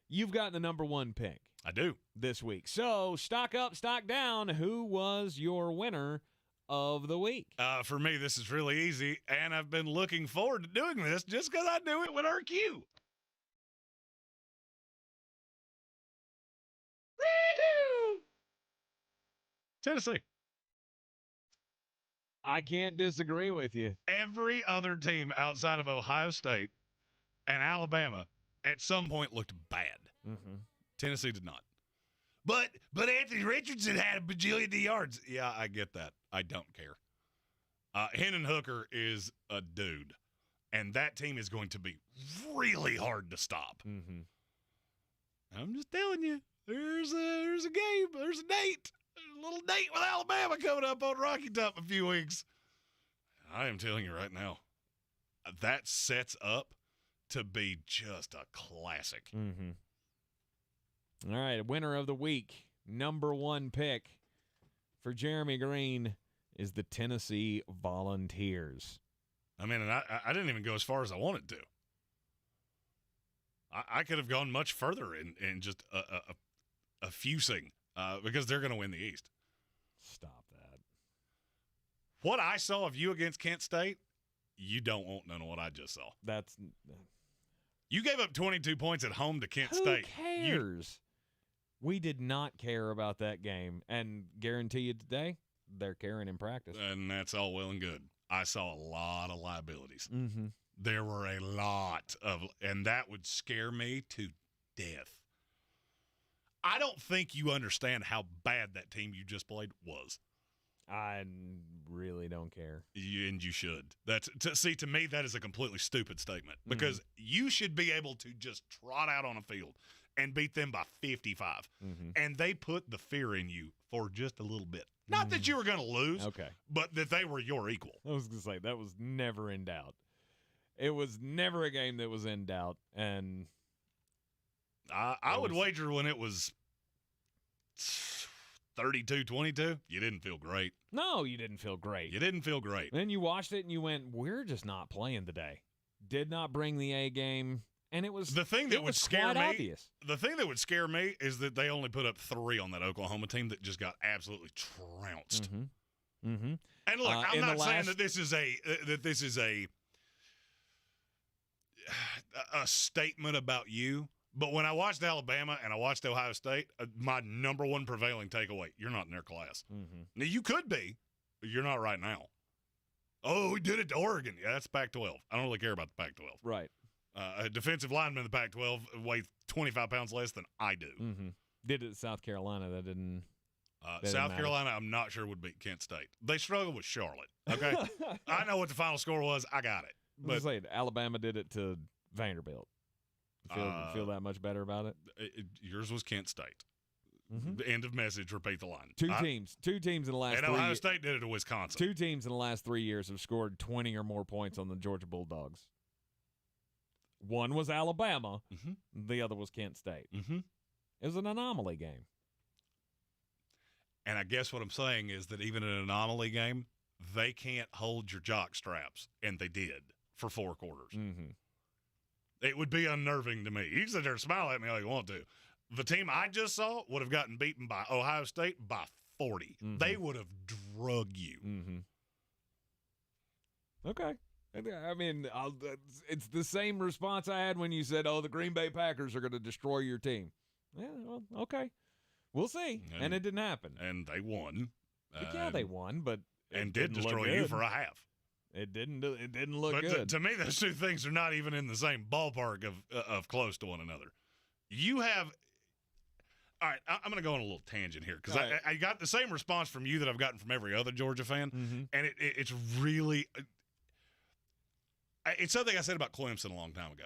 you've got the number one pick. I do. This week. So, stock up, stock down. Who was your winner of the week? For me, this is really easy, and I've been looking forward to doing this just because I do it with RQ. Tennessee. I can't disagree with you. Every other team outside of Ohio State and Alabama at some point looked bad. Mm-hmm. Tennessee did not. But Anthony Richardson had a bajillion yards. Yeah, I get that. I don't care. Hendon Hooker is a dude, and that team is going to be really hard to stop. Mm-hmm. I'm just telling you, there's a game, there's a date, a little date with Alabama coming up on Rocky Top in a few weeks. I am telling you right now, that sets up to be just a classic. Mm-hmm. All right, winner of the week, number one pick for Jeremy Greene is the Tennessee Volunteers. I mean, and I didn't even go as far as I wanted to. I could have gone much further in just a fusing because they're going to win the East. Stop that. What I saw of you against Kent State, you don't want none of what I just saw. You gave up 22 points at home to Kent State. Who cares? We did not care about that game, and guarantee you today, they're caring in practice. And that's all well and good. I saw a lot of liabilities. Mm-hmm. There were a lot of, and that would scare me to death. I don't think you understand how bad that team you just played was. I really don't care. And you should. To me, that is a completely stupid statement because you should be able to just trot out on a field and beat them by 55. Mm-hmm. And they put the fear in you for just a little bit. Not that you were going to lose, okay, but that they were your equal. I was going to say, that was never in doubt. It was never a game that was in doubt. And I would wager when it was 32-22, you didn't feel great. No, you didn't feel great. You didn't feel great. Then you watched it and you went, we're just not playing today. Did not bring the A game. And it was the thing that would scare me. Obvious. The thing that would scare me is that they only put up 3 on that Oklahoma team that just got absolutely trounced. Mm-hmm. Mm-hmm. And look, I'm not saying that this is a statement about you, but when I watched Alabama and I watched Ohio State, my number one prevailing takeaway: you're not in their class. Mm-hmm. Now you could be, but you're not right now. Oh, we did it to Oregon. Yeah, that's Pac-12. I don't really care about the Pac-12. Right. A defensive lineman in the Pac-12 weighs 25 pounds less than I do. Mm-hmm. Did it at South Carolina. That didn't South Carolina, I'm not sure would beat Kent State. They struggled with Charlotte. Okay, I know what the final score was. I got it. But Alabama did it to Vanderbilt. Feel that much better about it? Yours was Kent State. Mm-hmm. End of message. Repeat the line. Two teams in the last. And Ohio State did it to Wisconsin. 2 teams in the last 3 years have scored 20 or more points on the Georgia Bulldogs. One was Alabama. Mm-hmm. The other was Kent State. Mm-hmm. It was an anomaly game. And I guess what I'm saying is that even in an anomaly game, they can't hold your jock straps, and they did for 4 quarters. Mm-hmm. It would be unnerving to me. You can sit there and smile at me all you want to. The team I just saw would have gotten beaten by Ohio State by 40. Mm-hmm. They would have drug you. Mm-hmm. Okay. I mean, it's the same response I had when you said, the Green Bay Packers are going to destroy your team. Yeah, well, okay. We'll see. And it didn't happen. And they won. Yeah, they won, but and did destroy you for a half. It didn't look but good. To me, those two things are not even in the same ballpark of close to one another. You have – all right, I'm going to go on a little tangent here because I got the same response from you that I've gotten from every other Georgia fan, and it's really – it's something I said about Clemson a long time ago.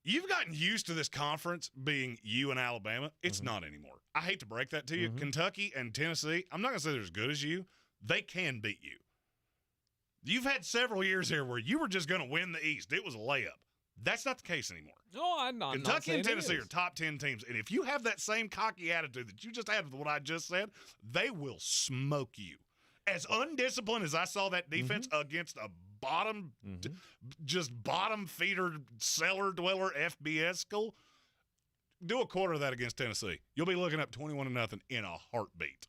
You've gotten used to this conference being you and Alabama. It's not anymore. I hate to break that to you. Kentucky and Tennessee, I'm not going to say they're as good as you. They can beat you. You've had several years here where you were just going to win the East. It was a layup. That's not the case anymore. No, I'm not. Kentucky and Tennessee are top 10 teams. And if you have that same cocky attitude that you just had with what I just said, they will smoke you. As undisciplined as I saw that defense against a bottom feeder, cellar dweller FBS school, do a quarter of that against Tennessee. You'll be looking up 21-0 in a heartbeat.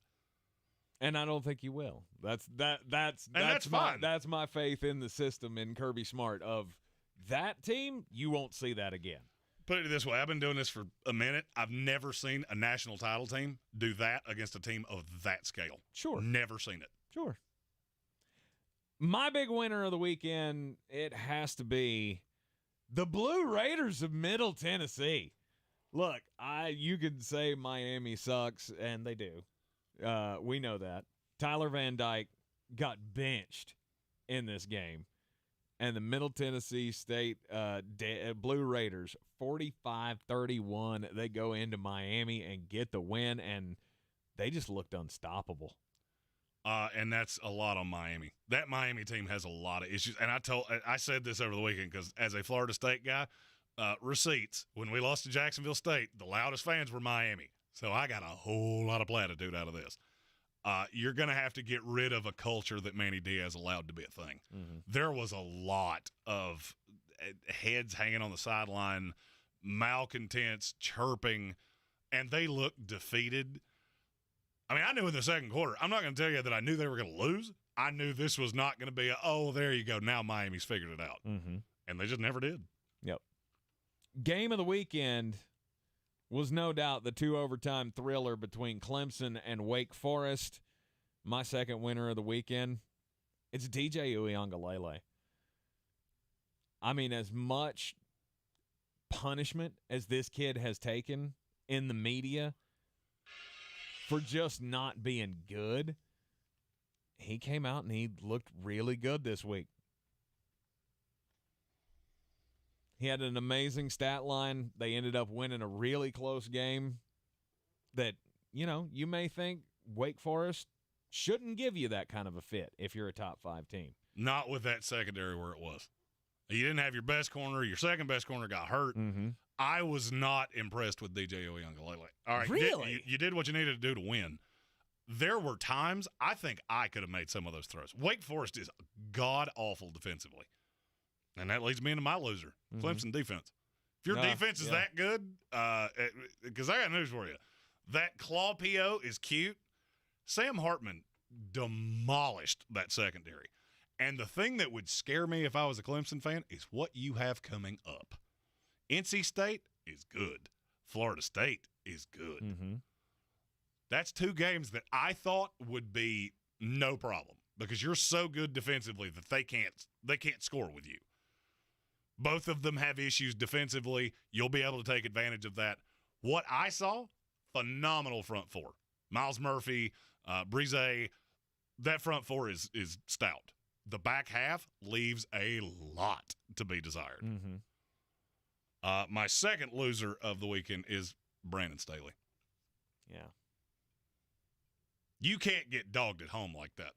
And I don't think you will. That's fine. That's my faith in the system in Kirby Smart of that team. You won't see that again. Put it this way, I've been doing this for a minute. I've never seen a national title team do that against a team of that scale. Sure. Never seen it. Sure. My big winner of the weekend, it has to be the Blue Raiders of Middle Tennessee. Look, you could say Miami sucks, and they do. We know that. Tyler Van Dyke got benched in this game. And the Middle Tennessee State Blue Raiders, 45-31, they go into Miami and get the win, and they just looked unstoppable. And that's a lot on Miami. That Miami team has a lot of issues. And I said this over the weekend because as a Florida State guy, receipts, when we lost to Jacksonville State, the loudest fans were Miami. So I got a whole lot of platitude out of this. You're going to have to get rid of a culture that Manny Diaz allowed to be a thing. There was a lot of heads hanging on the sideline, malcontents, chirping, and they looked defeated. I mean, I knew in the second quarter, I'm not going to tell you that I knew they were going to lose. I knew this was not going to be there you go, now Miami's figured it out. And they just never did. Yep. Game of the weekend was no doubt the 2-overtime thriller between Clemson and Wake Forest. My second winner of the weekend, it's DJ Uiagalelei. I mean, as much punishment as this kid has taken in the media for just not being good, he came out and he looked really good this week. He had an amazing stat line. They ended up winning a really close game that, you may think Wake Forest shouldn't give you that kind of a fit if you're a top 5 team. Not with that secondary where it was. You didn't have your best corner. Your second best corner got hurt. I was not impressed with DJ Uiagalelei. All right, really? You did what you needed to do to win. There were times I think I could have made some of those throws. Wake Forest is god-awful defensively. And that leads me into my loser, Clemson defense. If your defense is that good, because I got news for you. That claw PO is cute. Sam Hartman demolished that secondary. And the thing that would scare me if I was a Clemson fan is what you have coming up. NC State is good. Florida State is good. That's 2 games that I thought would be no problem because you're so good defensively that they can't score with you. Both of them have issues defensively. You'll be able to take advantage of that. What I saw, phenomenal front four. Miles Murphy, Brise, that front four is stout. The back half leaves a lot to be desired. Mm-hmm. My second loser of the weekend is Brandon Staley. Yeah. You can't get dogged at home like that.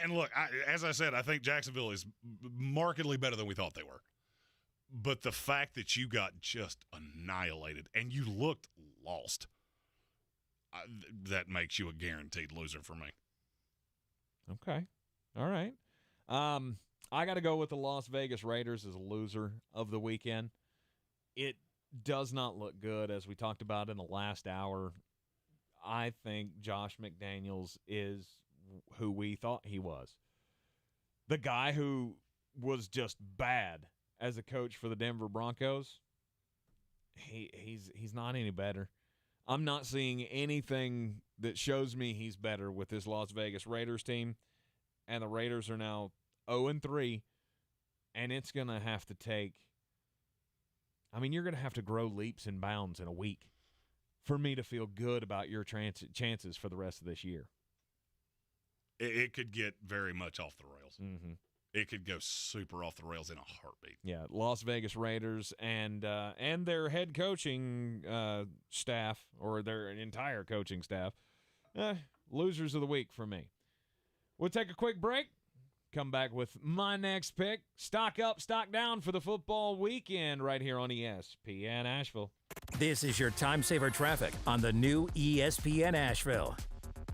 And look, as I said, I think Jacksonville is markedly better than we thought they were. But the fact that you got just annihilated and you looked lost, that makes you a guaranteed loser for me. Okay. All right. I got to go with the Las Vegas Raiders as a loser of the weekend. It does not look good, as we talked about in the last hour. I think Josh McDaniels is who we thought he was. The guy who was just bad as a coach for the Denver Broncos, he's not any better. I'm not seeing anything that shows me he's better with this Las Vegas Raiders team. And the Raiders are now 0-3, and it's going to have to take – I mean, you're going to have to grow leaps and bounds in a week for me to feel good about your chances for the rest of this year. It could get very much off the rails. Mm-hmm. It could go super off the rails in a heartbeat. Yeah, Las Vegas Raiders and their head coaching staff, or their entire coaching staff, losers of the week for me. We'll take a quick break. Come back with my next pick. Stock up, stock down for the football weekend right here on ESPN Asheville. This is your time saver traffic on the new ESPN Asheville.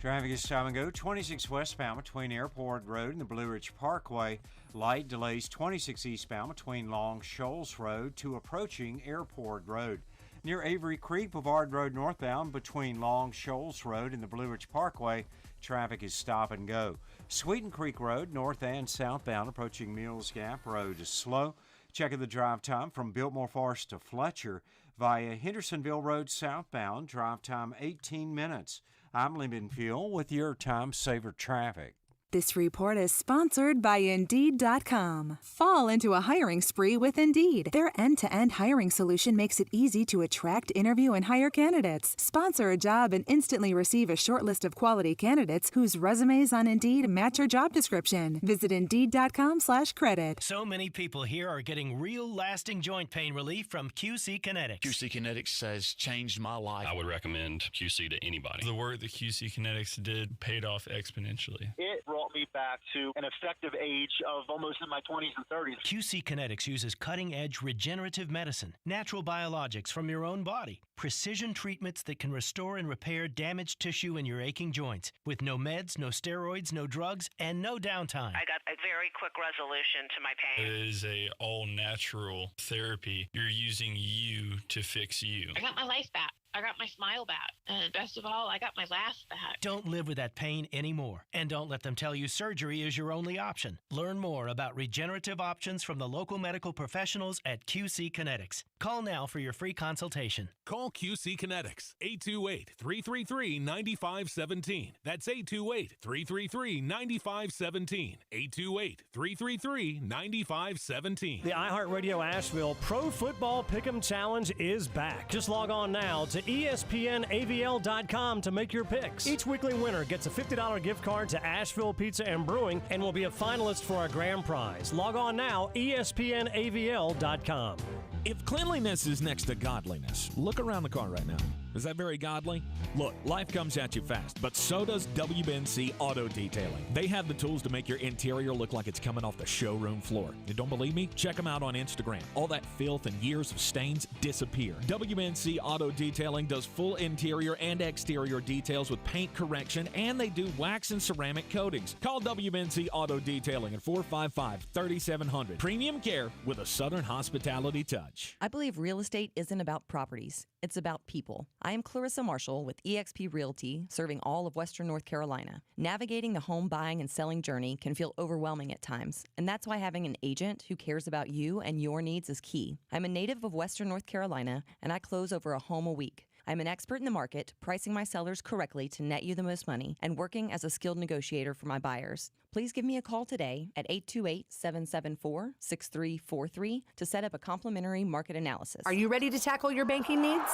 Traffic is stop and go 26 westbound between Airport Road and the Blue Ridge Parkway. Light delays 26 eastbound between Long Shoals Road to approaching Airport Road. Near Avery Creek, Boulevard Road northbound between Long Shoals Road and the Blue Ridge Parkway, traffic is stop and go. Sweeten Creek Road, north and southbound, approaching Mills Gap Road is slow. Checking the drive time from Biltmore Forest to Fletcher via Hendersonville Road southbound, drive time 18 minutes. I'm Lyndon Fuel with your Time Saver Traffic. This report is sponsored by Indeed.com. Fall into a hiring spree with Indeed. Their end-to-end hiring solution makes it easy to attract, interview, and hire candidates. Sponsor a job and instantly receive a short list of quality candidates whose resumes on Indeed match your job description. Visit Indeed.com/credit. So many people here are getting real lasting joint pain relief from QC Kinetics. QC Kinetics has changed my life. I would recommend QC to anybody. The work that QC Kinetics did paid off exponentially. It brought me back to an effective age of almost in my 20s and 30s. QC Kinetics uses cutting-edge regenerative medicine, natural biologics from your own body, precision treatments that can restore and repair damaged tissue in your aching joints, with no meds, no steroids, no drugs, and no downtime. I got a very quick resolution to my pain. It is a all-natural therapy. You're using you to fix you. I got my life back. I got my smile back. And best of all, I got my laugh back. Don't live with that pain anymore. And don't let them tell you surgery is your only option. Learn more about regenerative options from the local medical professionals at QC Kinetics. Call now for your free consultation. Call QC Kinetics, 828-333-9517. That's 828-333-9517. 828-333-9517. The iHeartRadio Asheville Pro Football Pick'em Challenge is back. Just log on now to ESPNAVL.com to make your picks. Each weekly winner gets a $50 gift card to Asheville Pizza and Brewing and will be a finalist for our grand prize. Log on now, ESPNAVL.com. If cleanliness is next to godliness, look around the car right now. Is that very godly? Look, life comes at you fast, but so does WBNC Auto Detailing. They have the tools to make your interior look like it's coming off the showroom floor. You don't believe me? Check them out on Instagram. All that filth and years of stains disappear. WBNC Auto Detailing does full interior and exterior details with paint correction, and they do wax and ceramic coatings. Call WBNC Auto Detailing at 455-3700. Premium care with a Southern hospitality touch. I believe real estate isn't about properties. It's about people. I am Clarissa Marshall with eXp Realty, serving all of Western North Carolina. Navigating the home buying and selling journey can feel overwhelming at times, and that's why having an agent who cares about you and your needs is key. I'm a native of Western North Carolina, and I close over a home a week. I'm an expert in the market, pricing my sellers correctly to net you the most money, and working as a skilled negotiator for my buyers. Please give me a call today at 828-774-6343 to set up a complimentary market analysis. Are you ready to tackle your banking needs?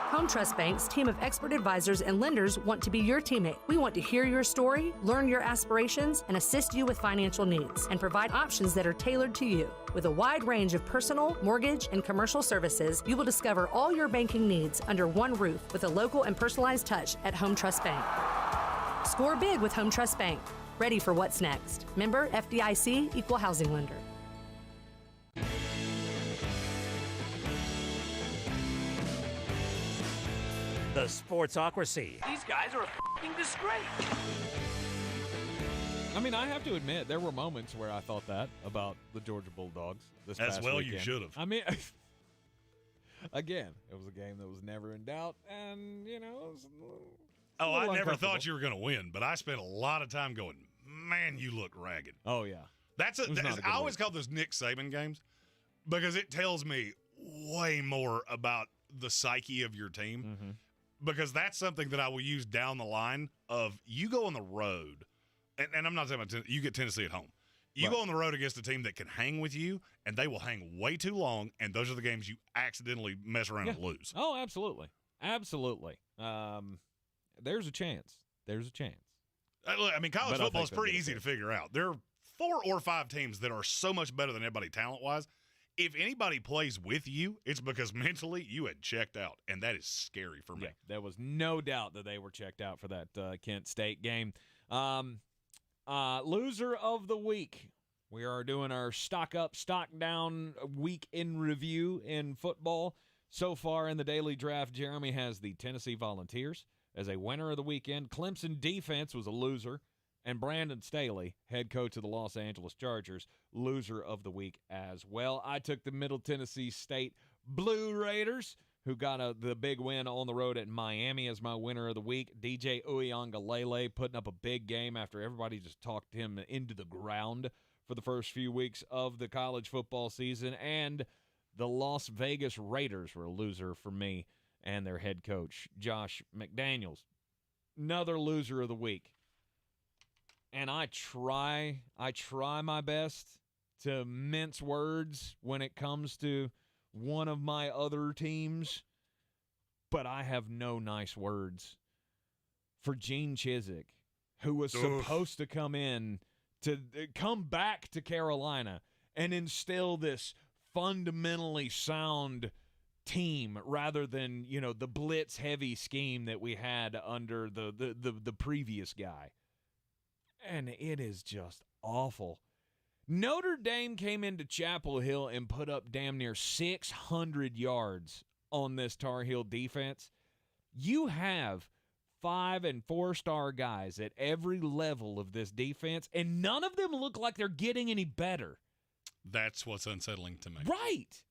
Home Trust Bank's team of expert advisors and lenders want to be your teammate. We want to hear your story, learn your aspirations, and assist you with financial needs, and provide options that are tailored to you. With a wide range of personal, mortgage, and commercial services, you will discover all your banking needs under one roof with a local and personalized touch at Home Trust Bank. Score big with Home Trust Bank. Ready for what's next. Member FDIC, Equal Housing Lender. The Sportsocracy. These guys are a f***ing disgrace. I mean, I have to admit, there were moments where I thought that about the Georgia Bulldogs this past weekend. You should have. I mean, again, it was a game that was never in doubt, and, you know, it was I never thought you were going to win, but I spent a lot of time going, man, you look ragged. Oh, yeah. I always call those Nick Saban games because it tells me way more about the psyche of your team. Mm-hmm. Because that's something that I will use down the line of you go on the road, and I'm not talking about you get Tennessee at home. You go on the road against a team that can hang with you, and they will hang way too long, and those are the games you accidentally mess around and lose. Oh, absolutely. Absolutely. There's a chance. There's a chance. I mean, college football is pretty easy to figure out. There are 4 or 5 teams that are so much better than everybody talent-wise. If anybody plays with you, it's because mentally you had checked out, and that is scary for me. Yeah, there was no doubt that they were checked out for that Kent State game. Loser of the week. We are doing our stock up, stock down week in review in football. So far in the daily draft, Jeremy has the Tennessee Volunteers as a winner of the weekend. Clemson defense was a loser. And Brandon Staley, head coach of the Los Angeles Chargers, loser of the week as well. I took the Middle Tennessee State Blue Raiders, who got the big win on the road at Miami, as my winner of the week. DJ Uiagalelei putting up a big game after everybody just talked him into the ground for the first few weeks of the college football season. And the Las Vegas Raiders were a loser for me and their head coach, Josh McDaniels. Another loser of the week. And I try my best to mince words when it comes to one of my other teams, but I have no nice words for Gene Chizik, who was supposed to come back to Carolina and instill this fundamentally sound team rather than, you know, the blitz heavy scheme that we had under the previous guy. And it is just awful. Notre Dame came into Chapel Hill and put up damn near 600 yards on this Tar Heel defense. You have 5- and 4-star guys at every level of this defense, and none of them look like they're getting any better. That's what's unsettling to me. Right.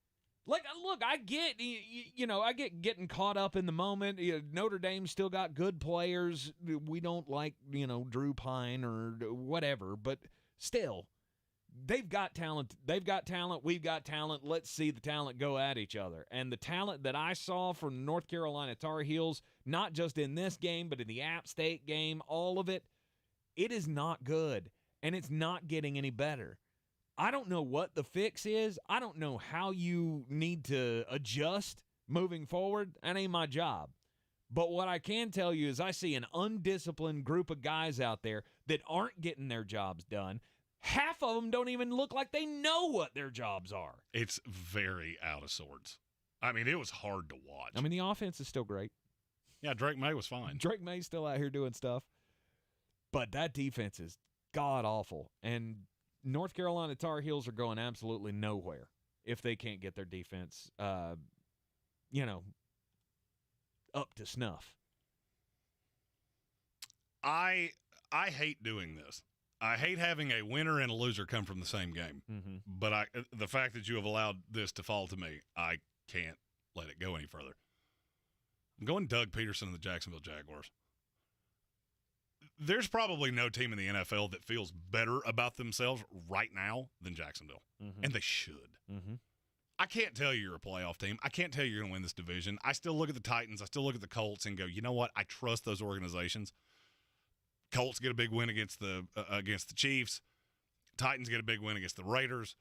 Like, look, I get, I get getting caught up in the moment. Notre Dame still got good players. We don't like, Drew Pine or whatever, but still, they've got talent. They've got talent. We've got talent. Let's see the talent go at each other. And the talent that I saw from the North Carolina Tar Heels, not just in this game, but in the App State game, all of it, it is not good, and it's not getting any better. I don't know what the fix is. I don't know how you need to adjust moving forward. That ain't my job. But what I can tell you is I see an undisciplined group of guys out there that aren't getting their jobs done. Half of them don't even look like they know what their jobs are. It's very out of sorts. I mean, it was hard to watch. I mean, the offense is still great. Yeah, Drake May was fine. Drake May's still out here doing stuff. But that defense is god-awful. And North Carolina Tar Heels are going absolutely nowhere if they can't get their defense, up to snuff. I hate doing this. I hate having a winner and a loser come from the same game. Mm-hmm. But the fact that you have allowed this to fall to me, I can't let it go any further. I'm going Doug Peterson and the Jacksonville Jaguars. There's probably no team in the NFL that feels better about themselves right now than Jacksonville. Mm-hmm. And they should. Mm-hmm. I can't tell you're a playoff team. I can't tell you're going to win this division. I still look at the Titans. I still look at the Colts and go, you know what? I trust those organizations. Colts get a big win against the Chiefs. Titans get a big win against the Raiders.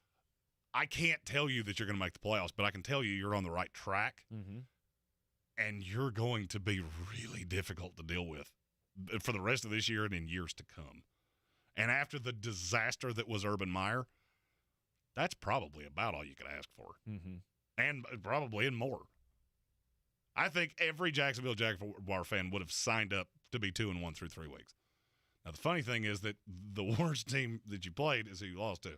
I can't tell you that you're going to make the playoffs, but I can tell you you're on the right track, and you're going to be really difficult to deal with for the rest of this year and in years to come. And after the disaster that was Urban Meyer, that's probably about all you could ask for, and probably in more. I think every Jacksonville Jaguar fan would have signed up to be 2-1 through 3 weeks. Now, the funny thing is that the worst team that you played is who you lost to.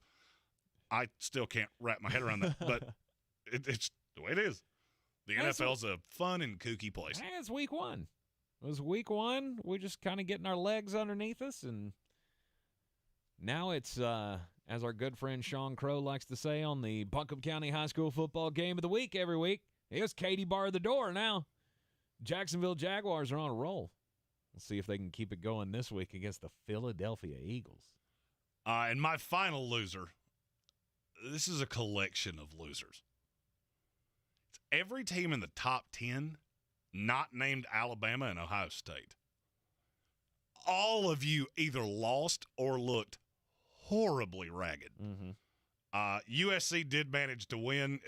I still can't wrap my head around that, but it's the way it is. The NFL's a fun and kooky place. It's week 1. It was week 1. We're just kind of getting our legs underneath us, and now it's, as our good friend Sean Crow likes to say on the Buncombe County High School football game of the week every week, it's Katie bar the door now. Jacksonville Jaguars are on a roll. We'll see if they can keep it going this week against the Philadelphia Eagles. And my final loser, this is a collection of losers. It's every team in the top 10 not named Alabama and Ohio State. All of you either lost or looked horribly ragged. USC did manage to win,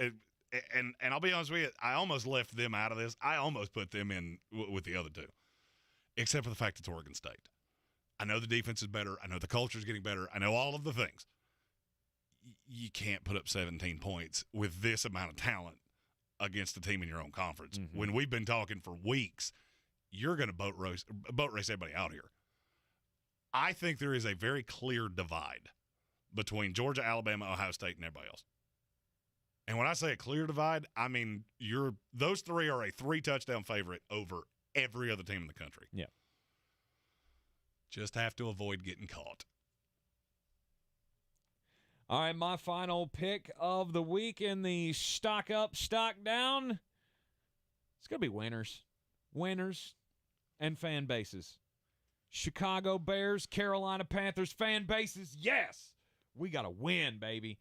and I'll be honest with you, I almost left them out of this. I almost put them in with the other two, except for the fact it's Oregon State. I know the defense is better. I know the culture is getting better. I know all of the things. You can't put up 17 points with this amount of talent against a team in your own conference. When we've been talking for weeks, you're going to boat race everybody out here. I think there is a very clear divide between Georgia, Alabama, Ohio State, and everybody else. And when I say a clear divide, I mean those three are a 3-touchdown favorite over every other team in the country. Yeah. Just have to avoid getting caught. All right, my final pick of the week in the stock up, stock down. It's going to be winners. Winners and fan bases. Chicago Bears, Carolina Panthers fan bases. Yes, we got to win, baby.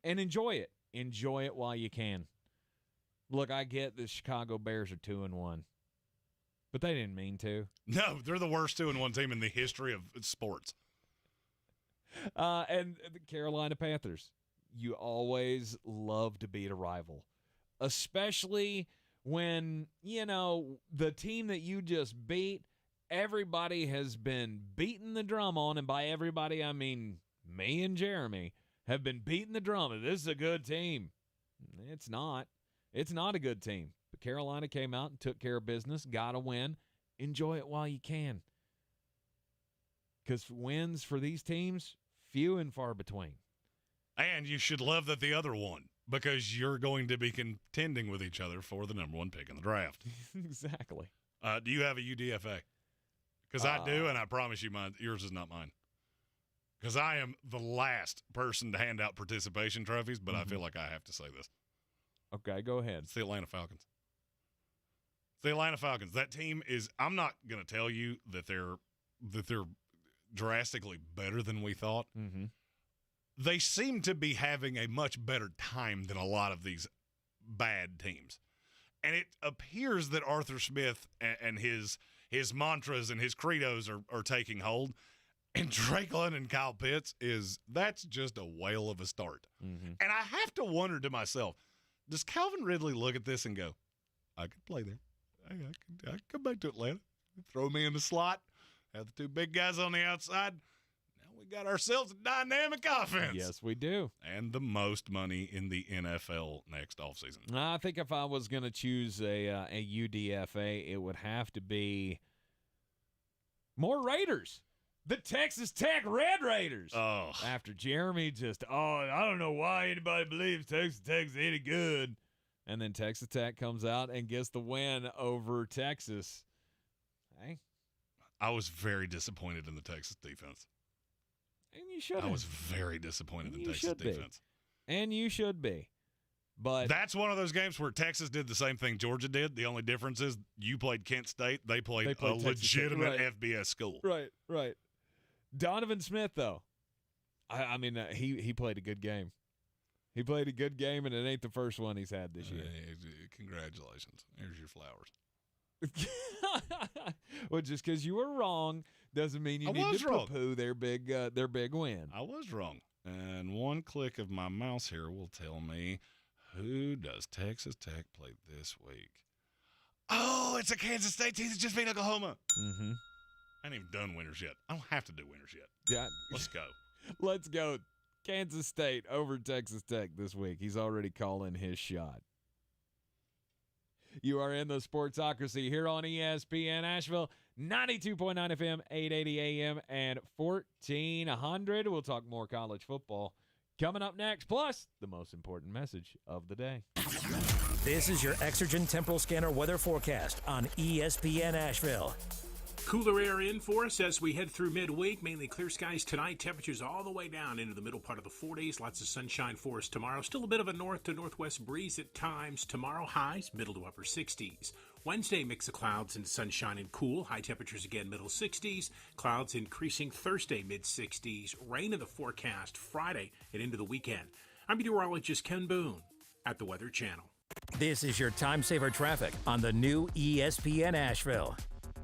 And enjoy it. Enjoy it while you can. Look, I get the Chicago Bears are 2-1. But they didn't mean to. No, they're the worst 2-1 team in the history of sports. And the Carolina Panthers, you always love to beat a rival, especially when, the team that you just beat, everybody has been beating the drum on, and by everybody, I mean me and Jeremy, have been beating the drum. This is a good team. It's not. It's not a good team. But Carolina came out and took care of business, got a win. Enjoy it while you can. Because wins for these teams, few and far between. And you should love that the other won, because you're going to be contending with each other for the number 1 pick in the draft. Exactly. Do you have a UDFA? Because I do, and I promise you yours is not mine. Because I am the last person to hand out participation trophies, but I feel like I have to say this. Okay, go ahead. It's the Atlanta Falcons. It's the Atlanta Falcons. That team is – I'm not going to tell you that they're drastically better than we thought. They seem to be having a much better time than a lot of these bad teams. And it appears that Arthur Smith and his mantras and his credos are taking hold. And Drake London and Kyle Pitts that's just a whale of a start. And I have to wonder to myself, does Calvin Ridley look at this and go, I could play there. I could come back to Atlanta. Throw me in the slot. Have the 2 big guys on the outside. Now we got ourselves a dynamic offense. Yes, we do. And the most money in the NFL next offseason. I think if I was going to choose a UDFA, it would have to be more Raiders. The Texas Tech Red Raiders. Oh. After Jeremy I don't know why anybody believes Texas Tech's any good. And then Texas Tech comes out and gets the win over Texas. Hey. I was very disappointed in the Texas defense. And you should. I was very disappointed in the Texas defense. And you should be. But that's one of those games where Texas did the same thing Georgia did. The only difference is you played Kent State. They played a legitimate FBS school. Right. Donovan Smith, though, I mean, he played a good game. He played a good game, and it ain't the first one he's had this year. Congratulations. Here's your flowers. Well, just because you were wrong doesn't mean you need to poo-poo their big win. I was wrong. And one click of my mouse here will tell me who does Texas Tech play this week. Oh, it's a Kansas State team that just beat Oklahoma. Mm-hmm. I ain't even done winners yet. I don't have to do winners yet. Yeah. Let's go. Let's go. Kansas State over Texas Tech this week. He's already calling his shot. You are in the Sportsocracy here on ESPN Asheville, 92.9 FM, 880 AM, and 1400. We'll talk more college football coming up next, plus the most important message of the day. This is your Exergen Temporal Scanner weather forecast on ESPN Asheville. Cooler air in for us as we head through midweek. Mainly clear skies tonight. Temperatures all the way down into the middle part of the 40s. Lots of sunshine for us tomorrow. Still a bit of a north to northwest breeze at times. Tomorrow highs middle to upper 60s. Wednesday mix of clouds and sunshine and cool. High temperatures again middle 60s. Clouds increasing Thursday mid 60s. Rain in the forecast Friday and into the weekend. I'm meteorologist Ken Boone at the Weather Channel. This is your time saver traffic on the new ESPN Asheville.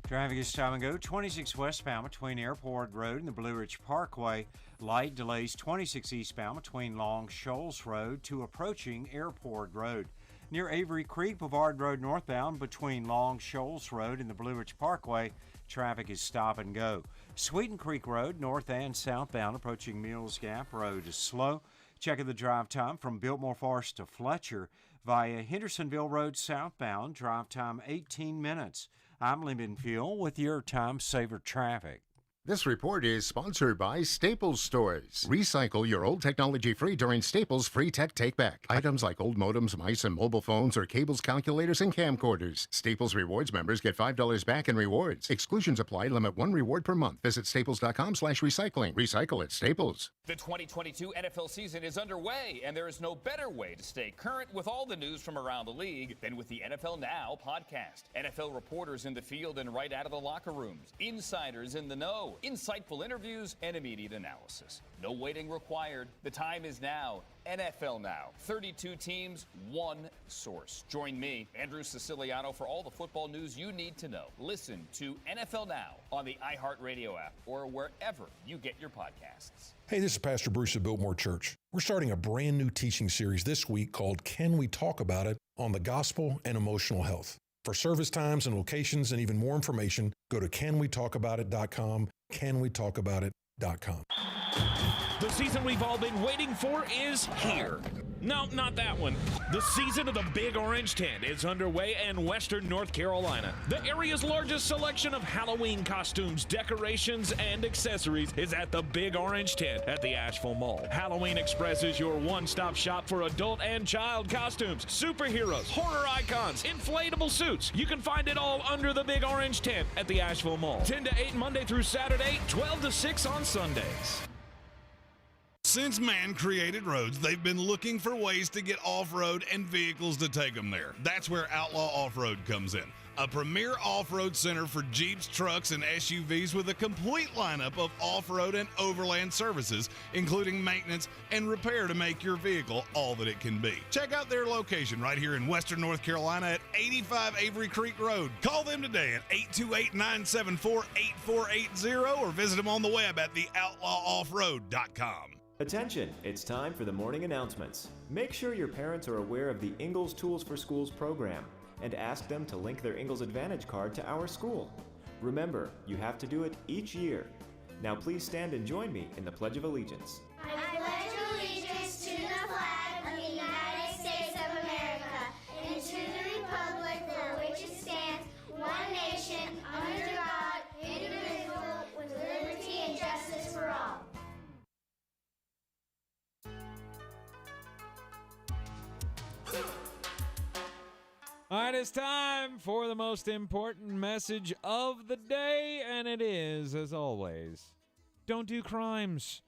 Traffic is time and go. 26 westbound between Airport Road and the Blue Ridge Parkway. Light delays 26 eastbound between Long Shoals Road to approaching Airport Road. Near Avery Creek, Boulevard Road northbound between Long Shoals Road and the Blue Ridge Parkway. Traffic is stop and go. Sweeten Creek Road, north and southbound, approaching Mills Gap Road is slow. Checking the drive time from Biltmore Forest to Fletcher via Hendersonville Road southbound. Drive time 18 minutes. I'm Lyndon Fuel with your Time Saver Traffic. This report is sponsored by Staples Stores. Recycle your old technology free during Staples Free Tech Take Back. Items like old modems, mice, and mobile phones or cables, calculators, and camcorders. Staples Rewards members get $5 back in rewards. Exclusions apply. Limit 1 reward per month. Visit staples.com/recycling. Recycle at Staples. The 2022 NFL season is underway, and there is no better way to stay current with all the news from around the league than with the NFL Now podcast. NFL reporters in the field and right out of the locker rooms. Insiders in the know. Insightful interviews and immediate analysis. No waiting required. The time is now. NFL Now. 32 teams, one source. Join me, Andrew Siciliano, for all the football news you need to know. Listen to NFL Now on the iHeartRadio app or wherever you get your podcasts. Hey, this is Pastor Bruce of Biltmore Church. We're starting a brand new teaching series this week called Can We Talk About It on the Gospel and Emotional Health. For service times and locations and even more information, go to canwetalkaboutit.com, canwetalkaboutit.com. The season we've all been waiting for is here. No, not that one. The season of the Big Orange Tent is underway in Western North Carolina. The area's largest selection of Halloween costumes, decorations, and accessories is at the Big Orange Tent at the Asheville Mall. Halloween Express is your one-stop shop for adult and child costumes, superheroes, horror icons, inflatable suits. You can find it all under the Big Orange Tent at the Asheville Mall. 10 to 8 Monday through Saturday, 12 to 6 on Sundays. Since man created roads, they've been looking for ways to get off-road and vehicles to take them there. That's where Outlaw Off-Road comes in. A premier off-road center for Jeeps, trucks, and SUVs with a complete lineup of off-road and overland services, including maintenance and repair to make your vehicle all that it can be. Check out their location right here in Western North Carolina at 85 Avery Creek Road. Call them today at 828-974-8480 or visit them on the web at theoutlawoffroad.com. Attention, it's time for the morning announcements. Make sure your parents are aware of the Ingles Tools for Schools program and ask them to link their Ingles Advantage card to our school. Remember, you have to do it each year. Now please stand and join me in the Pledge of Allegiance. I pledge allegiance to the flag of the United States of America and to the republic for which it stands, one nation, under God, indivisible, with liberty and justice for all. All right, it's time for the most important message of the day, and it is, as always, don't do crimes.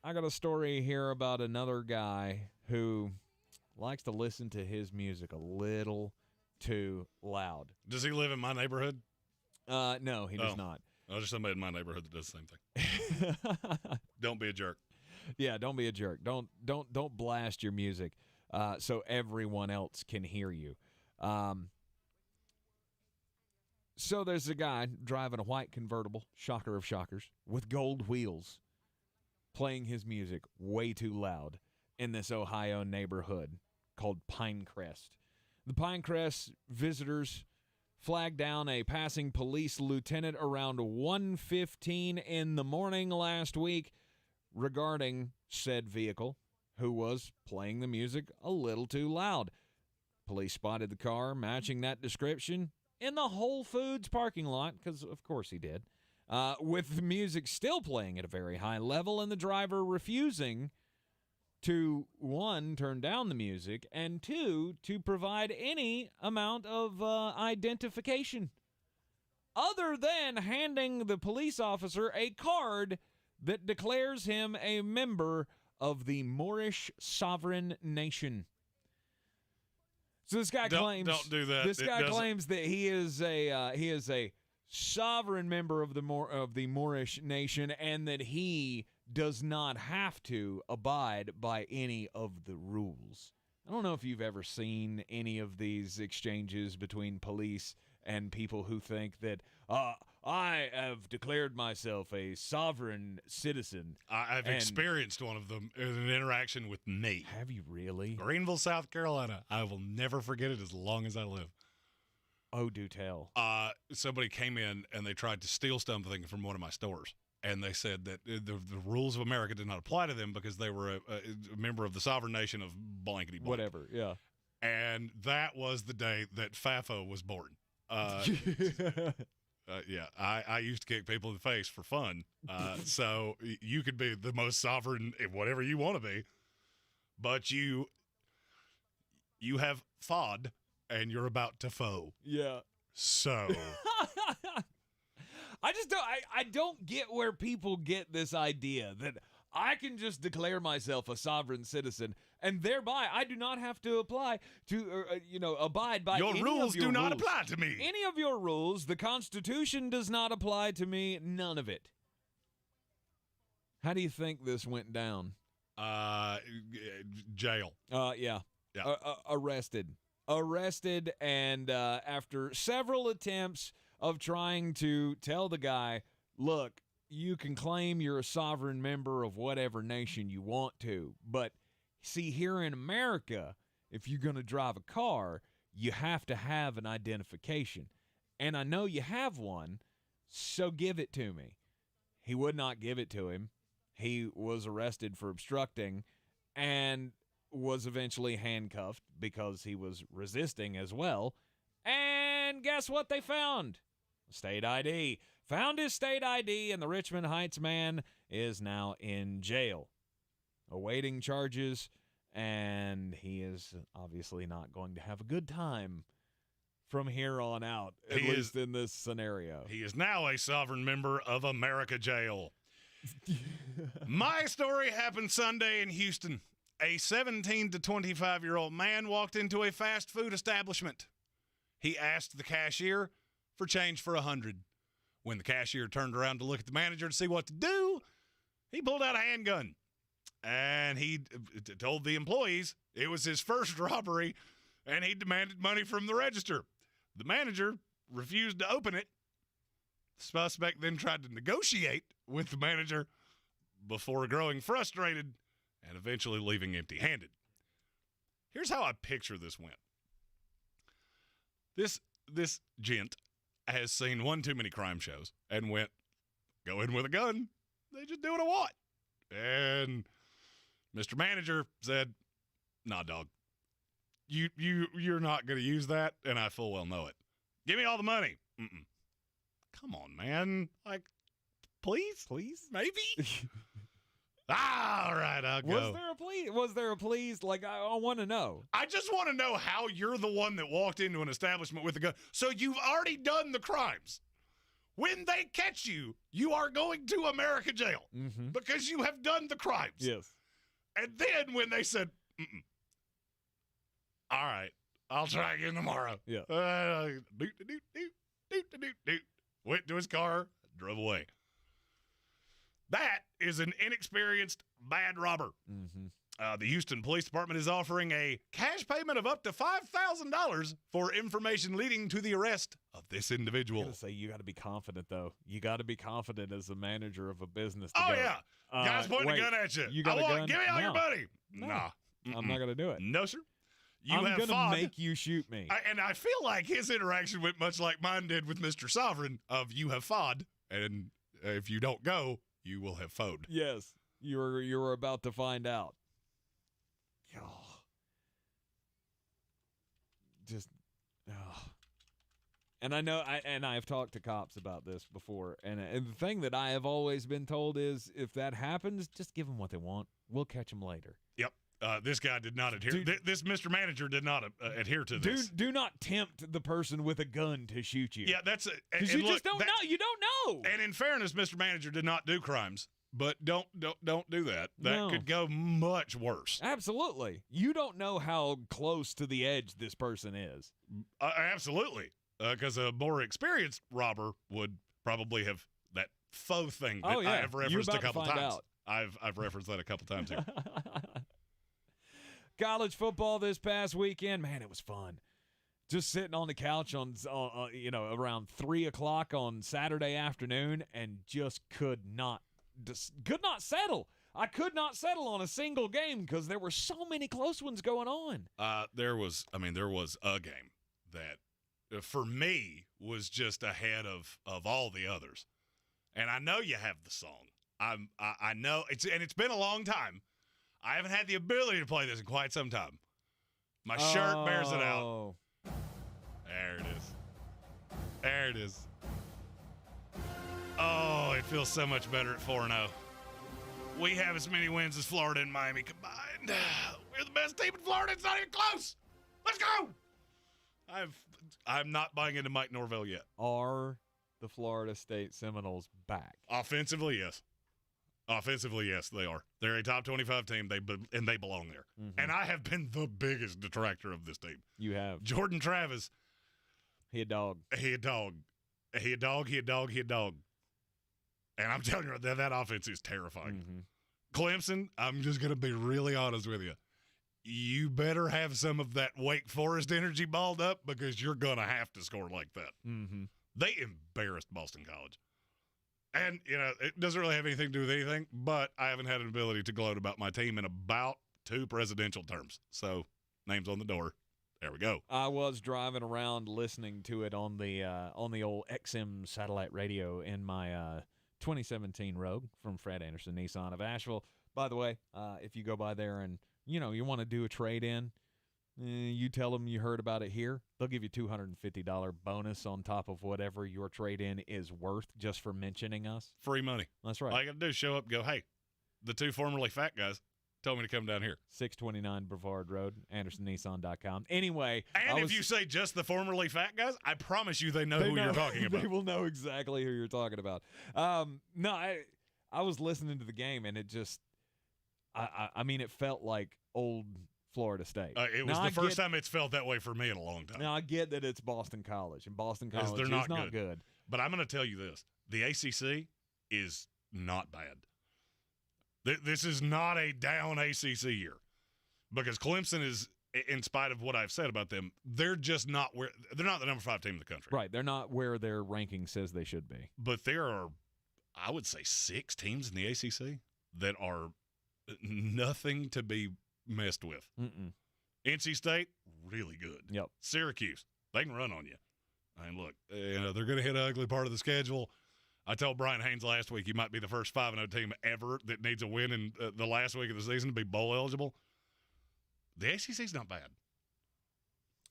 I got a story here about another guy who likes to listen to his music a little too loud. Does he live in my neighborhood? No, he does not. There's somebody in my neighborhood that does the same thing. Don't be a jerk. Yeah, don't be a jerk. Don't blast your music so everyone else can hear you. So there's a guy driving a white convertible, shocker of shockers, with gold wheels, playing his music way too loud in this Ohio neighborhood called Pinecrest. The Pinecrest visitors flagged down a passing police lieutenant around 1:15 in the morning last week regarding said vehicle, who was playing the music a little too loud. Police spotted the car matching that description in the Whole Foods parking lot, because of course he did, with the music still playing at a very high level and the driver refusing to, one, turn down the music, and two, to provide any amount of identification other than handing the police officer a card that declares him a member of the Moorish sovereign nation. So this guy claims don't do that. This guy claims that he is a sovereign member of the Moorish nation, and that he does not have to abide by any of the rules. I don't know if you've ever seen any of these exchanges between police and people who think that I have declared myself a sovereign citizen. I've experienced one of them in an interaction with me. Have you really? Greenville, South Carolina. I will never forget it as long as I live. Oh, do tell. Somebody came in and they tried to steal something from one of my stores. And they said that the rules of America did not apply to them because they were a member of the sovereign nation of blankety blank. Whatever, yeah. And that was the day that FAFO was born. Yeah, I used to kick people in the face for fun. So you could be the most sovereign, whatever you want to be, but you have FOD and you're about to foe. Yeah. So I don't get where people get this idea that I can just declare myself a sovereign citizen, and thereby I do not have to apply to, abide by your any rules. Of your do not rules. apply to me. Any of your rules. The Constitution does not apply to me. None of it. How do you think this went down? Jail. Yeah. Arrested, and after several attempts of trying to tell the guy, look, you can claim you're a sovereign member of whatever nation you want to, but see, here in America, if you're going to drive a car, you have to have an identification. And I know you have one, so give it to me. He would not give it to him. He was arrested for obstructing and was eventually handcuffed because he was resisting as well. And guess what they found? State ID. Found his state ID, and the Richmond Heights man is now in jail, awaiting charges, and he is obviously not going to have a good time from here on out, at least in this scenario. He is now a sovereign member of America Jail. My story happened Sunday in Houston. A 17 to 25-year-old man walked into a fast food establishment. He asked the cashier for change for $100. When the cashier turned around to look at the manager to see what to do, he pulled out a handgun. And he told the employees it was his first robbery, and he demanded money from the register. The manager refused to open it. The suspect then tried to negotiate with the manager before growing frustrated and eventually leaving empty-handed. Here's how I picture this went. This gent has seen one too many crime shows and went, go in with a gun. They just do what I want. And Mr. Manager said, nah, dog. You're not going to use that, and I full well know it. Give me all the money. Mm-mm. Come on, man. Like, please? Maybe? All right, I'll go. Was there a please? Like, I want to know. I just want to know how you're the one that walked into an establishment with a gun. So you've already done the crimes. When they catch you, you are going to America Jail because you have done the crimes. Yes. And then when they said, all right, I'll try again tomorrow. Yeah. Went to his car, drove away. That is an inexperienced, bad robber. Mm-hmm. The Houston Police Department is offering a cash payment of up to $5,000 for information leading to the arrest of this individual. I gotta say, you got to be confident, though. You got to be confident as a manager of a business. Yeah. Guys pointing a gun at you. You got a gun? Give me all your money. No. Nah. I'm not going to do it. No, sir. I'm going to make you shoot me. And I feel like his interaction went much like mine did with Mr. Sovereign of you have fawed, and if you don't go, you will have foed. Yes. You're about to find out. And I know, I've talked to cops about this before, and the thing that I have always been told is, if that happens, just give them what they want. We'll catch them later. Yep. This guy did not adhere. This Mr. Manager did not adhere to this. Do not tempt the person with a gun to shoot you. Yeah, that's it. Because you just don't know. You don't know. And in fairness, Mr. Manager did not do crimes. But don't do that. That could go much worse. Absolutely. You don't know how close to the edge this person is. Absolutely. Because a more experienced robber would probably have that faux thing that I have referenced a couple times. I've referenced that a couple times here. College football this past weekend, man, it was fun. Just sitting on the couch on around 3:00 on Saturday afternoon, and just could not settle. I could not settle on a single game because there were so many close ones going on. There was a game that, for me, was just ahead of all the others. And I know you have the song. I know it's been a long time. I haven't had the ability to play this in quite some time. My shirt bears it out. There it is. There it is. Oh, it feels so much better at 4-0. We have as many wins as Florida and Miami combined. We're the best team in Florida. It's not even close. Let's go. I'm not buying into Mike Norvell yet. Are the Florida State Seminoles back? Offensively, yes. Offensively, yes, they are. They're a top 25 team, and they belong there. Mm-hmm. And I have been the biggest detractor of this team. You have. Jordan Travis. He a dog. He a dog. He a dog. He a dog. He a dog. And I'm telling you, that offense is terrifying. Mm-hmm. Clemson, I'm just going to be really honest with you. You better have some of that Wake Forest energy balled up, because you're going to have to score like that. Mm-hmm. They embarrassed Boston College. And, it doesn't really have anything to do with anything, but I haven't had an ability to gloat about my team in about 2 presidential terms. So, name's on the door. There we go. I was driving around listening to it on the old XM satellite radio in my 2017 Rogue from Fred Anderson Nissan of Asheville. By the way, if you go by there and, you want to do a trade-in, you tell them you heard about it here. They'll give you $250 bonus on top of whatever your trade-in is worth just for mentioning us. Free money. That's right. All you got to do is show up and go, hey, the 2 formerly fat guys told me to come down here. 629 Brevard Road, AndersonNissan.com. Anyway. And if you say just the formerly fat guys, I promise you they know who you're talking about. They will know exactly who you're talking about. No, I was listening to the game, and it just I mean, it felt like old Florida State. It was the first time it's felt that way for me in a long time. Now, I get that it's Boston College, and Boston College they're is not good. But I'm going to tell you this. The ACC is not bad. This is not a down ACC year, because Clemson is, in spite of what I've said about them, they're just not they're not the number 5 team in the country. Right. They're not where their ranking says they should be. But there are, I would say, 6 teams in the ACC that are nothing to be messed with. Mm-mm. NC State, really good. Yep. Syracuse, they can run on you. And look, they're going to hit an ugly part of the schedule. I told Brian Haynes last week he might be the first 5-0 team ever that needs a win in the last week of the season to be bowl eligible. The ACC's not bad.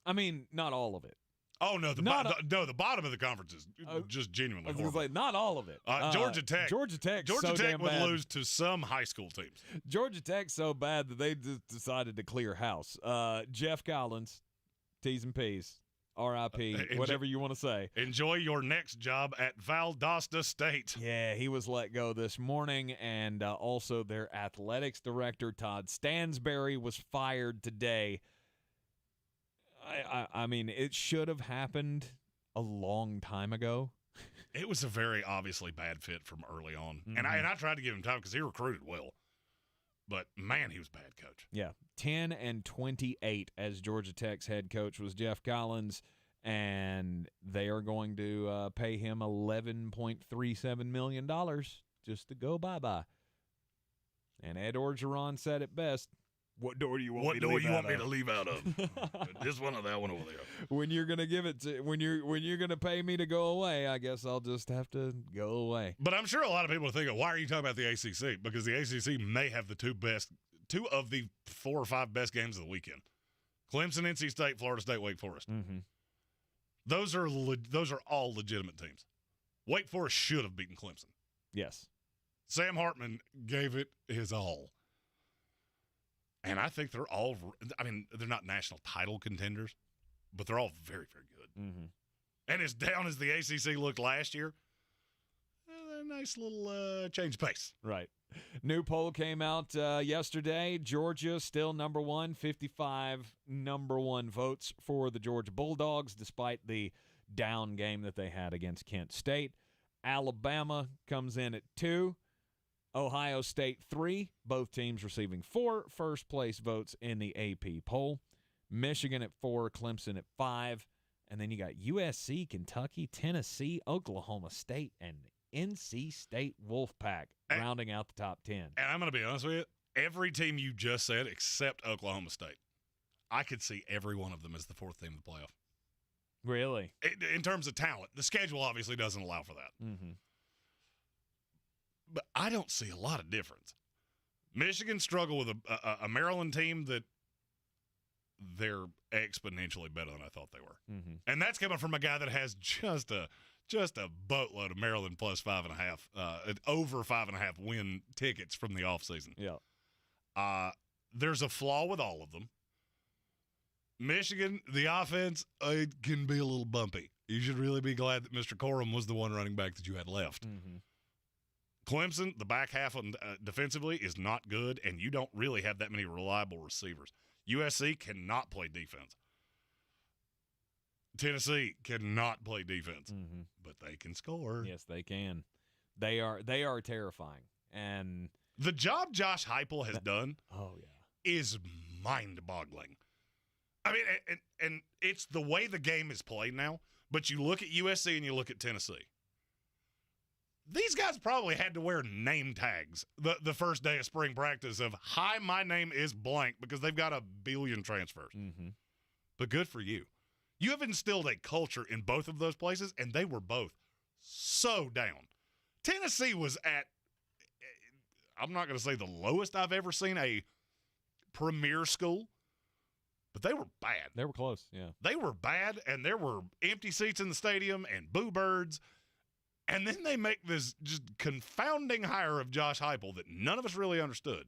I mean, not all of it. Oh, no, the bottom of the conference is just genuinely horrible. I was going to say, not all of it. Georgia Tech. Georgia Tech would lose to some high school teams. Georgia Tech's so bad that they just decided to clear house. Jeff Collins, T's and P's, RIP, whatever you want to say. Enjoy your next job at Valdosta State. Yeah, he was let go this morning, and also their athletics director, Todd Stansberry, was fired today. I mean, it should have happened a long time ago. It was a very obviously bad fit from early on. Mm-hmm. And I tried to give him time because he recruited well. But, man, he was a bad coach. Yeah, 10-28 as Georgia Tech's head coach was Jeff Collins, and they are going to pay him $11.37 million just to go bye-bye. And Ed Orgeron said it best. What door do you want me to leave out of? This one or that one over there? When you're gonna give it to when you're gonna pay me to go away, I guess I'll just have to go away. But I'm sure a lot of people are thinking, why are you talking about the ACC? Because the ACC may have the two of the 4 or 5 best games of the weekend: Clemson, NC State, Florida State, Wake Forest. Mm-hmm. Those are all legitimate teams. Wake Forest should have beaten Clemson. Yes. Sam Hartman gave it his all. And I think they're all – I mean, they're not national title contenders, but they're all very, very good. Mm-hmm. And as down as the ACC looked last year, a nice little change of pace. Right. New poll came out yesterday. Georgia still number one, 55 number one votes for the Georgia Bulldogs, despite the down game that they had against Kent State. Alabama comes in at 2. Ohio State 3, both teams receiving 4 first-place votes in the AP poll. Michigan at 4, Clemson at 5. And then you got USC, Kentucky, Tennessee, Oklahoma State, and NC State Wolfpack rounding out the top 10. And I'm going to be honest with you, every team you just said except Oklahoma State, I could see every one of them as the 4th team of the playoff. Really? In terms of talent. The schedule obviously doesn't allow for that. Mm-hmm. But I don't see a lot of difference. Michigan struggle with a Maryland team that they're exponentially better than I thought they were. Mm-hmm. And that's coming from a guy that has just a boatload of Maryland plus 5.5, over 5.5 win tickets from the offseason. Yeah. There's a flaw with all of them. Michigan, the offense, it can be a little bumpy. You should really be glad that Mr. Corum was the one running back that you had left. Mm-hmm. Clemson, the back half defensively is not good, and you don't really have that many reliable receivers. USC cannot play defense. Tennessee cannot play defense, but they can score. Yes, they can. They are terrifying. And the job Josh Heupel has done is mind-boggling. I mean, and it's the way the game is played now, but you look at USC and you look at Tennessee. These guys probably had to wear name tags the first day of spring practice of, hi, my name is blank, because they've got a billion transfers. Mm-hmm. But good for you. You have instilled a culture in both of those places, and they were both so down. Tennessee was at, I'm not going to say the lowest I've ever seen a premier school, but they were bad. They were close, yeah. They were bad, and there were empty seats in the stadium and boo birds. And then they make this just confounding hire of Josh Heupel that none of us really understood.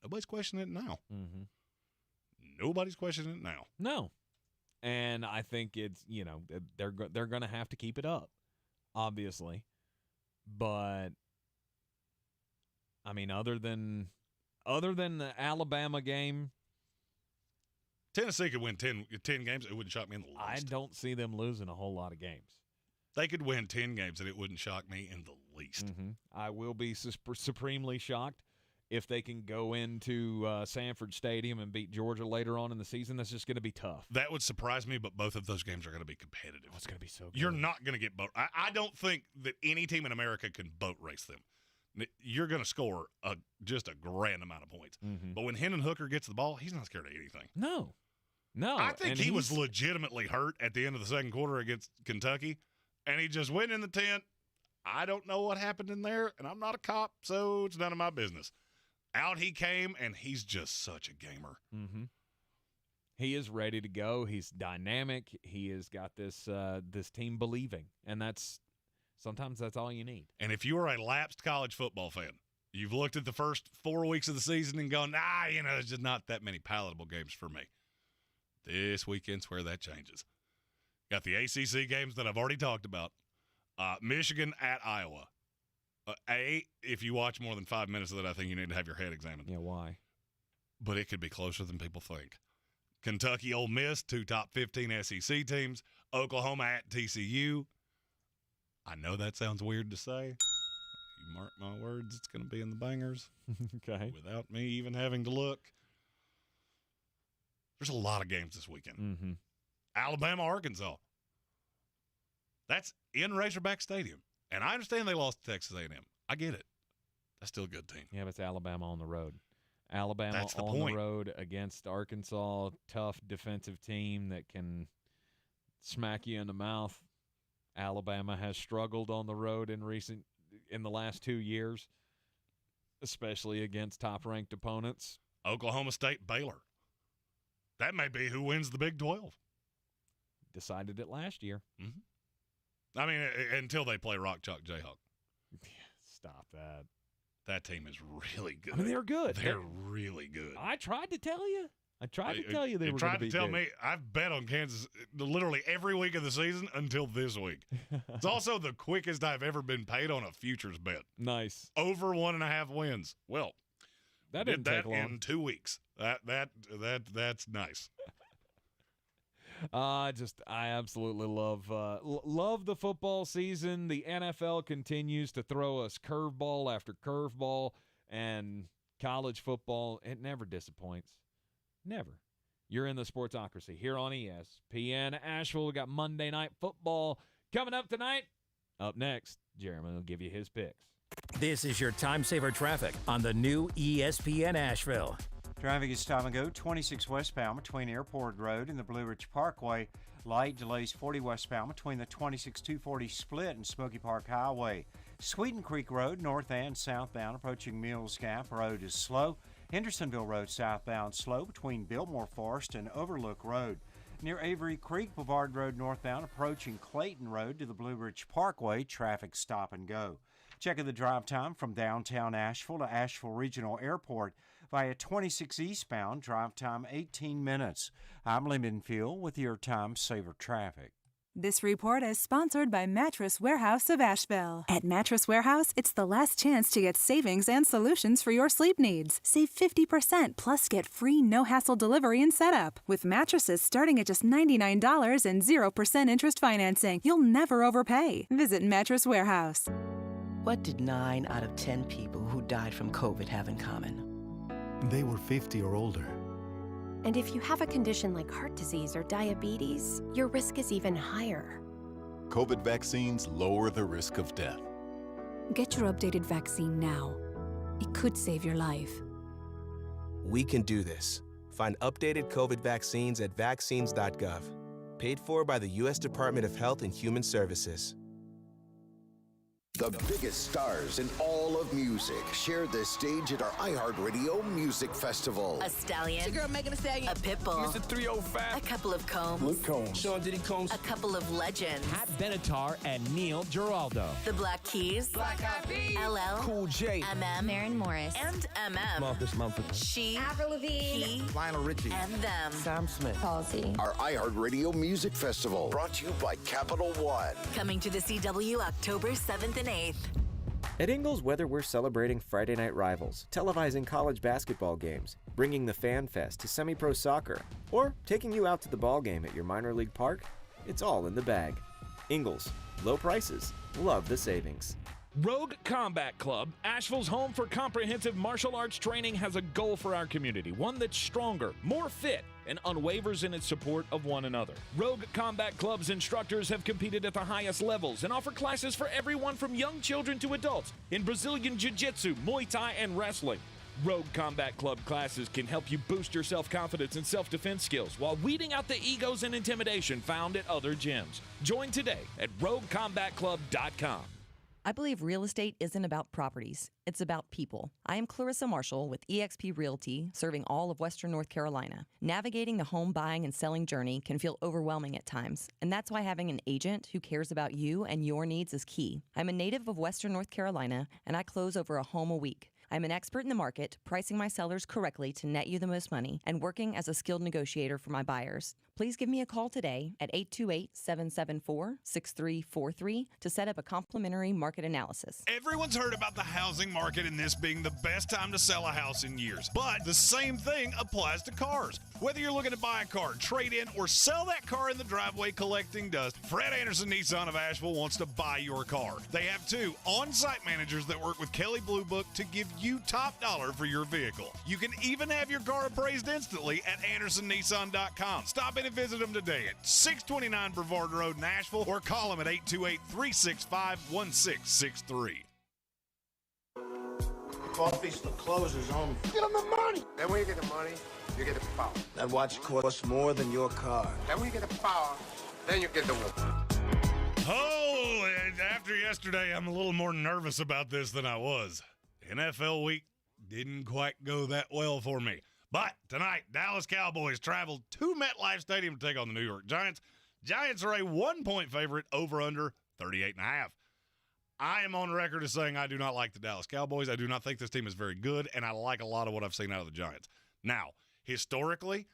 Nobody's questioning it now. Mm-hmm. Nobody's questioning it now. No. And I think it's, they're going to have to keep it up, obviously. But, I mean, other than the Alabama game, Tennessee could win 10 games. It wouldn't shock me in the least. I don't see them losing a whole lot of games. They could win 10 games, and it wouldn't shock me in the least. Mm-hmm. I will be supremely shocked if they can go into Sanford Stadium and beat Georgia later on in the season. That's just going to be tough. That would surprise me, but both of those games are going to be competitive. Oh, it's going to be so good. You're not going to get boat. I don't think that any team in America can boat race them. You're going to score just a grand amount of points. Mm-hmm. But when Hendon Hooker gets the ball, he's not scared of anything. No. I think he was legitimately hurt at the end of the second quarter against Kentucky. And he just went in the tent. I don't know what happened in there, and I'm not a cop, so it's none of my business. Out he came, and he's just such a gamer. Mm-hmm. He is ready to go. He's dynamic. He has got this team believing, and sometimes that's all you need. And if you are a lapsed college football fan, you've looked at the first 4 weeks of the season and gone, there's just not that many palatable games for me. This weekend's where that changes. Got the ACC games that I've already talked about. Michigan at Iowa. If you watch more than 5 minutes of that, I think you need to have your head examined. Yeah, why? But it could be closer than people think. Kentucky, Ole Miss, 2 top 15 SEC teams. Oklahoma at TCU. I know that sounds weird to say, You mark my words, it's going to be in the bangers. Okay. Without me even having to look. There's a lot of games this weekend. Mm-hmm. Alabama, Arkansas. That's in Razorback Stadium. And I understand they lost to Texas A&M. I get it. That's still a good team. Yeah, but it's Alabama on the road. Alabama That's the on point. the road against Arkansas, tough defensive team that can smack you in the mouth. Alabama has struggled on the road in the last 2 years, especially against top-ranked opponents. Oklahoma State, Baylor. That may be who wins the Big 12. Decided it last year. Mm-hmm. I mean, until they play Rock Chalk Jayhawk. Stop that. That team is really good. I mean, they're good. They're really good. I tried to tell you. they were going to be tried to tell big. me. I've bet on Kansas literally every week of the season until this week. It's also the quickest I've ever been paid on a futures bet. Nice. Over 1.5 wins. Well, that did didn't that take long. in 2 weeks. That's nice. I absolutely love the football season. The NFL continues to throw us curveball after curveball, and college football, it never disappoints. Never. You're in the Sportsocracy here on ESPN Asheville. We got Monday Night Football coming up tonight. Up next, Jeremy will give you his picks. This is your time saver traffic on the new ESPN Asheville. Traffic is stop and go 26 westbound between Airport Road and the Blue Ridge Parkway. Light delays 40 westbound between the 26-240 split and Smoky Park Highway. Sweeten Creek Road, north and southbound, approaching Mills Gap Road is slow. Hendersonville Road southbound slow between Biltmore Forest and Overlook Road. Near Avery Creek, Boulevard Road northbound, approaching Clayton Road to the Blue Ridge Parkway, traffic stop and go. Checking the drive time from downtown Asheville to Asheville Regional Airport via 26 eastbound, drive time 18 minutes. I'm Lee Minfield with your Time Saver Traffic. This report is sponsored by Mattress Warehouse of Asheville. At Mattress Warehouse, it's the last chance to get savings and solutions for your sleep needs. Save 50% plus get free no-hassle delivery and setup. With mattresses starting at just $99 and 0% interest financing, you'll never overpay. Visit Mattress Warehouse. What did 9 out of 10 people who died from COVID have in common? They were 50 or older. And if you have a condition like heart disease or diabetes, your risk is even higher. COVID vaccines lower the risk of death. Get your updated vaccine now. It could save your life. We can do this. Find updated COVID vaccines at vaccines.gov. Paid for by the U.S. Department of Health and Human Services. The biggest stars in all of music shared the stage at our iHeartRadio Music Festival. A stallion. It's your girl Megan Thee Stallion. A pit bull. Mr. 305. A couple of Combs. Luke Combs. Sean Diddy Combs. A couple of legends. Pat Benatar and Neil Giraldo. The Black Keys. Black Eyed Peas. LL. Cool J. MM. Maren Morris. And MM. Love this month. She. Avril Lavigne. He. Lionel Richie. And them. Sam Smith. Halsey. Our iHeartRadio Music Festival, brought to you by Capital One. Coming to the CW October 7th and 8th. At Ingles, whether we're celebrating Friday night rivals, televising college basketball games, bringing the Fan Fest to semi-pro soccer, or taking you out to the ball game at your minor league park, it's all in the bag. Ingles, low prices, love the savings. Rogue Combat Club, Asheville's home for comprehensive martial arts training, has a goal for our community, one that's stronger, more fit, and unwavers in its support of one another. Rogue Combat Club's instructors have competed at the highest levels and offer classes for everyone from young children to adults in Brazilian Jiu-Jitsu, Muay Thai, and wrestling. Rogue Combat Club classes can help you boost your self-confidence and self-defense skills while weeding out the egos and intimidation found at other gyms. Join today at roguecombatclub.com. I believe real estate isn't about properties. It's about people. I am Clarissa Marshall with eXp Realty, serving all of Western North Carolina. Navigating the home buying and selling journey can feel overwhelming at times, and that's why having an agent who cares about you and your needs is key. I'm a native of Western North Carolina, and I close over a home a week. I'm an expert in the market, pricing my sellers correctly to net you the most money, and working as a skilled negotiator for my buyers. Please give me a call today at 828-774-6343 to set up a complimentary market analysis. Everyone's heard about the housing market and this being the best time to sell a house in years. But the same thing applies to cars. Whether you're looking to buy a car, trade in, or sell that car in the driveway collecting dust, Fred Anderson Nissan of Asheville wants to buy your car. They have 2 on-site managers that work with Kelley Blue Book to give you top dollar for your vehicle. You can even have your car appraised instantly at AndersonNissan.com. Stop in and visit them today at 629 Brevard Road in Asheville or call them at 828-365-1663. Coffee's the closer's only. Get them the money. Then when you get the money, you get the power. That watch costs more than your car. Then when you get the power, then you get the woman. Oh, and after yesterday, I'm a little more nervous about this than I was. NFL week didn't quite go that well for me. But tonight, Dallas Cowboys traveled to MetLife Stadium to take on the New York Giants. Giants are a 1-point favorite over under 38.5. I am on record as saying I do not like the Dallas Cowboys. I do not think this team is very good, and I like a lot of what I've seen out of the Giants. Now, historically,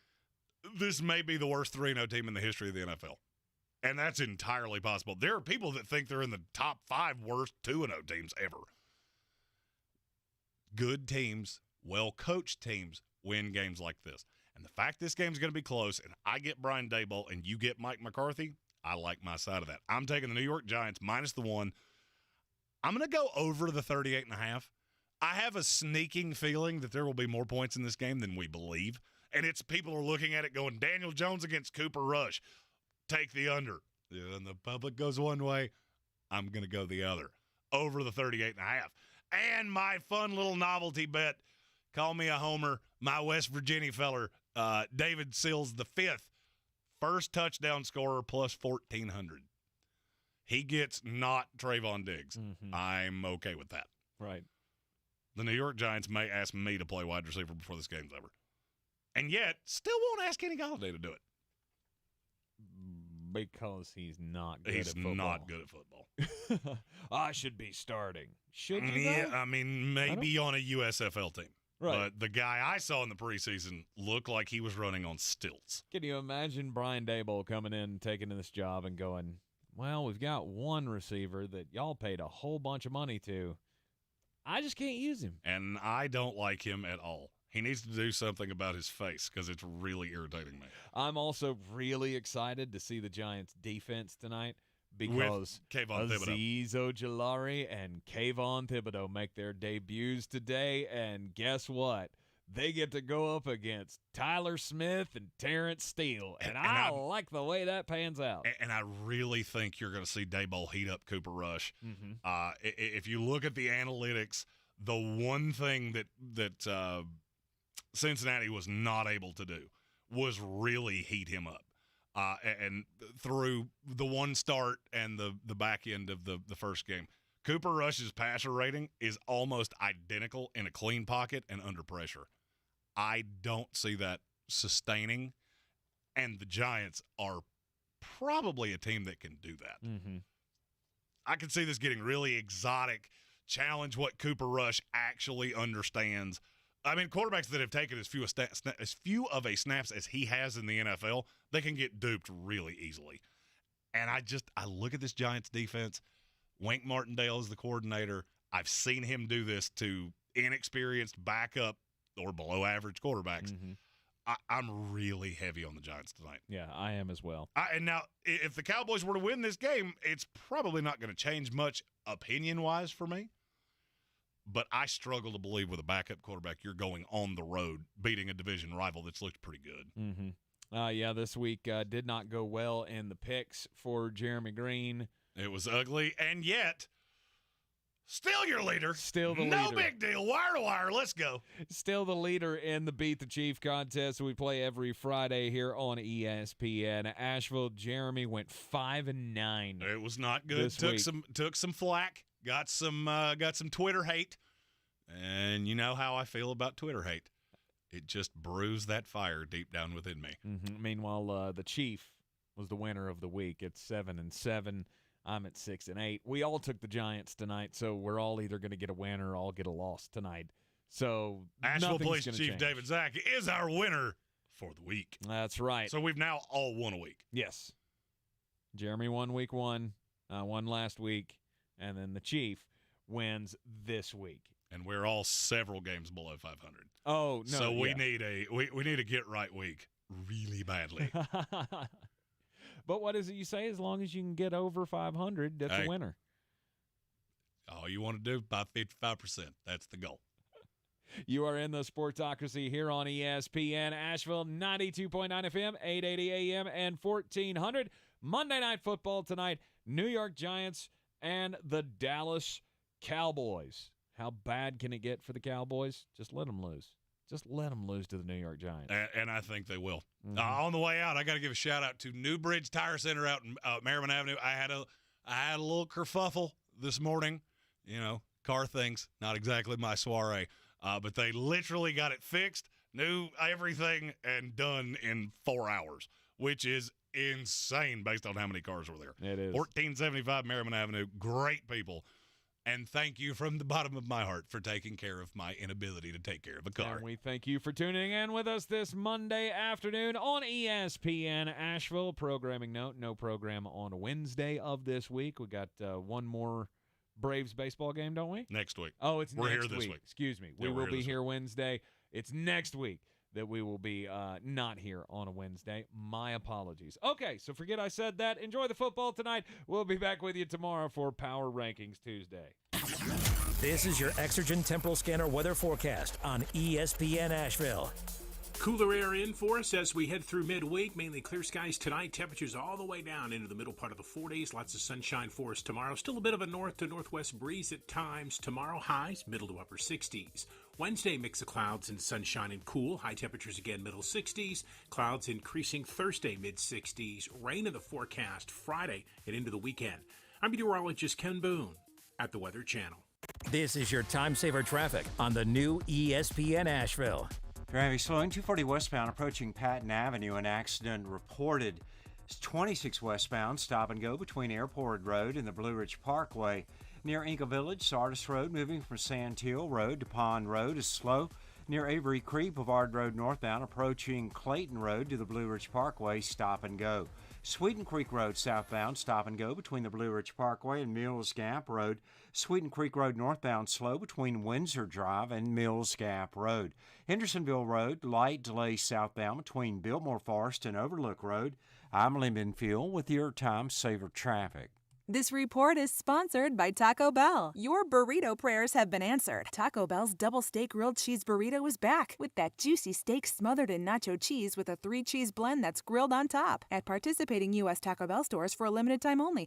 this may be the worst 3-0 team in the history of the NFL. And that's entirely possible. There are people that think they're in the top 5 worst 2-0 teams ever. Good teams, well-coached teams, win games like this. And the fact this game's going to be close, and I get Brian Daboll and you get Mike McCarthy, I like my side of that. I'm taking the New York Giants minus the 1. I'm going to go over the 38.5. I have a sneaking feeling that there will be more points in this game than we believe. And it's people are looking at it going, Daniel Jones against Cooper Rush. Take the under. And the public goes one way. I'm going to go the other. Over the 38.5. And my fun little novelty bet, call me a homer, my West Virginia feller, David Sills the 5th, first touchdown scorer plus 1,400. He gets not Trayvon Diggs. Mm-hmm. I'm okay with that. Right. The New York Giants may ask me to play wide receiver before this game's over. And yet, still won't ask Kenny Golladay to do it. Because he's not good at football. He's not good at football. I should be starting. Should you? Yeah, I mean, maybe on a USFL team. Right. But the guy I saw in the preseason looked like he was running on stilts. Can you imagine Brian Daboll coming in, taking this job, and going, well, we've got one receiver that y'all paid a whole bunch of money to. I just can't use him. And I don't like him at all. He needs to do something about his face because it's really irritating me. I'm also really excited to see the Giants' defense tonight because Azeez Ojulari and Kayvon Thibodeau make their debuts today, and guess what? They get to go up against Tyler Smith and Terrence Steele, and I like the way that pans out. And I really think you're going to see Daboll heat up Cooper Rush. Mm-hmm. If you look at the analytics, the one thing that Cincinnati was not able to do was really heat him up. And through the one start and the back end of the first game, Cooper Rush's passer rating is almost identical in a clean pocket and under pressure. I don't see that sustaining, and the Giants are probably a team that can do that. Mm-hmm. I can see this getting really exotic, challenge what Cooper Rush actually understands. I mean, quarterbacks that have taken as few of a snaps as he has in the NFL, they can get duped really easily. And I look at this Giants defense. Wink Martindale is the coordinator. I've seen him do this to inexperienced backup or below average quarterbacks. Mm-hmm. I'm really heavy on the Giants tonight. Yeah, I am as well. And now, if the Cowboys were to win this game, it's probably not going to change much opinion-wise for me. But I struggle to believe with a backup quarterback you're going on the road beating a division rival that's looked pretty good. Mm-hmm. Yeah, this week did not go well in the picks for Jeremy Greene. It was ugly, and yet still your leader. Still the leader. No big deal. Wire to wire. Let's go. Still the leader in the Beat the Chief contest we play every Friday here on ESPN Asheville. Jeremy went 5-9. It was not good. Took some flack. Got some Twitter hate, and you know how I feel about Twitter hate. It just brews that fire deep down within me. Mm-hmm. Meanwhile, the Chief was the winner of the week at 7-7. I'm at 6-8. We all took the Giants tonight, so we're all either going to get a win or all get a loss tonight. So Asheville Police Chief David Zach is our winner for the week. That's right. So we've now all won a week. Yes. Jeremy won week 1, won last week, and then the Chief wins this week. And we're all several games below 500. Oh, no. So we need a get right week really badly. But what is it you say? As long as you can get over 500, that's a winner. All you want to do, by 55%. That's the goal. You are in the Sportsocracy here on ESPN Asheville, 92.9 FM, 880 AM, and 1400. Monday Night Football tonight, New York Giants and the Dallas Cowboys. How bad can it get for the Cowboys? Just let them lose. Just let them lose to the New York Giants. And I think they will. On the way out, I got to give a shout-out to Newbridge Tire Center out in Merriman Avenue. I had a little kerfuffle this morning. You know, car things, not exactly my soiree. But they literally got it fixed, knew everything, and done in 4 hours, which is insane based on how many cars were there. It is. 1475 Merriman Avenue. Great people. And thank you from the bottom of my heart for taking care of my inability to take care of a car. And we thank you for tuning in with us this Monday afternoon on ESPN Asheville. Programming note, no program on Wednesday of this week. We got one more Braves baseball game, don't we? Next week. Oh, it's we're next here this week. week. Excuse me. We will be here Wednesday. It's next week that we will be not here on a Wednesday. My apologies. Okay, so forget I said that. Enjoy the football tonight. We'll be back with you tomorrow for Power Rankings Tuesday. This is your Exergen Temporal Scanner weather forecast on ESPN Asheville. Cooler air in for us as we head through midweek. Mainly clear skies tonight. Temperatures all the way down into the middle part of the 40s. Lots of sunshine for us tomorrow. Still a bit of a north to northwest breeze at times. Tomorrow highs middle to upper 60s. Wednesday mix of clouds and sunshine and cool. High temperatures again middle 60s. Clouds increasing Thursday mid 60s. Rain in the forecast Friday and into the weekend. I'm meteorologist Ken Boone at the Weather Channel. This is your time saver traffic on the new ESPN Asheville. Driving slowing 240 westbound approaching Patton Avenue. An accident reported. It's 26 westbound, stop and go between Airport Road and the Blue Ridge Parkway. Near Inca Village, Sardis Road, moving from Sandhill Road to Pond Road is slow. Near Avery Creek, Boulevard Road northbound, approaching Clayton Road to the Blue Ridge Parkway, stop and go. Sweeten Creek Road southbound, stop and go between the Blue Ridge Parkway and Mills Gap Road. Sweeten Creek Road northbound, slow between Windsor Drive and Mills Gap Road. Hendersonville Road, light delay southbound between Biltmore Forest and Overlook Road. I'm Lee Benfield with your Time Saver Traffic. This report is sponsored by Taco Bell. Your burrito prayers have been answered. Taco Bell's double steak grilled cheese burrito is back with that juicy steak smothered in nacho cheese with a 3-cheese blend that's grilled on top. At participating U.S. Taco Bell stores for a limited time only.